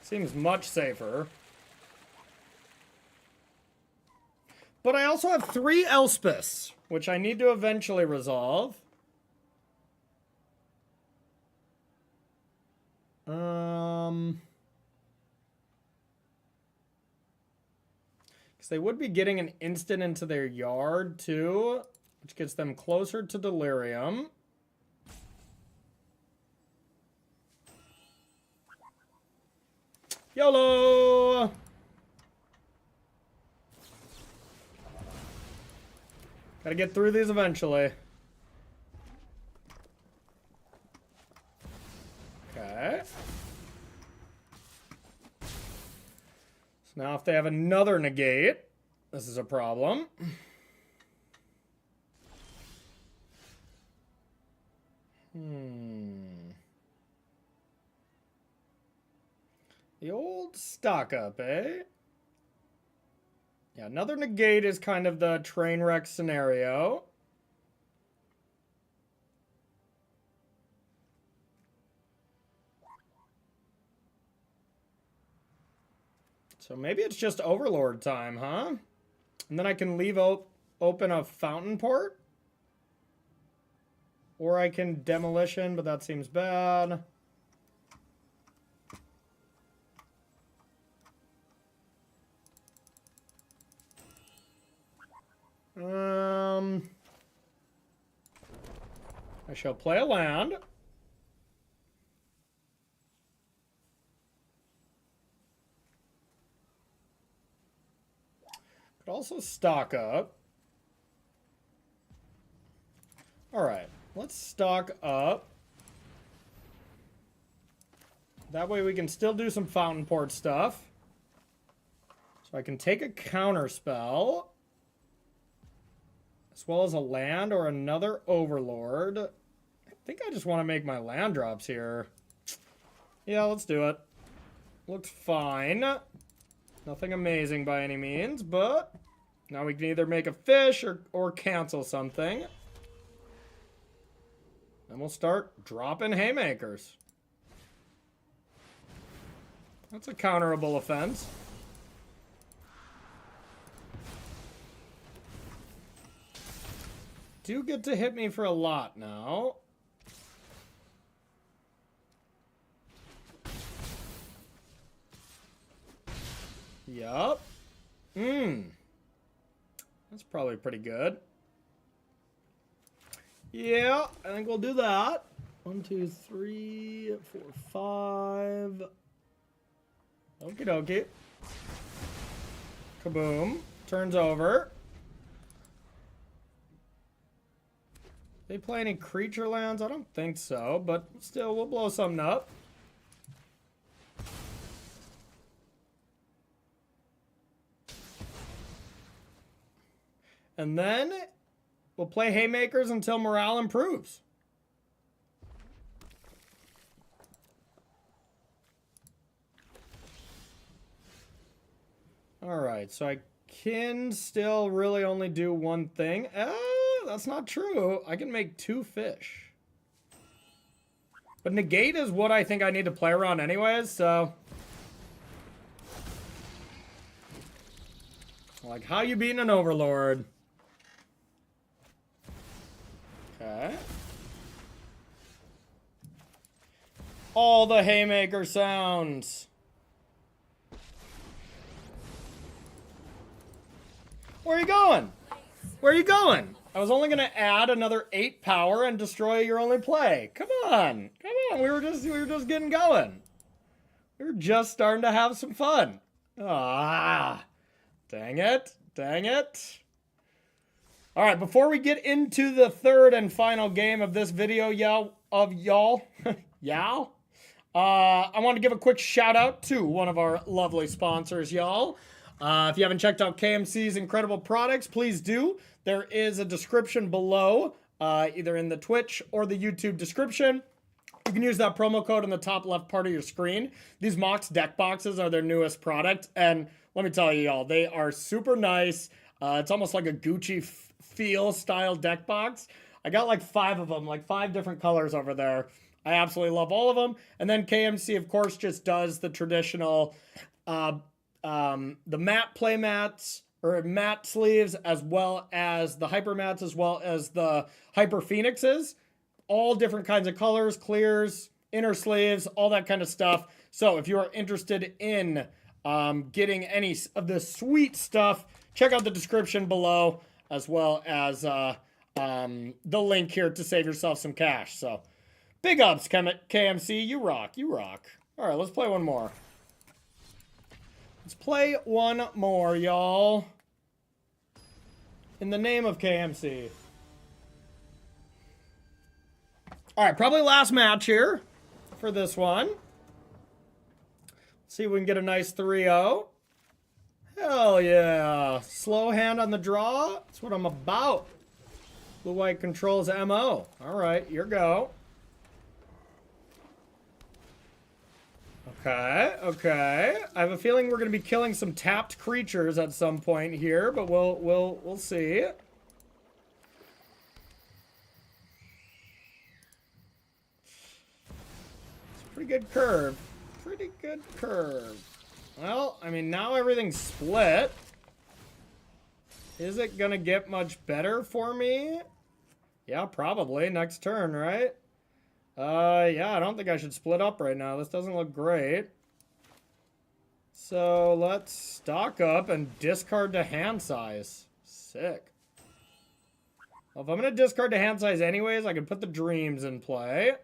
Seems much safer. But I also have 3 Elspeths, which I need to eventually resolve. Because they would be getting an instant into their yard, too, which gets them closer to Delirium. YOLO! Gotta get through these eventually. Now if they have another negate, this is a problem. The old stock up, eh? Yeah, another negate is kind of the train wreck scenario. So maybe it's just Overlord time, huh? And then I can leave open a fountain port? Or I can demolition, but that seems bad. I shall play a land. Could also stock up. Alright, let's stock up. That way we can still do some fountain port stuff. So I can take a counter spell. As well as a land or another Overlord. I think I just want to make my land drops here. Yeah, let's do it. Looks fine. Nothing amazing by any means, but now we can either make a fish or cancel something. Then we'll start dropping haymakers. That's a counterable offense. Do get to hit me for a lot now. Yup. That's probably pretty good. Yeah, I think we'll do that. 1, 2, 3, 4, 5. Okie dokie. Kaboom. Turns over. They play any creature lands? I don't think so, but still, we'll blow something up. And then we'll play haymakers until morale improves. Alright, so I can still really only do one thing. That's not true. I can make 2 fish. But negate is what I think I need to play around anyways, so... Like, how you beating an Overlord? Okay. All the haymaker sounds. Where are you going? Where are you going? I was only gonna add another 8 power and destroy your only play. Come on, come on. We were just getting going. We were just starting to have some fun. Ah, dang it, dang it. All right, before we get into the third and final game of this video, y'all, I want to give a quick shout out to one of our lovely sponsors, y'all. If you haven't checked out KMC's incredible products, please do. There is a description below, either in the Twitch or the YouTube description. You can use that promo code in the top left part of your screen. These Mox deck boxes are their newest product, and let me tell you, y'all, they are super nice. It's almost like a Gucci feel style deck box. I got like 5 of them, like 5 different colors over there. I absolutely love all of them. And then KMC, of course, just does the traditional, the matte play mats, or matte sleeves, as well as the hyper mats, as well as the hyper phoenixes. All different kinds of colors, clears, inner sleeves, all that kind of stuff. So if you are interested in getting any of this sweet stuff, check out the description below, as well as the link here to save yourself some cash. So big ups, KMC. You rock. You rock. All right, let's play one more. Let's play one more, y'all. In the name of KMC. All right, probably last match here for this one. Let's see if we can get a nice 3-0. Hell yeah. Slow hand on the draw. That's what I'm about. Blue-white controls MO. Alright, your go. Okay, okay. I have a feeling we're going to be killing some tapped creatures at some point here, but we'll see. It's a pretty good curve. Pretty good curve. Well, I mean, now everything's split. Is it going to get much better for me? Yeah, probably. Next turn, right? Yeah, I don't think I should split up right now. This doesn't look great. So let's stock up and discard to hand size. Sick. Well, if I'm going to discard to hand size anyways, I can put the dreams in play.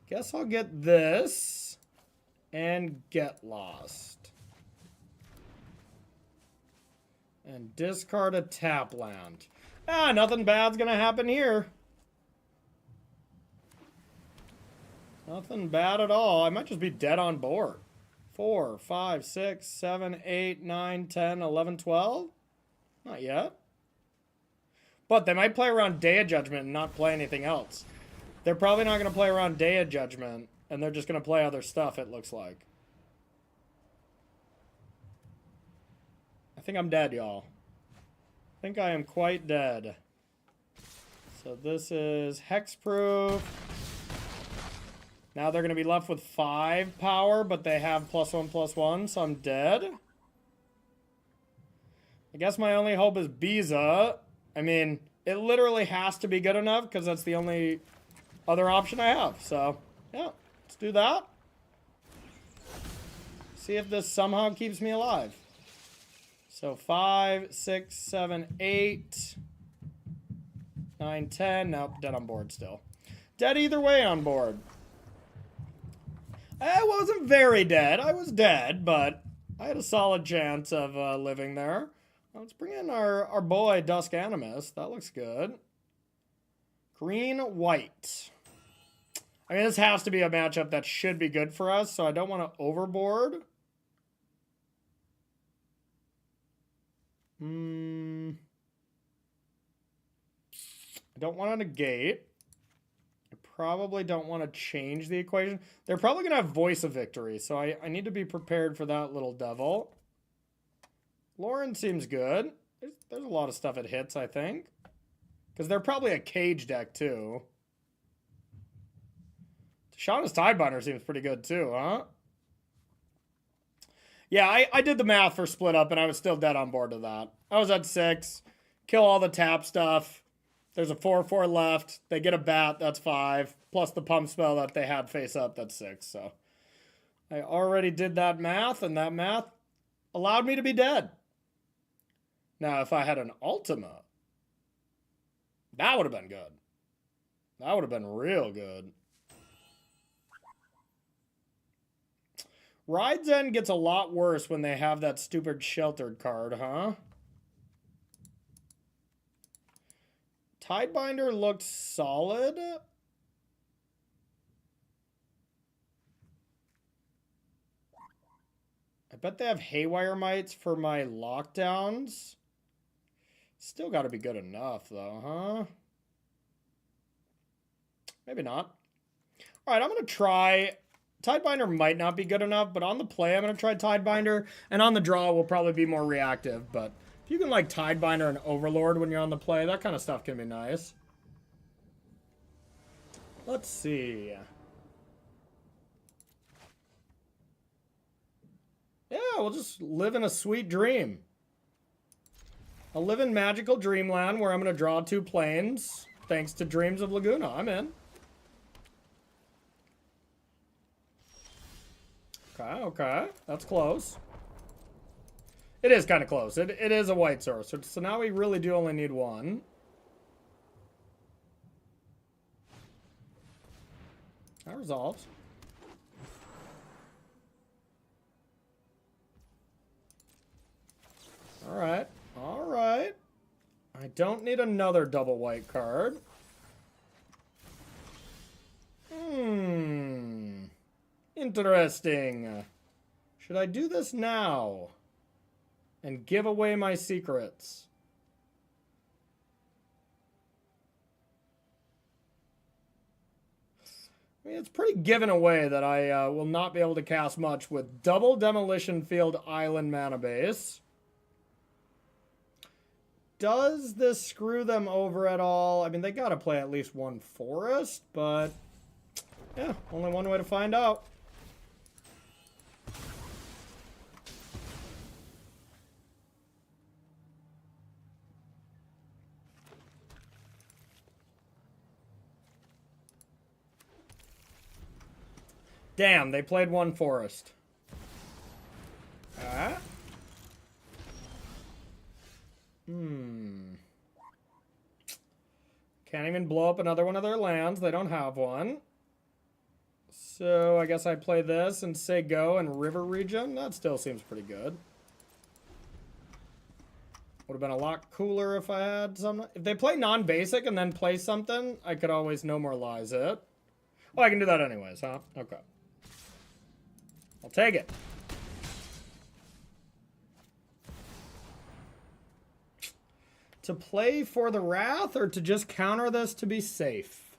Guess I'll get this and get lost. And discard a tap land. Ah, nothing bad's gonna happen here. Nothing bad at all. I might just be dead on board. 4, 5, 6, 7, 8, 9, 10, 11, 12. Not yet. But they might play around Day of Judgment and not play anything else. They're probably not going to play around Day of Judgment, and they're just going to play other stuff, it looks like. I think I'm dead, y'all. I think I am quite dead. So this is hexproof. Now they're going to be left with 5 power, but they have +1/+1, so I'm dead. I guess my only hope is Biza. I mean, it literally has to be good enough, because that's the only other option I have. So, yeah, let's do that. See if this somehow keeps me alive. So 5, 6, 7, 8, 9, 10. Nope, dead on board still. Dead either way on board. I wasn't very dead. I was dead, but I had a solid chance of living there. Let's bring in our boy, Dusk Animus. That looks good. Green, white. I mean, this has to be a matchup that should be good for us, so I don't want to overboard. I don't want to negate. I probably don't want to change the equation. They're probably going to have Voice of Victory, so I need to be prepared for that little devil. Lauren seems good. There's a lot of stuff it hits, I think. Because they're probably a cage deck, too. Shauna's Tidebinder seems pretty good, too, huh? Yeah, I did the math for split up, and I was still dead on board with that. I was at 6. Kill all the tap stuff. There's a 4/4 left. They get a bat, that's 5. Plus the pump spell that they had face up, that's 6. So I already did that math, and that math allowed me to be dead. Now, if I had an Ultima, that would have been good. That would have been real good. Ride's End gets a lot worse when they have that stupid sheltered card, huh? Tidebinder looked solid. I bet they have Haywire Mites for my lockdowns. Still got to be good enough, though, huh? Maybe not. All right, I'm going to try. Tidebinder might not be good enough, but on the play, I'm going to try Tidebinder. And on the draw, we'll probably be more reactive. But if you can, like, Tidebinder and Overlord when you're on the play, that kind of stuff can be nice. Let's see. Yeah, we'll just live in a sweet dream. I'll live in magical dreamland where I'm going to draw 2 planes thanks to Dreams of Laguna. I'm in. Okay, okay. That's close. It is kind of close. It is a white source. So now we really do only need 1. That resolves. All right. All right. I don't need another double white card. Interesting. Should I do this now? And give away my secrets? I mean, it's pretty given away that I will not be able to cast much with double Demolition Field Island mana base. Does this screw them over at all? I mean, they gotta play at least one forest, but yeah, only one way to find out. Damn, they played one forest. Ah. Can't even blow up another one of their lands. They don't have one. So I guess I play this and say go and river region. That still seems pretty good. Would have been a lot cooler if I had some. If they play non-basic and then play something, I could always no more lies it. Oh, I can do that anyways, huh? Okay. I'll take it. To play for the Wrath or to just counter this to be safe?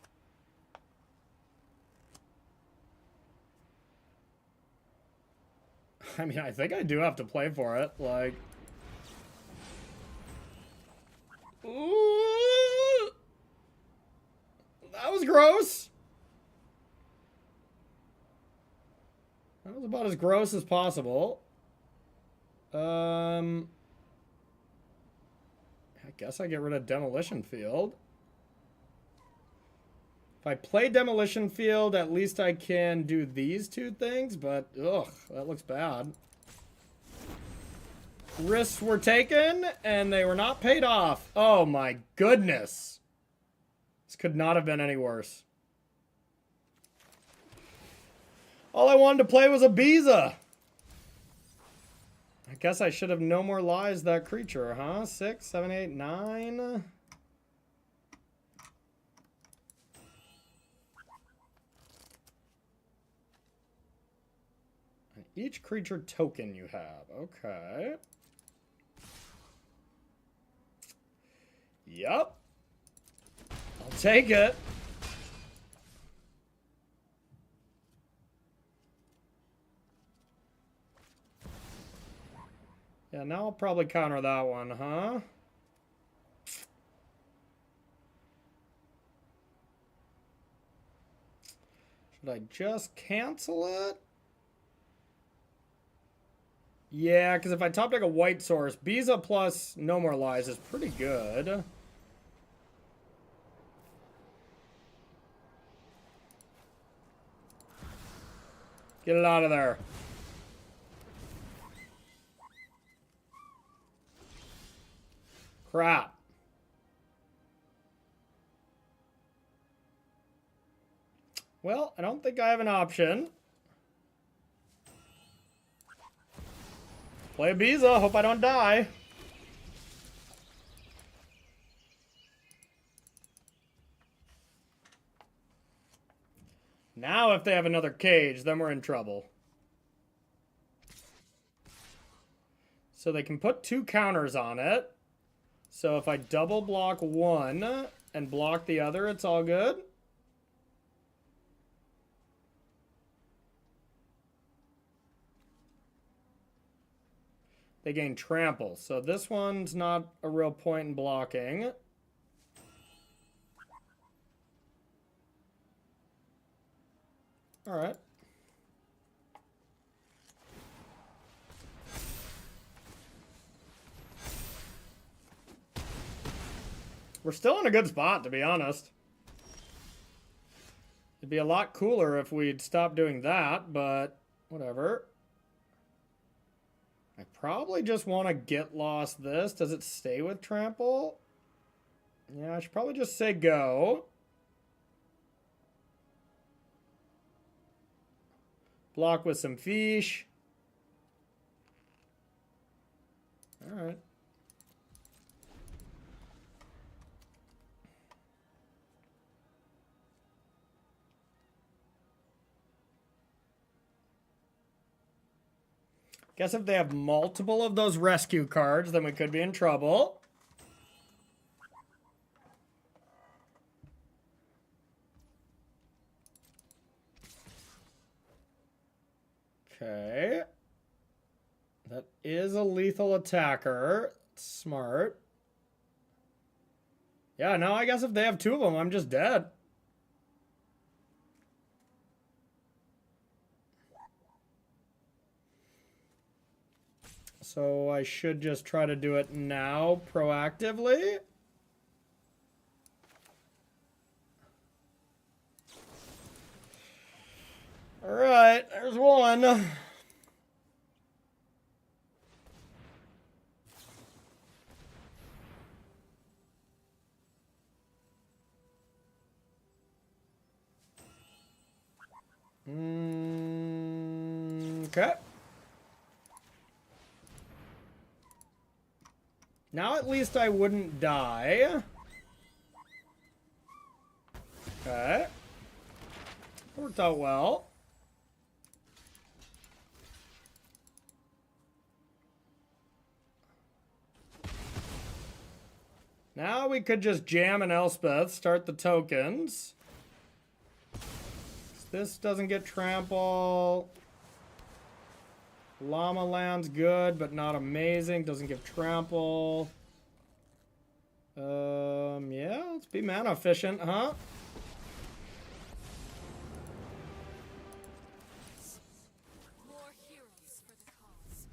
I mean, I think I do have to play for it. Like... Ooh, that was gross. That was about as gross as possible. I guess I get rid of Demolition Field. If I play Demolition Field, at least I can do these two things, but ugh, that looks bad. Risks were taken, and they were not paid off. Oh my goodness. This could not have been any worse. All I wanted to play was a Biza. I guess I should have no more lies that creature, huh? 6, 7, 8, 9. And each creature token you have. Okay. Yup. I'll take it. Yeah, now I'll probably counter that one, huh? Should I just cancel it? Yeah, because if I top deck a white source, Biza plus no more lies is pretty good. Get it out of there. Crap. Well, I don't think I have an option. Play a Biza, hope I don't die. Now if they have another cage, then we're in trouble. So they can put 2 counters on it. So if I double block one and block the other, it's all good. They gain trample. So this one's not a real point in blocking. All right. We're still in a good spot, to be honest. It'd be a lot cooler if we'd stop doing that, but whatever. I probably just want to get lost this. Does it stay with trample? Yeah, I should probably just say go. Block with some fish. All right. Guess if they have multiple of those rescue cards, then we could be in trouble. Okay. That is a lethal attacker. Smart. Yeah, no, I guess if they have two of them, I'm just dead. So I should just try to do it now proactively. All right, there's one. Okay. Now at least I wouldn't die. Okay. Worked out well. Now we could just jam an Elspeth, start the tokens. This doesn't get trample. Llama Land's good, but not amazing. Doesn't give trample. Yeah, let's be mana efficient, huh? More heroes for the cause.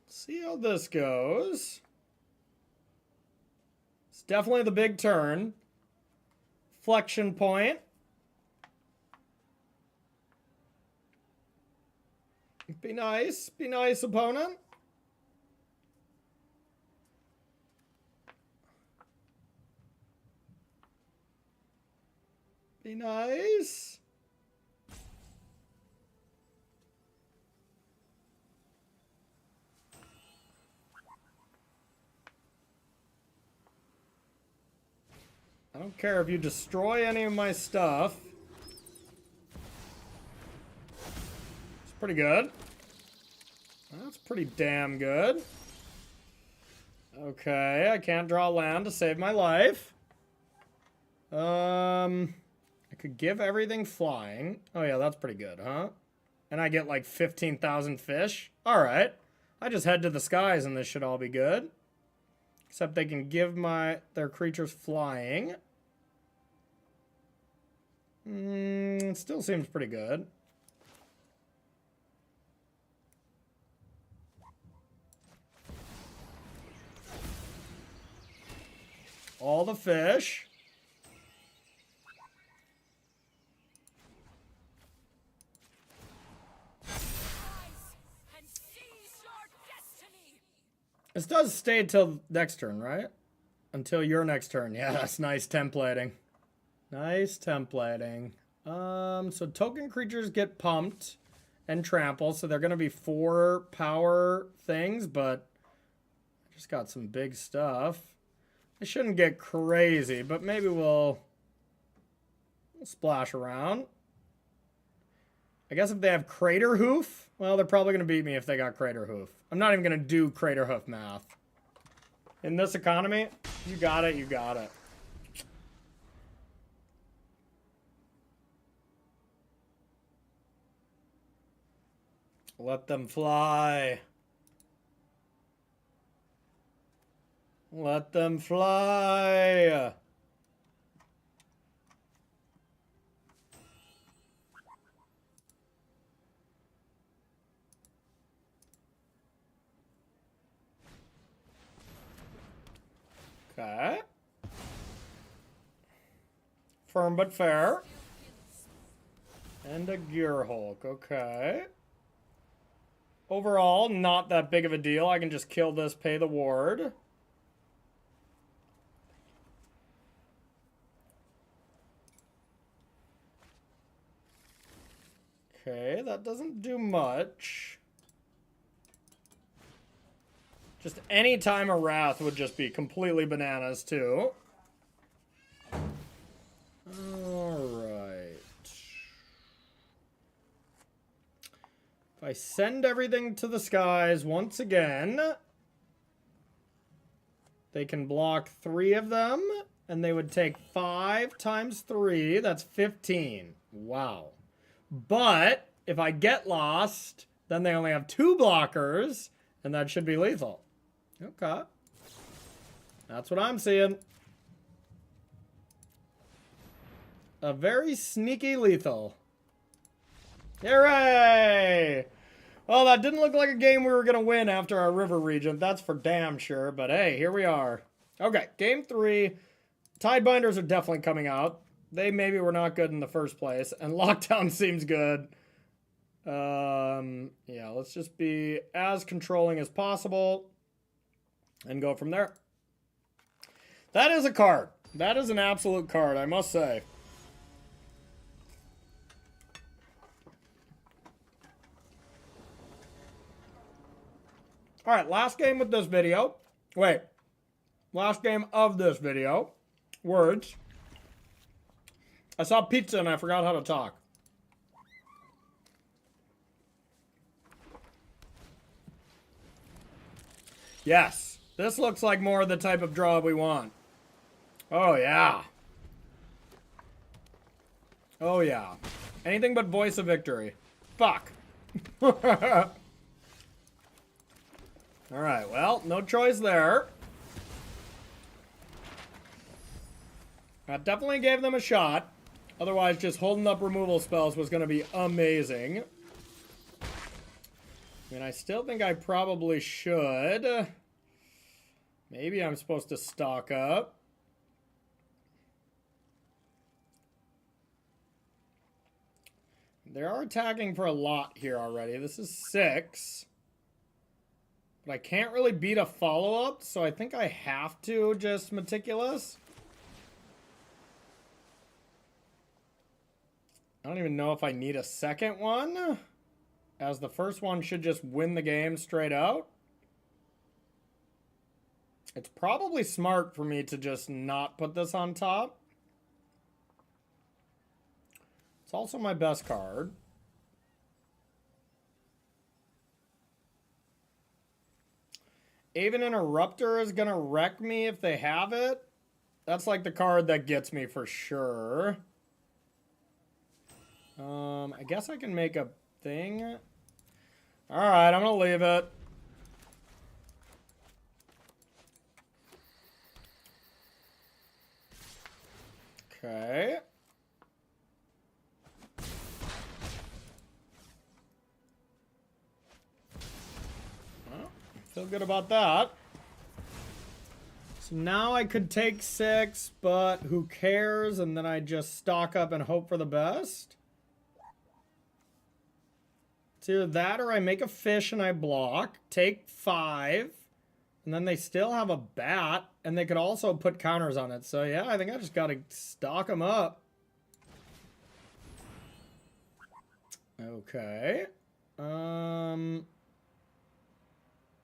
See how this goes. It's definitely the big turn. Flexion point. Be nice. Be nice, opponent. Be nice. I don't care if you destroy any of my stuff. It's pretty good. That's pretty damn good. Okay, I can't draw land to save my life. I could give everything flying. Oh yeah, that's pretty good, huh? And I get like 15,000 fish. All right. I just head to the skies and this should all be good. Except they can give their creatures flying. It still seems pretty good. All the fish. This does stay till next turn, right? Until your next turn. Yeah, that's nice templating. Nice templating. So token creatures get pumped and trample, so they're gonna be 4 power things, but I just got some big stuff. I shouldn't get crazy, but maybe we'll splash around. I guess if they have Crater Hoof, well, they're probably gonna beat me if they got Crater Hoof. I'm not even gonna do Crater Hoof math. In this economy, you got it, you got it. Let them fly. Let them fly. Okay. Firm but fair. And a Gear Hulk. Okay. Overall, not that big of a deal. I can just kill this, pay the ward. Okay, that doesn't do much. Just any time a Wrath would just be completely bananas, too. If I send everything to the skies once again, they can block 3 of them, and they would take 5 times 3. That's 15. Wow. But if I get lost, then they only have 2 blockers, and that should be lethal. Okay. That's what I'm seeing. A very sneaky lethal. Hooray! Well, that didn't look like a game we were going to win after our river region. That's for damn sure. But hey, here we are. Okay, game 3. Tidebinders are definitely coming out. They maybe were not good in the first place. And Lockdown seems good. Yeah, let's just be as controlling as possible. And go from there. That is a card. That is an absolute card, I must say. All right, last game with this video. Wait. Last game of this video. Words. I saw pizza and I forgot how to talk. Yes. This looks like more of the type of draw we want. Oh, yeah. Oh, yeah. Anything but Voice of Victory. Fuck. Alright, well, no choice there. That definitely gave them a shot. Otherwise, just holding up removal spells was going to be amazing. And I still think I probably should. Maybe I'm supposed to stock up. They are attacking for a lot here already. This is 6. But I can't really beat a follow-up, so I think I have to just Meticulous. I don't even know if I need a second one, as the first one should just win the game straight out. It's probably smart for me to just not put this on top. It's also my best card. Aven Interrupter is going to wreck me if they have it. That's like the card that gets me for sure. I guess I can make a thing. Alright, I'm going to leave it. Okay. Well, feel good about that. So now I could take 6, but who cares? And then I just stock up and hope for the best. It's either that or I make a fish and I block, take 5, and then they still have a bat, and they could also put counters on it. So yeah, I think I just gotta stock them up. Okay.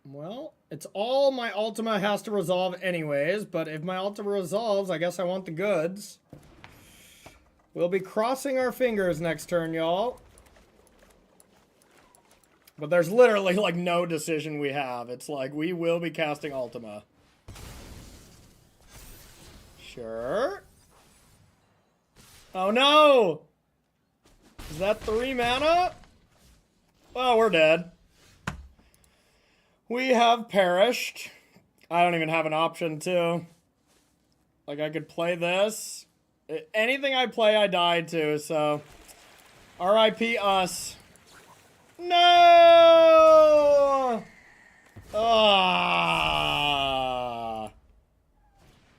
Well, it's all my Ultima has to resolve anyways, but if my Ultima resolves, I guess I want the goods. We'll be crossing our fingers next turn, y'all. But there's literally, like, no decision we have. It's like, we will be casting Ultima. Sure. Oh, no! Is that 3 mana? Well, we're dead. We have perished. I don't even have an option to. Like, I could play this. Anything I play, I die to, so. R.I.P. us. No! Ah!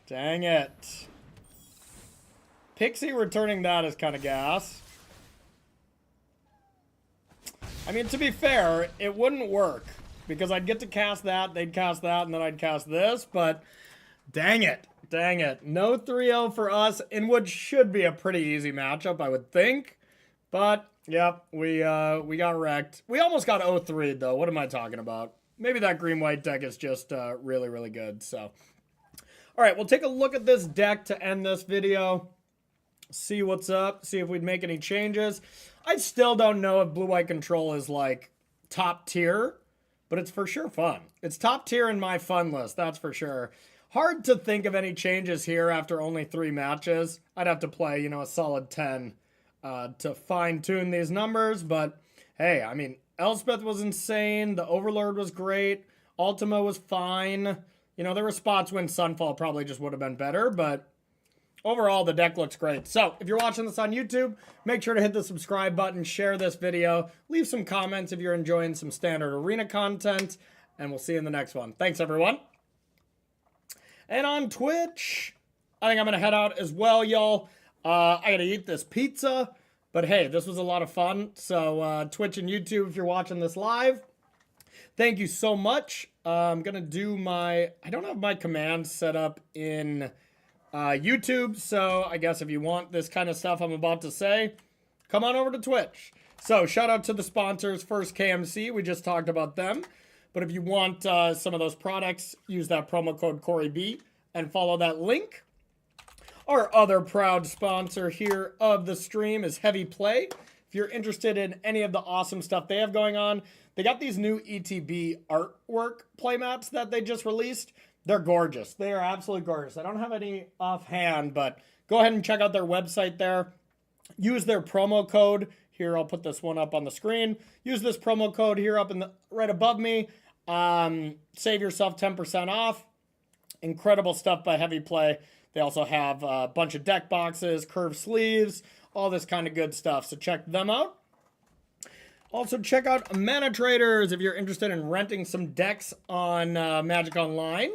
Dang it. Pixie returning that is kind of gas. I mean, to be fair, it wouldn't work. Because I'd get to cast that, they'd cast that, and then I'd cast this, but dang it. Dang it. No 3-0 for us in what should be a pretty easy matchup, I would think. But, yep, we got wrecked. We almost got 0-3, though. What am I talking about? Maybe that green-white deck is just really, really good, so. All right, we'll take a look at this deck to end this video. See what's up, see if we'd make any changes. I still don't know if blue-white control is, like, top tier, but it's for sure fun. It's top tier in my fun list, that's for sure. Hard to think of any changes here after only 3 matches. I'd have to play, you know, a solid 10 to fine-tune these numbers, but hey, I mean, Elspeth was insane, the Overlord was great, Ultima was fine. You know, there were spots when Sunfall probably just would have been better, but overall, the deck looks great. So, if you're watching this on YouTube, make sure to hit the subscribe button, share this video, leave some comments if you're enjoying some standard arena content, and we'll see you in the next one. Thanks, everyone. And on Twitch, I think I'm going to head out as well, y'all. I got to eat this pizza, but hey, this was a lot of fun. So, Twitch and YouTube, if you're watching this live, thank you so much. I'm going to do I don't have my commands set up in YouTube, so I guess if you want this kind of stuff I'm about to say, come on over to Twitch. So, shout out to the sponsors, First KMC, we just talked about them. But if you want some of those products, use that promo code CoreyB and follow that link. Our other proud sponsor here of the stream is Heavy Play. If you're interested in any of the awesome stuff they have going on, they got these new ETB artwork playmats that they just released. They're gorgeous. They are absolutely gorgeous. I don't have any offhand, but go ahead and check out their website there. Use their promo code. Here, I'll put this one up on the screen. Use this promo code here up in the right above me. Save yourself 10% off. Incredible stuff by Heavy Play. They also have a bunch of deck boxes, curved sleeves, all this kind of good stuff. So check them out. Also check out Mana Traders if you're interested in renting some decks on Magic Online.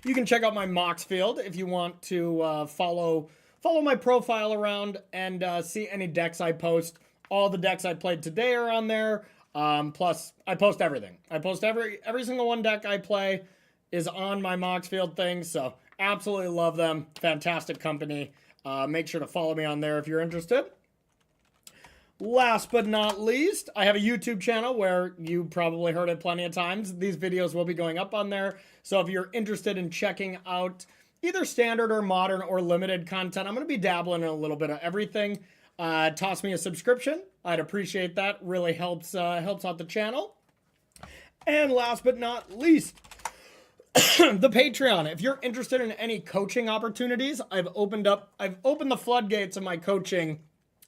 You can check out my Mox field if you want to follow my profile around and see any decks I post. All the decks I played today are on there. Plus, I post everything. I post every single one deck I play is on my Mox field thing. So absolutely love them. Fantastic company. Make sure to follow me on there if you're interested. Last but not least, I have a YouTube channel where you probably heard it plenty of times. These videos will be going up on there. So if you're interested in checking out either standard or modern or limited content, I'm going to be dabbling in a little bit of everything. Toss me a subscription. I'd appreciate that. Really helps out the channel. And last but not least, the Patreon. If you're interested in any coaching opportunities, I've opened the floodgates of my coaching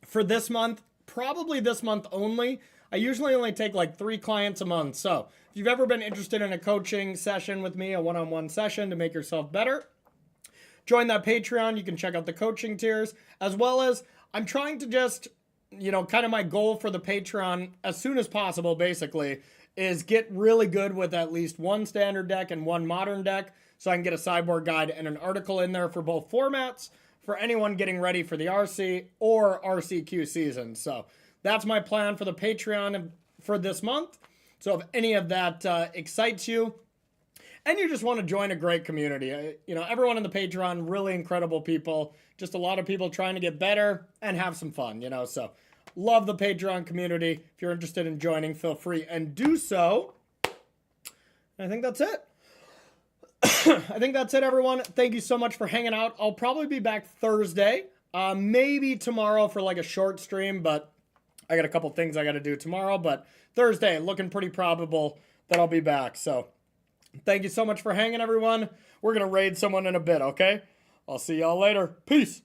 for this month. Probably this month only. I usually only take like 3 clients a month. So if you've ever been interested in a coaching session with me, a one-on-one session to make yourself better, join that Patreon. You can check out the coaching tiers, as well as I'm trying to just, kind of my goal for the Patreon as soon as possible, basically, is get really good with at least 1 standard deck and 1 modern deck so I can get a sideboard guide and an article in there for both formats for anyone getting ready for the RC or RCQ season. So that's my plan for the Patreon for this month. So if any of that excites you and you just want to join a great community, everyone in the Patreon, really incredible people, just a lot of people trying to get better and have some fun, so love the Patreon community. If you're interested in joining, feel free and do so. I think that's it. I think that's it, everyone. Thank you so much for hanging out. I'll probably be back Thursday, maybe tomorrow for like a short stream, but I got a couple things I got to do tomorrow. But Thursday, looking pretty probable that I'll be back. So thank you so much for hanging, everyone. We're going to raid someone in a bit, okay? I'll see y'all later. Peace.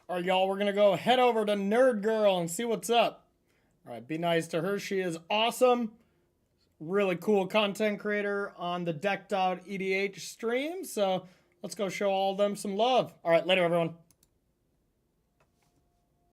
All right, y'all, we're going to go head over to Nerd Girl and see what's up. All right, be nice to her. She is awesome. Really cool content creator on the Decked Out EDH stream. So let's go show all of them some love. All right, later, everyone.